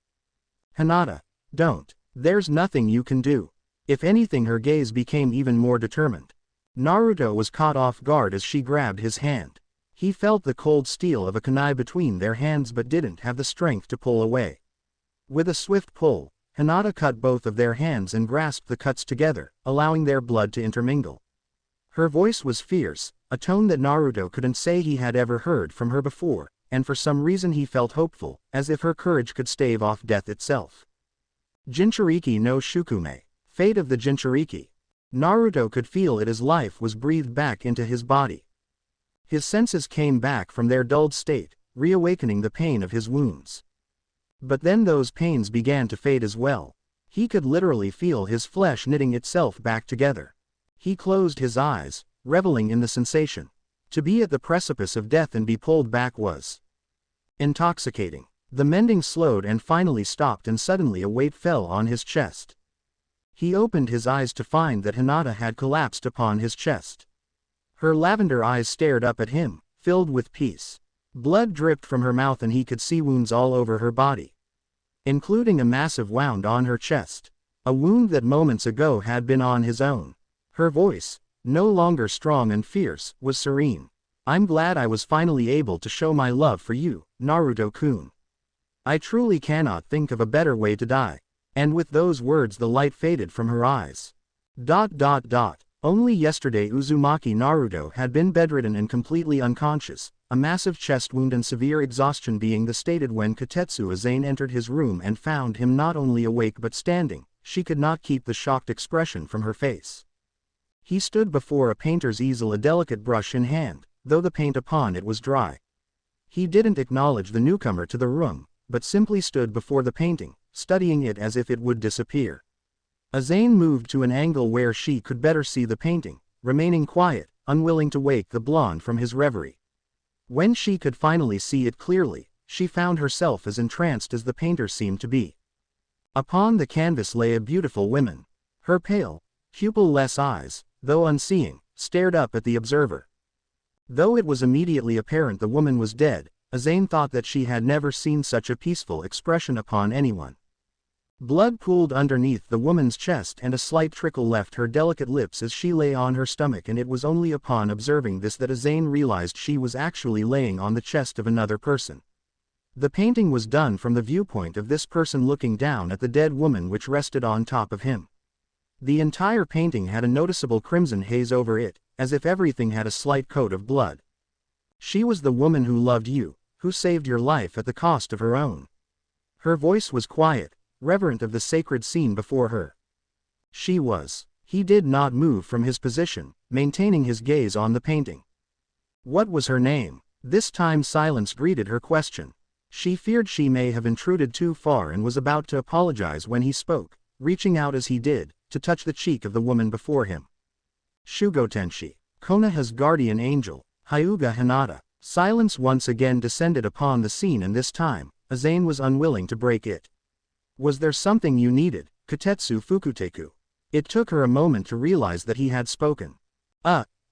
Hanata, don't. There's nothing you can do. If anything, her gaze became even more determined. Naruto was caught off guard as she grabbed his hand. He felt the cold steel of a kunai between their hands but didn't have the strength to pull away. With a swift pull, Hanata cut both of their hands and grasped the cuts together, allowing their blood to intermingle. Her voice was fierce, a tone that Naruto couldn't say he had ever heard from her before, and for some reason he felt hopeful, as if her courage could stave off death itself. Jinchuriki no Shukume. Fate of the Jinchuriki. Naruto could feel it as life was breathed back into his body. His senses came back from their dulled state, reawakening the pain of his wounds. But then those pains began to fade as well. He could literally feel his flesh knitting itself back together. He closed his eyes, reveling in the sensation. To be at the precipice of death and be pulled back was intoxicating. The mending slowed and finally stopped, and suddenly a weight fell on his chest. He opened his eyes to find that Hanata had collapsed upon his chest. Her lavender eyes stared up at him, filled with peace. Blood dripped from her mouth and he could see wounds all over her body, including a massive wound on her chest. A wound that moments ago had been on his own. Her voice, no longer strong and fierce, was serene. I'm glad I was finally able to show my love for you, Naruto-kun. I truly cannot think of a better way to die. And with those words the light faded from her eyes. Only yesterday Uzumaki Naruto had been bedridden and completely unconscious, a massive chest wound and severe exhaustion being the stated when Katetsu Azane entered his room and found him not only awake but standing. She could not keep the shocked expression from her face. He stood before a painter's easel, a delicate brush in hand, though the paint upon it was dry. He didn't acknowledge the newcomer to the room, but simply stood before the painting, studying it as if it would disappear. Azane moved to an angle where she could better see the painting, remaining quiet, unwilling to wake the blonde from his reverie. When she could finally see it clearly, she found herself as entranced as the painter seemed to be. Upon the canvas lay a beautiful woman. Her pale, pupil-less eyes, though unseeing, stared up at the observer. Though it was immediately apparent the woman was dead, Azane thought that she had never seen such a peaceful expression upon anyone. Blood pooled underneath the woman's chest and a slight trickle left her delicate lips as she lay on her stomach, and it was only upon observing this that Azane realized she was actually laying on the chest of another person. The painting was done from the viewpoint of this person looking down at the dead woman which rested on top of him. The entire painting had a noticeable crimson haze over it, as if everything had a slight coat of blood. She was the woman who loved you, who saved your life at the cost of her own. Her voice was quiet, reverent of the sacred scene before her. She was. He did not move from his position, maintaining his gaze on the painting. What was her name? This time silence greeted her question. She feared she may have intruded too far and was about to apologize when he spoke, reaching out as he did, to touch the cheek of the woman before him. Shugotenshi, Konoha's guardian angel, Hyuga Hanata. Silence once again descended upon the scene, and this time, Azane was unwilling to break it. Was there something you needed, Katetsu Fukuteku? It took her a moment to realize that he had spoken.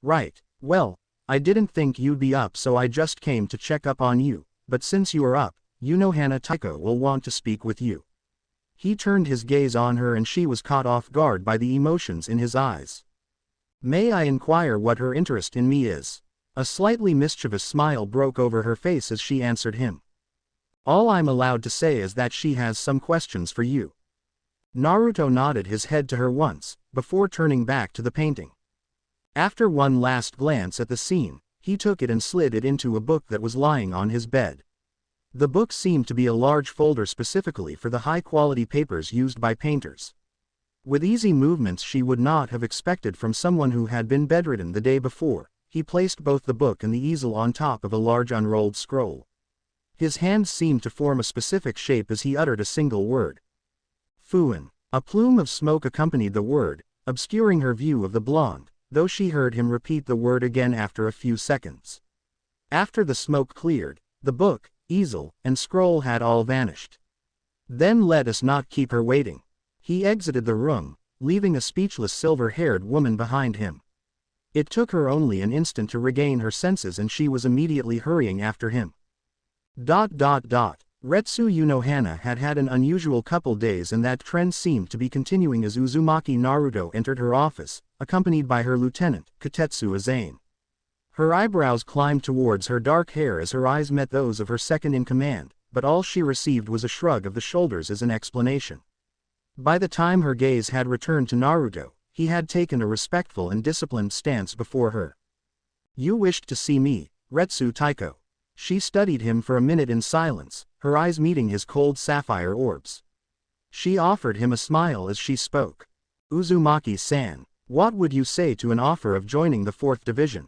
Right. Well, I didn't think you'd be up, so I just came to check up on you, but since you are up, you know Hanata will want to speak with you. He turned his gaze on her and she was caught off guard by the emotions in his eyes. May I inquire what her interest in me is? A slightly mischievous smile broke over her face as she answered him. All I'm allowed to say is that she has some questions for you. Naruto nodded his head to her once, before turning back to the painting. After one last glance at the scene, he took it and slid it into a book that was lying on his bed. The book seemed to be a large folder specifically for the high-quality papers used by painters. With easy movements she would not have expected from someone who had been bedridden the day before, he placed both the book and the easel on top of a large unrolled scroll. His hands seemed to form a specific shape as he uttered a single word. Fuin. A plume of smoke accompanied the word, obscuring her view of the blonde, though she heard him repeat the word again after a few seconds. After the smoke cleared, the book, easel, and scroll had all vanished. Then let us not keep her waiting. He exited the room, leaving a speechless silver-haired woman behind him. It took her only an instant to regain her senses and she was immediately hurrying after him. Retsu Unohana had had an unusual couple days, and that trend seemed to be continuing as Uzumaki Naruto entered her office, accompanied by her lieutenant, Katetsu Azane. Her eyebrows climbed towards her dark hair as her eyes met those of her second-in-command, but all she received was a shrug of the shoulders as an explanation. By the time her gaze had returned to Naruto, he had taken a respectful and disciplined stance before her. You wished to see me, Retsu Taiko. She studied him for a minute in silence, her eyes meeting his cold sapphire orbs. She offered him a smile as she spoke. Uzumaki-san, what would you say to an offer of joining the 4th Division?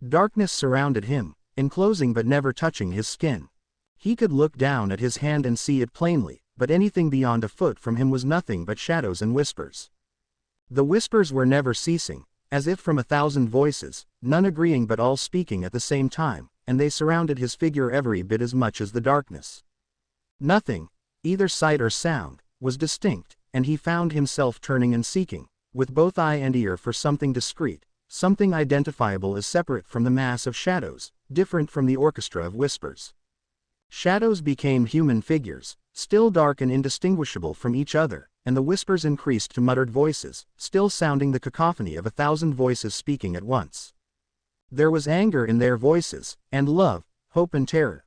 Darkness surrounded him, enclosing but never touching his skin. He could look down at his hand and see it plainly, but anything beyond a foot from him was nothing but shadows and whispers. The whispers were never ceasing, as if from 1,000 voices, none agreeing but all speaking at the same time, and they surrounded his figure every bit as much as the darkness. Nothing, either sight or sound, was distinct, and he found himself turning and seeking, with both eye and ear for something discreet, something identifiable as separate from the mass of shadows, different from the orchestra of whispers. Shadows became human figures, still dark and indistinguishable from each other, and the whispers increased to muttered voices, still sounding the cacophony of 1,000 voices speaking at once. There was anger in their voices, and love, hope and terror.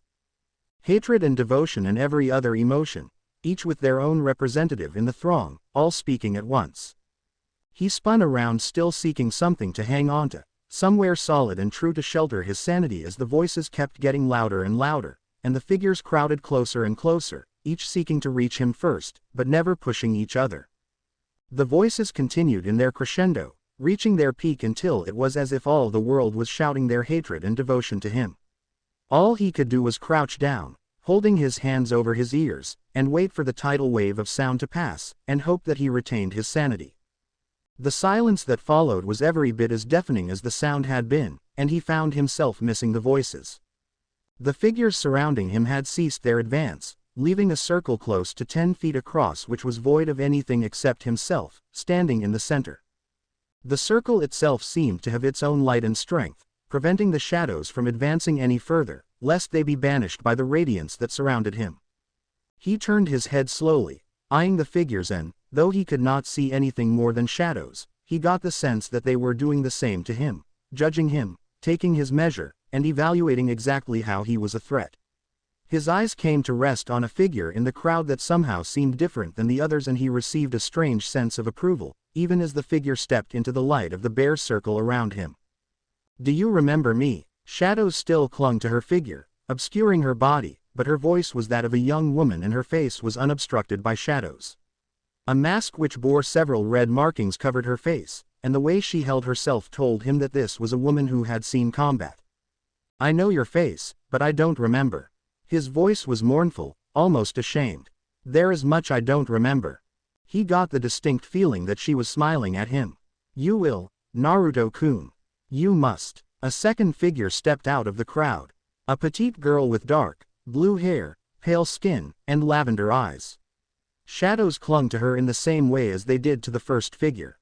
Hatred and devotion and every other emotion, each with their own representative in the throng, all speaking at once. He spun around, still seeking something to hang on to, somewhere solid and true to shelter his sanity, as the voices kept getting louder and louder, and the figures crowded closer and closer, each seeking to reach him first, but never pushing each other. The voices continued in their crescendo, reaching their peak until it was as if all the world was shouting their hatred and devotion to him. All he could do was crouch down, holding his hands over his ears, and wait for the tidal wave of sound to pass, and hope that he retained his sanity. The silence that followed was every bit as deafening as the sound had been, and he found himself missing the voices. The figures surrounding him had ceased their advance, leaving a circle close to 10 feet across which was void of anything except himself, standing in the center. The circle itself seemed to have its own light and strength, preventing the shadows from advancing any further, lest they be banished by the radiance that surrounded him. He turned his head slowly, eyeing the figures, and, though he could not see anything more than shadows, he got the sense that they were doing the same to him, judging him, taking his measure, and evaluating exactly how he was a threat. His eyes came to rest on a figure in the crowd that somehow seemed different than the others, and he received a strange sense of approval, even as the figure stepped into the light of the bare circle around him. "Do you remember me?" Shadows still clung to her figure, obscuring her body, but her voice was that of a young woman and her face was unobstructed by shadows. A mask which bore several red markings covered her face, and the way she held herself told him that this was a woman who had seen combat. "I know your face, but I don't remember." His voice was mournful, almost ashamed. "There is much I don't remember." He got the distinct feeling that she was smiling at him. "You will, Naruto-kun. You must." A second figure stepped out of the crowd. A petite girl with dark, blue hair, pale skin, and lavender eyes. Shadows clung to her in the same way as they did to the first figure.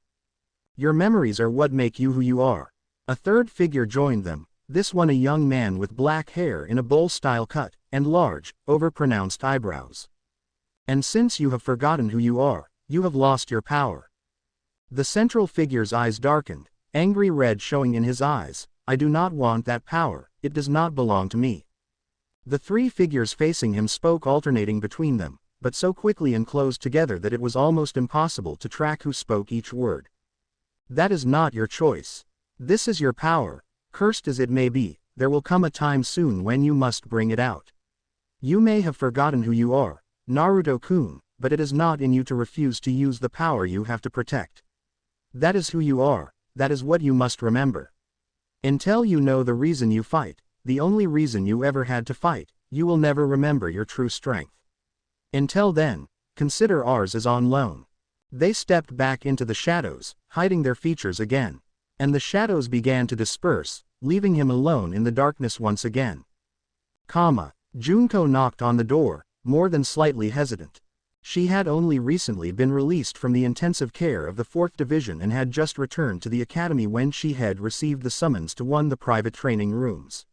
"Your memories are what make you who you are." A third figure joined them, this one a young man with black hair in a bowl-style cut, and large, over-pronounced eyebrows. "And since you have forgotten who you are, you have lost your power." The central figure's eyes darkened, angry red showing in his eyes. "I do not want that power, it does not belong to me." The three figures facing him spoke, alternating between them, but so quickly and close together that it was almost impossible to track who spoke each word. "That is not your choice. This is your power. Cursed as it may be, there will come a time soon when you must bring it out. You may have forgotten who you are, Naruto-kun, but it is not in you to refuse to use the power you have to protect. That is who you are, that is what you must remember. Until you know the reason you fight, the only reason you ever had to fight, you will never remember your true strength. Until then, consider ours as on loan." They stepped back into the shadows, hiding their features again. And the shadows began to disperse, leaving him alone in the darkness once again. Junko knocked on the door, more than slightly hesitant. She had only recently been released from the intensive care of the 4th Division and had just returned to the academy when she had received the summons to one of the private training rooms.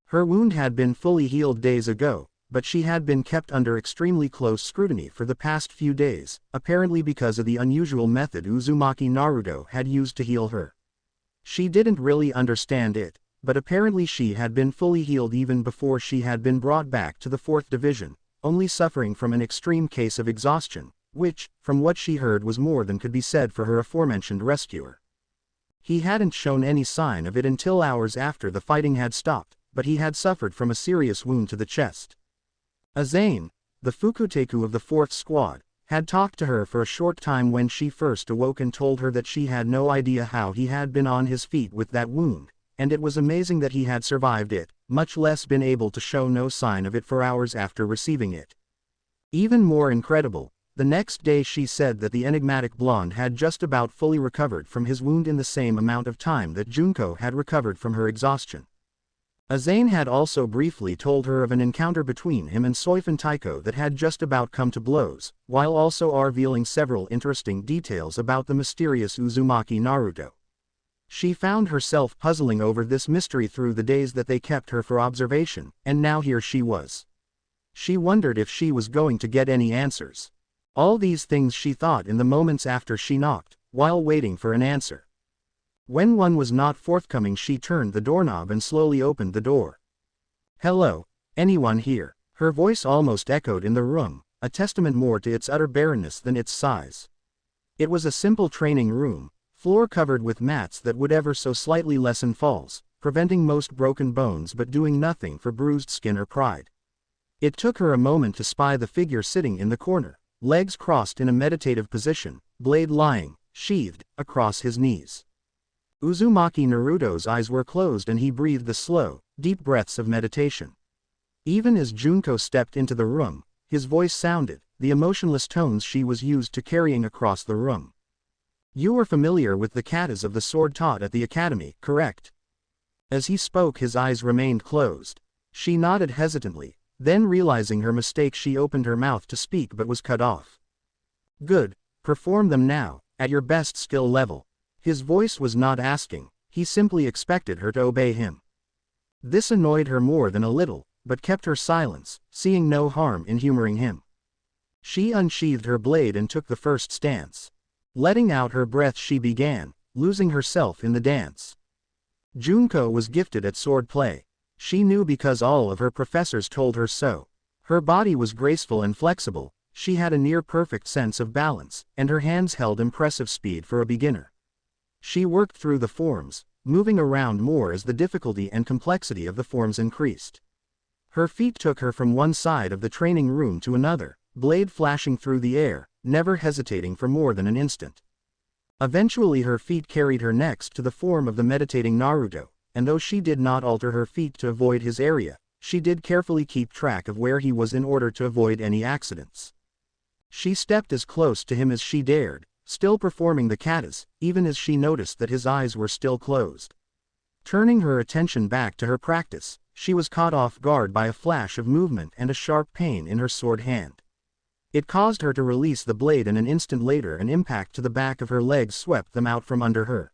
Her wound had been fully healed days ago, but she had been kept under extremely close scrutiny for the past few days, apparently because of the unusual method Uzumaki Naruto had used to heal her. She didn't really understand it, but apparently she had been fully healed even before she had been brought back to the 4th Division, only suffering from an extreme case of exhaustion, which, from what she heard, was more than could be said for her aforementioned rescuer. He hadn't shown any sign of it until hours after the fighting had stopped, but he had suffered from a serious wound to the chest. Azane, the Fukuteku of the 4th Squad, had talked to her for a short time when she first awoke and told her that she had no idea how he had been on his feet with that wound, and it was amazing that he had survived it, much less been able to show no sign of it for hours after receiving it. Even more incredible, the next day she said that the enigmatic blonde had just about fully recovered from his wound in the same amount of time that Junko had recovered from her exhaustion. Azane had also briefly told her of an encounter between him and Soifun Taiko that had just about come to blows, while also revealing several interesting details about the mysterious Uzumaki Naruto. She found herself puzzling over this mystery through the days that they kept her for observation, and now here she was. She wondered if she was going to get any answers. All these things she thought in the moments after she knocked, while waiting for an answer. When one was not forthcoming, she turned the doorknob and slowly opened the door. "Hello, anyone here?" Her voice almost echoed in the room, a testament more to its utter barrenness than its size. It was a simple training room, floor covered with mats that would ever so slightly lessen falls, preventing most broken bones but doing nothing for bruised skin or pride. It took her a moment to spy the figure sitting in the corner, legs crossed in a meditative position, blade lying, sheathed, across his knees. Uzumaki Naruto's eyes were closed and he breathed the slow, deep breaths of meditation. Even as Junko stepped into the room, his voice sounded, the emotionless tones she was used to carrying across the room. "You are familiar with the katas of the sword taught at the academy, correct?" As he spoke, his eyes remained closed. She nodded hesitantly, then realizing her mistake she opened her mouth to speak but was cut off. "Good, perform them now, at your best skill level." His voice was not asking, he simply expected her to obey him. This annoyed her more than a little, but kept her silence, seeing no harm in humoring him. She unsheathed her blade and took the first stance. Letting out her breath she began, losing herself in the dance. Junko was gifted at sword play. She knew because all of her professors told her so. Her body was graceful and flexible, she had a near-perfect sense of balance, and her hands held impressive speed for a beginner. She worked through the forms, moving around more as the difficulty and complexity of the forms increased. Her feet took her from one side of the training room to another, blade flashing through the air, never hesitating for more than an instant. Eventually her feet carried her next to the form of the meditating Naruto, and though she did not alter her feet to avoid his area, she did carefully keep track of where he was in order to avoid any accidents. She stepped as close to him as she dared, still performing the katas, even as she noticed that his eyes were still closed. Turning her attention back to her practice, she was caught off guard by a flash of movement and a sharp pain in her sword hand. It caused her to release the blade, and an instant later an impact to the back of her legs swept them out from under her.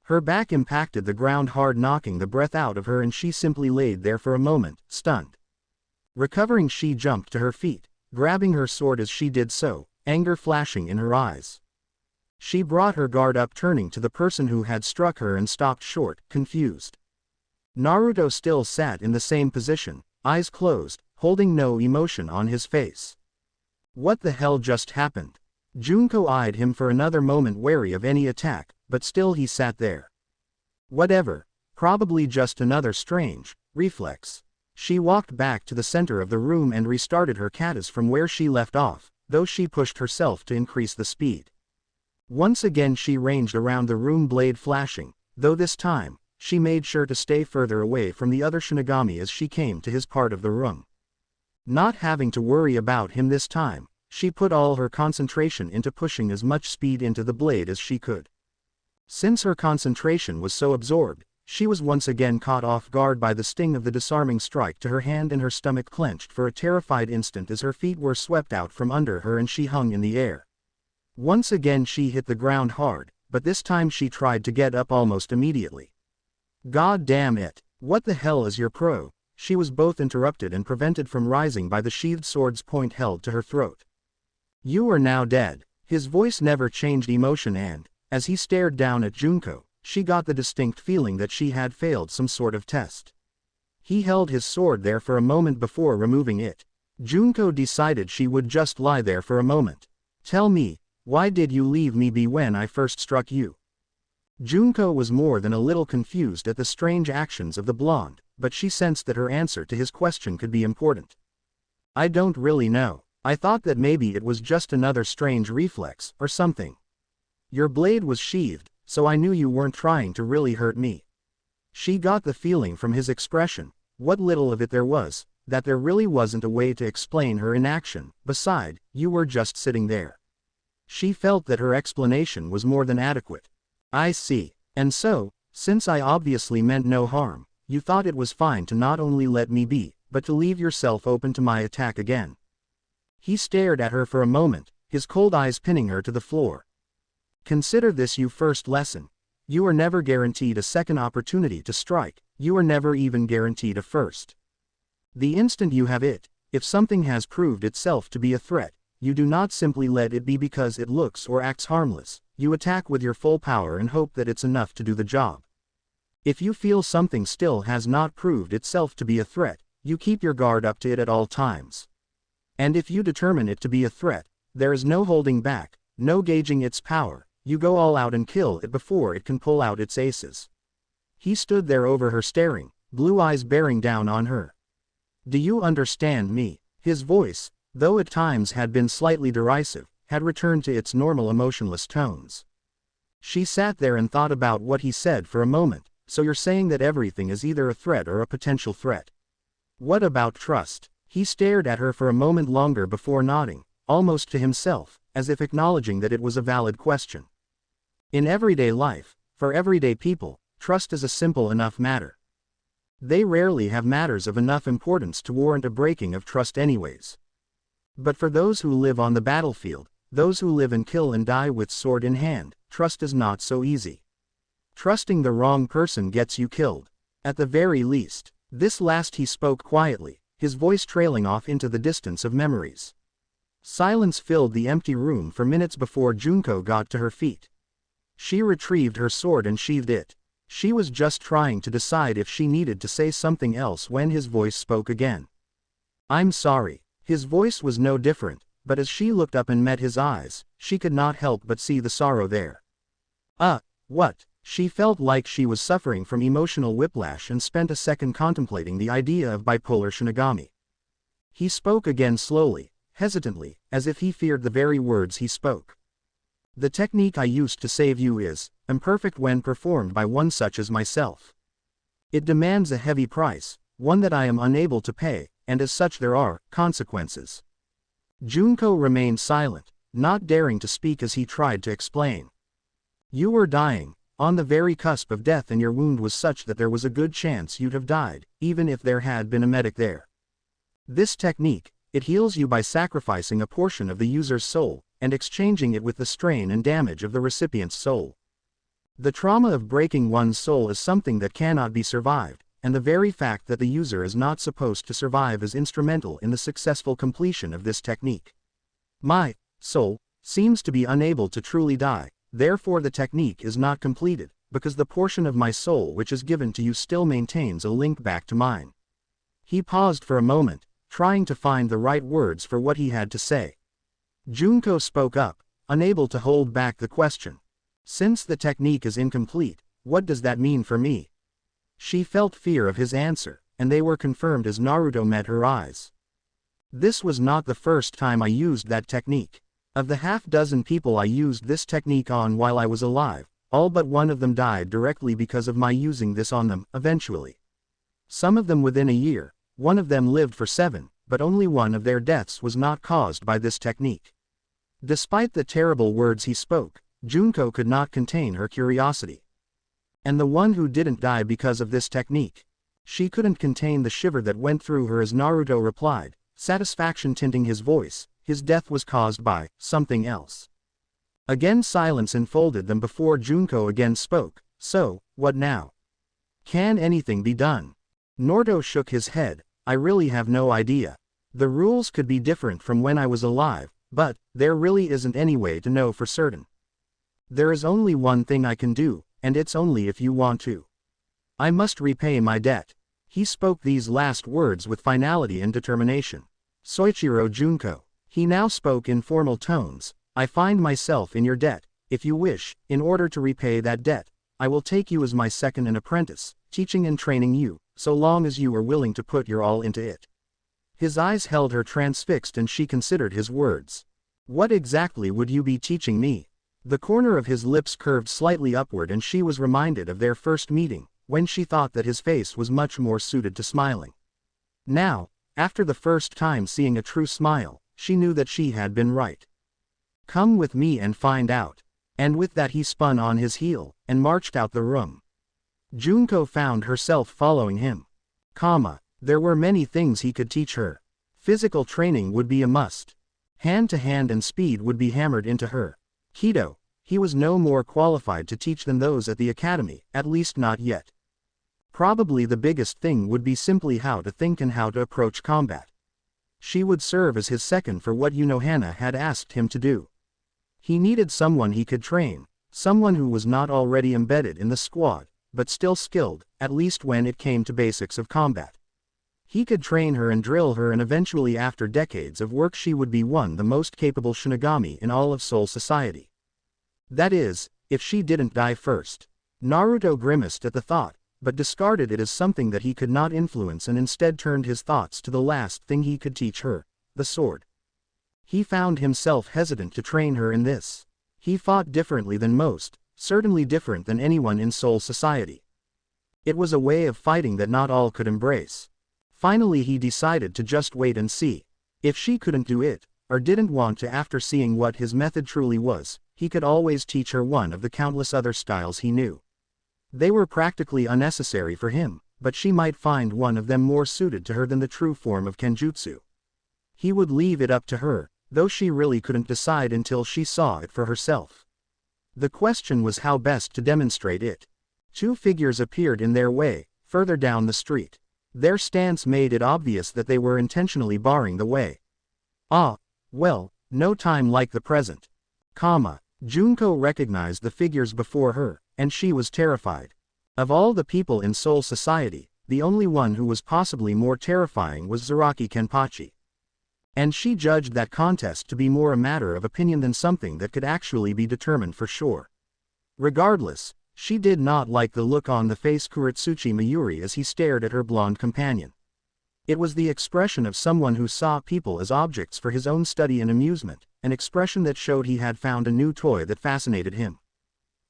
Her back impacted the ground hard, knocking the breath out of her, and she simply laid there for a moment, stunned. Recovering, she jumped to her feet, grabbing her sword as she did so, anger flashing in her eyes. She brought her guard up, turning to the person who had struck her, and stopped short, confused. Naruto still sat in the same position, eyes closed, holding no emotion on his face. What the hell just happened? Junko eyed him for another moment, wary of any attack, but still he sat there. Whatever, probably just another strange reflex. She walked back to the center of the room and restarted her katas from where she left off, though she pushed herself to increase the speed. Once again she ranged around the room, blade flashing, though this time, she made sure to stay further away from the other shinigami as she came to his part of the room. Not having to worry about him this time, she put all her concentration into pushing as much speed into the blade as she could. Since her concentration was so absorbed, she was once again caught off guard by the sting of the disarming strike to her hand, and her stomach clenched for a terrified instant as her feet were swept out from under her and she hung in the air. Once again she hit the ground hard, but this time she tried to get up almost immediately. God damn it, what the hell is your pro? She was both interrupted and prevented from rising by the sheathed sword's point held to her throat. You are now dead. His voice never changed emotion, and, as he stared down at Junko, she got the distinct feeling that she had failed some sort of test. He held his sword there for a moment before removing it. Junko decided she would just lie there for a moment. Tell me, why did you leave me be when I first struck you? Junko was more than a little confused at the strange actions of the blonde, but she sensed that her answer to his question could be important. I don't really know. I thought that maybe it was just another strange reflex, or something. Your blade was sheathed, so I knew you weren't trying to really hurt me. She got the feeling from his expression, what little of it there was, that there really wasn't a way to explain her inaction. Beside, you were just sitting there. She felt that her explanation was more than adequate. I see. And so, since I obviously meant no harm, you thought it was fine to not only let me be, but to leave yourself open to my attack again. He stared at her for a moment, his cold eyes pinning her to the floor. Consider this your first lesson. You are never guaranteed a second opportunity to strike, you are never even guaranteed a first. The instant you have it, if something has proved itself to be a threat, you do not simply let it be because it looks or acts harmless, you attack with your full power and hope that it's enough to do the job. If you feel something still has not proved itself to be a threat, you keep your guard up to it at all times. And if you determine it to be a threat, there is no holding back, no gauging its power, you go all out and kill it before it can pull out its aces. He stood there over her staring, blue eyes bearing down on her. Do you understand me? His voice, though at times had been slightly derisive, had returned to its normal emotionless tones. She sat there and thought about what he said for a moment. So you're saying that everything is either a threat or a potential threat. What about trust? He stared at her for a moment longer before nodding, almost to himself, as if acknowledging that it was a valid question. In everyday life, for everyday people, trust is a simple enough matter. They rarely have matters of enough importance to warrant a breaking of trust anyways. But for those who live on the battlefield, those who live and kill and die with sword in hand, trust is not so easy. Trusting the wrong person gets you killed. At the very least. This last he spoke quietly, his voice trailing off into the distance of memories. Silence filled the empty room for minutes before Junko got to her feet. She retrieved her sword and sheathed it. She was just trying to decide if she needed to say something else when his voice spoke again. I'm sorry. His voice was no different, but as she looked up and met his eyes, she could not help but see the sorrow there. What? She felt like she was suffering from emotional whiplash and spent a second contemplating the idea of bipolar shinigami. He spoke again slowly, hesitantly, as if he feared the very words he spoke. The technique I used to save you is imperfect when performed by one such as myself. It demands a heavy price, one that I am unable to pay, and as such there are consequences. Junko remained silent, not daring to speak as he tried to explain. You were dying, on the very cusp of death, and your wound was such that there was a good chance you'd have died, even if there had been a medic there. This technique, it heals you by sacrificing a portion of the user's soul, and exchanging it with the strain and damage of the recipient's soul. The trauma of breaking one's soul is something that cannot be survived, and the very fact that the user is not supposed to survive is instrumental in the successful completion of this technique. My soul seems to be unable to truly die, therefore the technique is not completed, because the portion of my soul which is given to you still maintains a link back to mine. He paused for a moment, trying to find the right words for what he had to say. Junko spoke up, unable to hold back the question. Since the technique is incomplete, what does that mean for me? She felt fear of his answer, and they were confirmed as Naruto met her eyes. This was not the first time I used that technique. Of the half-dozen people I used this technique on while I was alive, all but one of them died directly because of my using this on them, eventually. Some of them within a year, one of them lived for 7, but only one of their deaths was not caused by this technique. Despite the terrible words he spoke, Junko could not contain her curiosity. And the one who didn't die because of this technique? She couldn't contain the shiver that went through her as Naruto replied, satisfaction tinting his voice. His death was caused by something else. Again silence enfolded them before Junko again spoke. So, what now? Can anything be done? Naruto shook his head. I really have no idea. The rules could be different from when I was alive, but there really isn't any way to know for certain. There is only one thing I can do, and it's only if you want to. I must repay my debt. He spoke these last words with finality and determination. Soichiro Junko. He now spoke in formal tones. I find myself in your debt. If you wish, in order to repay that debt, I will take you as my second and apprentice, teaching and training you, so long as you are willing to put your all into it. His eyes held her transfixed and she considered his words. What exactly would you be teaching me? The corner of his lips curved slightly upward and she was reminded of their first meeting, when she thought that his face was much more suited to smiling. Now, after the first time seeing a true smile, she knew that she had been right. Come with me and find out. And with that he spun on his heel, and marched out the room. Junko found herself following him. There were many things he could teach her. Physical training would be a must. Hand-to-hand and speed would be hammered into her. Kido, He was no more qualified to teach than those at the academy, at least not yet. Probably the biggest thing would be simply how to think and how to approach combat. She would serve as his second for what Hana had asked him to do. He needed someone he could train, someone who was not already embedded in the squad, but still skilled, at least when it came to basics of combat. He could train her and drill her, and eventually after decades of work she would be the most capable shinigami in all of Soul Society. That is, if she didn't die first. Naruto grimaced at the thought, but discarded it as something that he could not influence and instead turned his thoughts to the last thing he could teach her, the sword. He found himself hesitant to train her in this. He fought differently than most, certainly different than anyone in Soul Society. It was a way of fighting that not all could embrace. Finally he decided to just wait and see. If she couldn't do it, or didn't want to after seeing what his method truly was, he could always teach her one of the countless other styles he knew. They were practically unnecessary for him, but she might find one of them more suited to her than the true form of Kenjutsu. He would leave it up to her, though she really couldn't decide until she saw it for herself. The question was how best to demonstrate it. Two figures appeared in their way, further down the street. Their stance made it obvious that they were intentionally barring the way. Ah, well, no time like the present. Junko recognized the figures before her, and she was terrified. Of all the people in Soul Society, the only one who was possibly more terrifying was Zaraki Kenpachi. And she judged that contest to be more a matter of opinion than something that could actually be determined for sure. Regardless, she did not like the look on the face Kuretsuchi Mayuri as he stared at her blonde companion. It was the expression of someone who saw people as objects for his own study and amusement, an expression that showed he had found a new toy that fascinated him.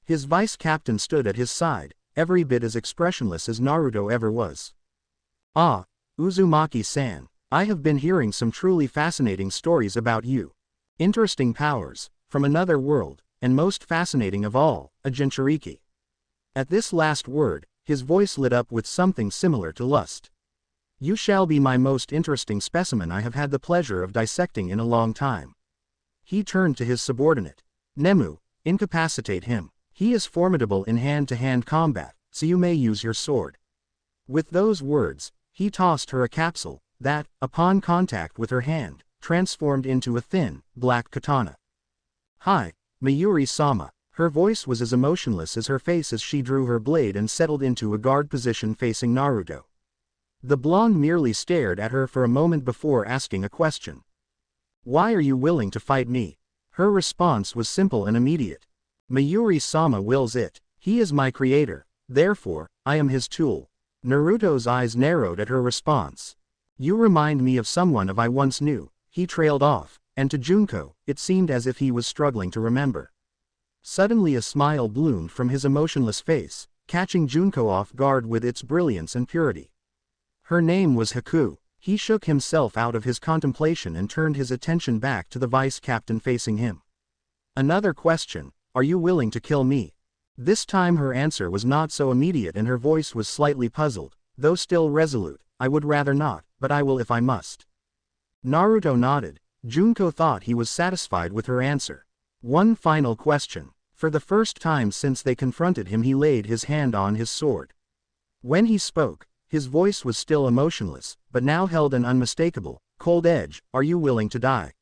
His vice captain stood at his side, every bit as expressionless as Naruto ever was. Ah, Uzumaki-san, I have been hearing some truly fascinating stories about you. Interesting powers, from another world, and most fascinating of all, a Jinchuriki. At this last word, his voice lit up with something similar to lust. You shall be my most interesting specimen I have had the pleasure of dissecting in a long time. He turned to his subordinate. Nemu, incapacitate him. He is formidable in hand-to-hand combat, so you may use your sword. With those words, he tossed her a capsule, that, upon contact with her hand, transformed into a thin, black katana. Hi, Mayuri-sama. Her voice was as emotionless as her face as she drew her blade and settled into a guard position facing Naruto. The blonde merely stared at her for a moment before asking a question. Why are you willing to fight me? Her response was simple and immediate. Mayuri-sama wills it. He is my creator, therefore, I am his tool. Naruto's eyes narrowed at her response. You remind me of someone I once knew, he trailed off, and to Junko, it seemed as if he was struggling to remember. Suddenly a smile bloomed from his emotionless face, catching Junko off guard with its brilliance and purity. Her name was Haku. He shook himself out of his contemplation and turned his attention back to the vice captain facing him. Another question, are you willing to kill me? This time her answer was not so immediate and her voice was slightly puzzled, though still resolute. I would rather not, but I will if I must. Naruto nodded. Junko thought he was satisfied with her answer. One final question. For the first time since they confronted him he laid his hand on his sword. When he spoke, his voice was still emotionless, but now held an unmistakable, cold edge. Are you willing to die?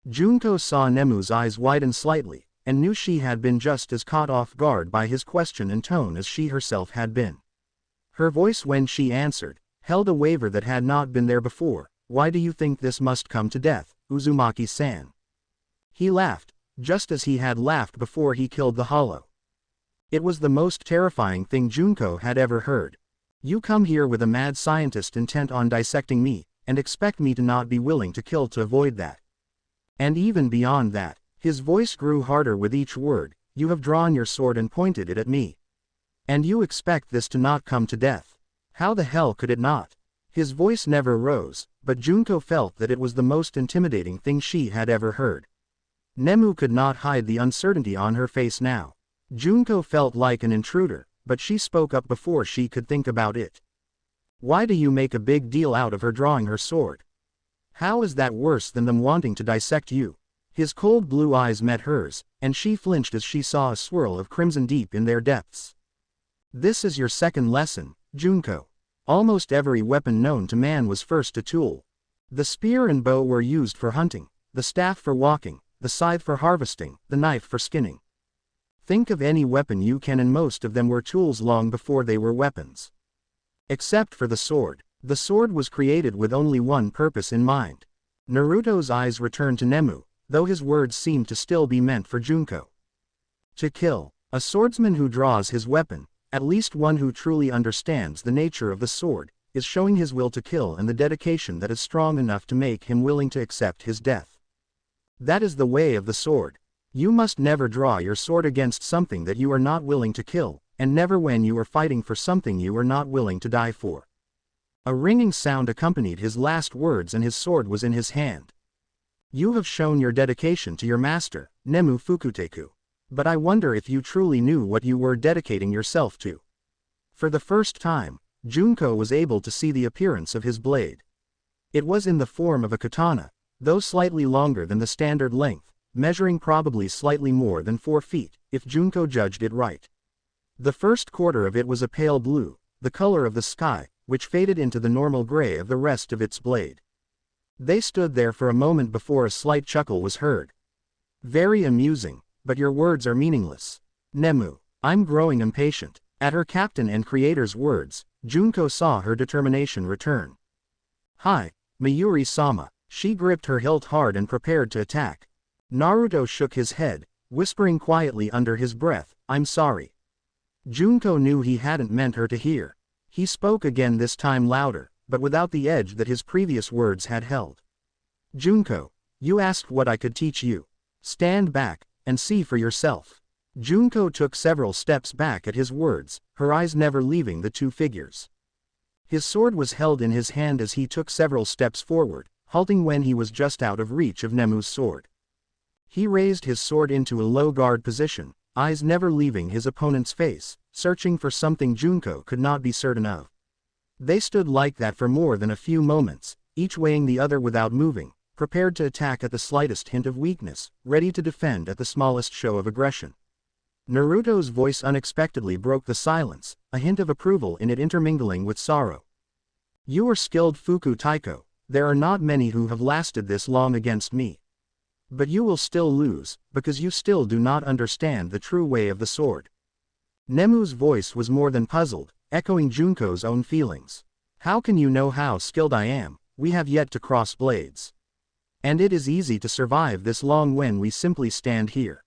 Junko saw Nemu's eyes widen slightly, and knew she had been just as caught off guard by his question and tone as she herself had been. Her voice when she answered, held a waver that had not been there before. Why do you think this must come to death, Uzumaki-san? He laughed, just as he had laughed before he killed the Hollow. It was the most terrifying thing Junko had ever heard. You come here with a mad scientist intent on dissecting me, and expect me to not be willing to kill to avoid that. And even beyond that, his voice grew harder with each word, you have drawn your sword and pointed it at me. And you expect this to not come to death. How the hell could it not? His voice never rose, but Junko felt that it was the most intimidating thing she had ever heard. Nemu could not hide the uncertainty on her face now. Junko felt like an intruder, but she spoke up before she could think about it. Why do you make a big deal out of her drawing her sword? How is that worse than them wanting to dissect you? His cold blue eyes met hers, and she flinched as she saw a swirl of crimson deep in their depths. This is your second lesson, Junko. Almost every weapon known to man was first a tool. The spear and bow were used for hunting, the staff for walking, the scythe for harvesting, the knife for skinning. Think of any weapon you can, and most of them were tools long before they were weapons. Except for the sword. The sword was created with only one purpose in mind. Naruto's eyes returned to Nemu, though his words seemed to still be meant for Junko. To kill. A swordsman who draws his weapon, at least one who truly understands the nature of the sword, is showing his will to kill and the dedication that is strong enough to make him willing to accept his death. That is the way of the sword. You must never draw your sword against something that you are not willing to kill, and never when you are fighting for something you are not willing to die for. A ringing sound accompanied his last words and his sword was in his hand. You have shown your dedication to your master, Nemu Fukuteku. But I wonder if you truly knew what you were dedicating yourself to. For the first time, Junko was able to see the appearance of his blade. It was in the form of a katana, though slightly longer than the standard length, measuring probably slightly more than 4 feet, if Junko judged it right. The first quarter of it was a pale blue, the color of the sky, which faded into the normal gray of the rest of its blade. They stood there for a moment before a slight chuckle was heard. Very amusing, but your words are meaningless. Nemu, I'm growing impatient. At her captain and creator's words, Junko saw her determination return. Hi, Mayuri-sama. She gripped her hilt hard and prepared to attack. Naruto shook his head, whispering quietly under his breath, I'm sorry. Junko knew he hadn't meant her to hear. He spoke again, this time louder, but without the edge that his previous words had held. Junko, you asked what I could teach you. Stand back, and see for yourself. Junko took several steps back at his words, her eyes never leaving the two figures. His sword was held in his hand as he took several steps forward, halting when he was just out of reach of Nemu's sword. He raised his sword into a low guard position, eyes never leaving his opponent's face, searching for something Junko could not be certain of. They stood like that for more than a few moments, each weighing the other without moving, prepared to attack at the slightest hint of weakness, ready to defend at the smallest show of aggression. Naruto's voice unexpectedly broke the silence, a hint of approval in it intermingling with sorrow. You are skilled, Fuku Taiko. There are not many who have lasted this long against me. But you will still lose, because you still do not understand the true way of the sword. Nemu's voice was more than puzzled, echoing Junko's own feelings. How can you know how skilled I am? We have yet to cross blades. And it is easy to survive this long when we simply stand here.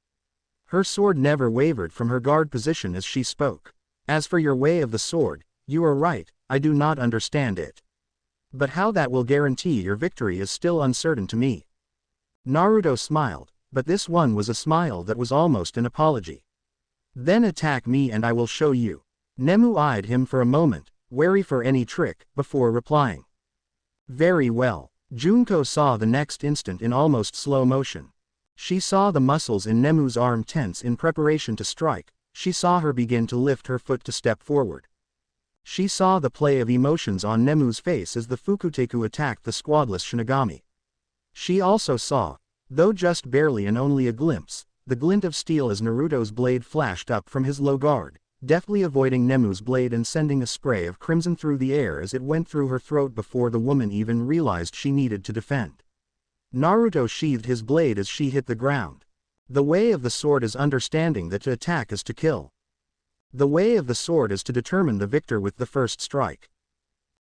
Her sword never wavered from her guard position as she spoke. As for your way of the sword, you are right, I do not understand it. But how that will guarantee your victory is still uncertain to me. Naruto smiled, but this one was a smile that was almost an apology. Then attack me and I will show you. Nemu eyed him for a moment, wary for any trick, before replying. Very well. Junko saw the next instant in almost slow motion. She saw the muscles in Nemu's arm tense in preparation to strike, she saw her begin to lift her foot to step forward. She saw the play of emotions on Nemu's face as the Fukuteku attacked the squadless shinigami. She also saw, though just barely and only a glimpse, the glint of steel as Naruto's blade flashed up from his low guard, deftly avoiding Nemu's blade and sending a spray of crimson through the air as it went through her throat before the woman even realized she needed to defend. Naruto sheathed his blade as she hit the ground. The way of the sword is understanding that to attack is to kill. The way of the sword is to determine the victor with the first strike.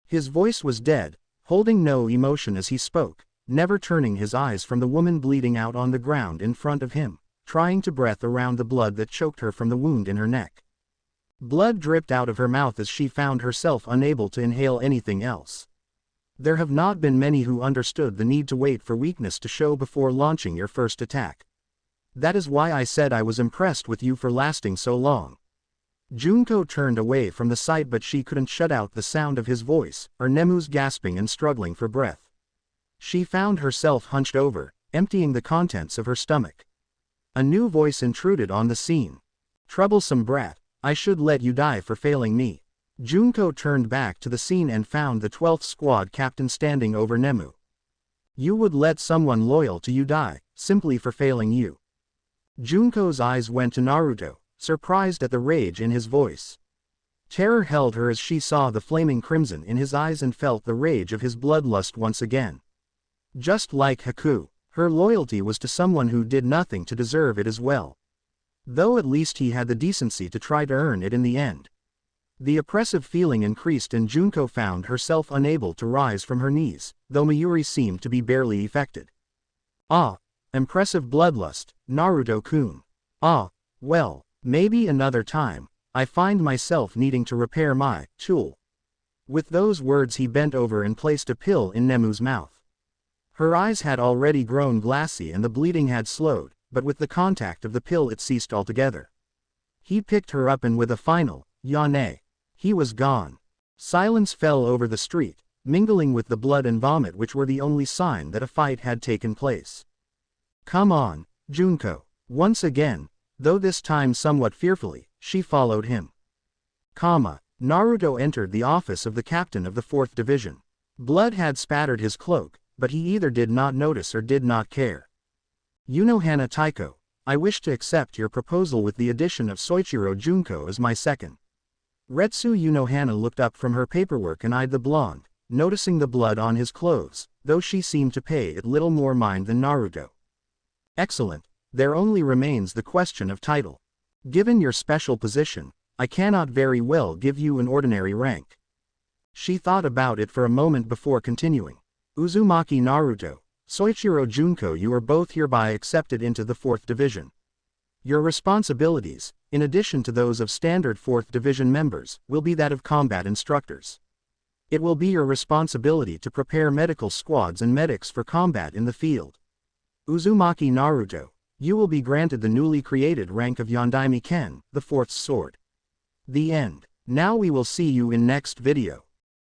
His voice was dead, holding no emotion as he spoke, never turning his eyes from the woman bleeding out on the ground in front of him, trying to breathe around the blood that choked her from the wound in her neck. Blood dripped out of her mouth as she found herself unable to inhale anything else. There have not been many who understood the need to wait for weakness to show before launching your first attack. That is why I said I was impressed with you for lasting so long. Junko turned away from the sight, but she couldn't shut out the sound of his voice, or Nemu's gasping and struggling for breath. She found herself hunched over, emptying the contents of her stomach. A new voice intruded on the scene. Troublesome brat, I should let you die for failing me. Junko turned back to the scene and found the 12th squad captain standing over Nemu. You would let someone loyal to you die, simply for failing you. Junko's eyes went to Naruto, surprised at the rage in his voice. Terror held her as she saw the flaming crimson in his eyes and felt the rage of his bloodlust once again. Just like Haku, her loyalty was to someone who did nothing to deserve it as well. Though at least he had the decency to try to earn it in the end. The oppressive feeling increased and Junko found herself unable to rise from her knees, though Mayuri seemed to be barely affected. Ah, impressive bloodlust, Naruto-kun. Ah, well, maybe another time, I find myself needing to repair my tool. With those words he bent over and placed a pill in Nemu's mouth. Her eyes had already grown glassy and the bleeding had slowed, but with the contact of the pill it ceased altogether. He picked her up and with a final, "Yane," he was gone. Silence fell over the street, mingling with the blood and vomit which were the only sign that a fight had taken place. "Come on, Junko." Once again, though this time somewhat fearfully, she followed him. Naruto entered the office of the captain of the 4th Division. Blood had spattered his cloak, but he either did not notice or did not care. "Unohana Taiko, I wish to accept your proposal with the addition of Soichiro Junko as my second." Retsu Unohana looked up from her paperwork and eyed the blonde, noticing the blood on his clothes, though she seemed to pay it little more mind than Naruto. "Excellent, there only remains the question of title. Given your special position, I cannot very well give you an ordinary rank." She thought about it for a moment before continuing. "Uzumaki Naruto, Soichiro Junko, you are both hereby accepted into the 4th Division. Your responsibilities, in addition to those of standard 4th Division members, will be that of combat instructors. It will be your responsibility to prepare medical squads and medics for combat in the field. Uzumaki Naruto, you will be granted the newly created rank of Yondaime Ken, the 4th Sword." The end. Now we will see you in next video.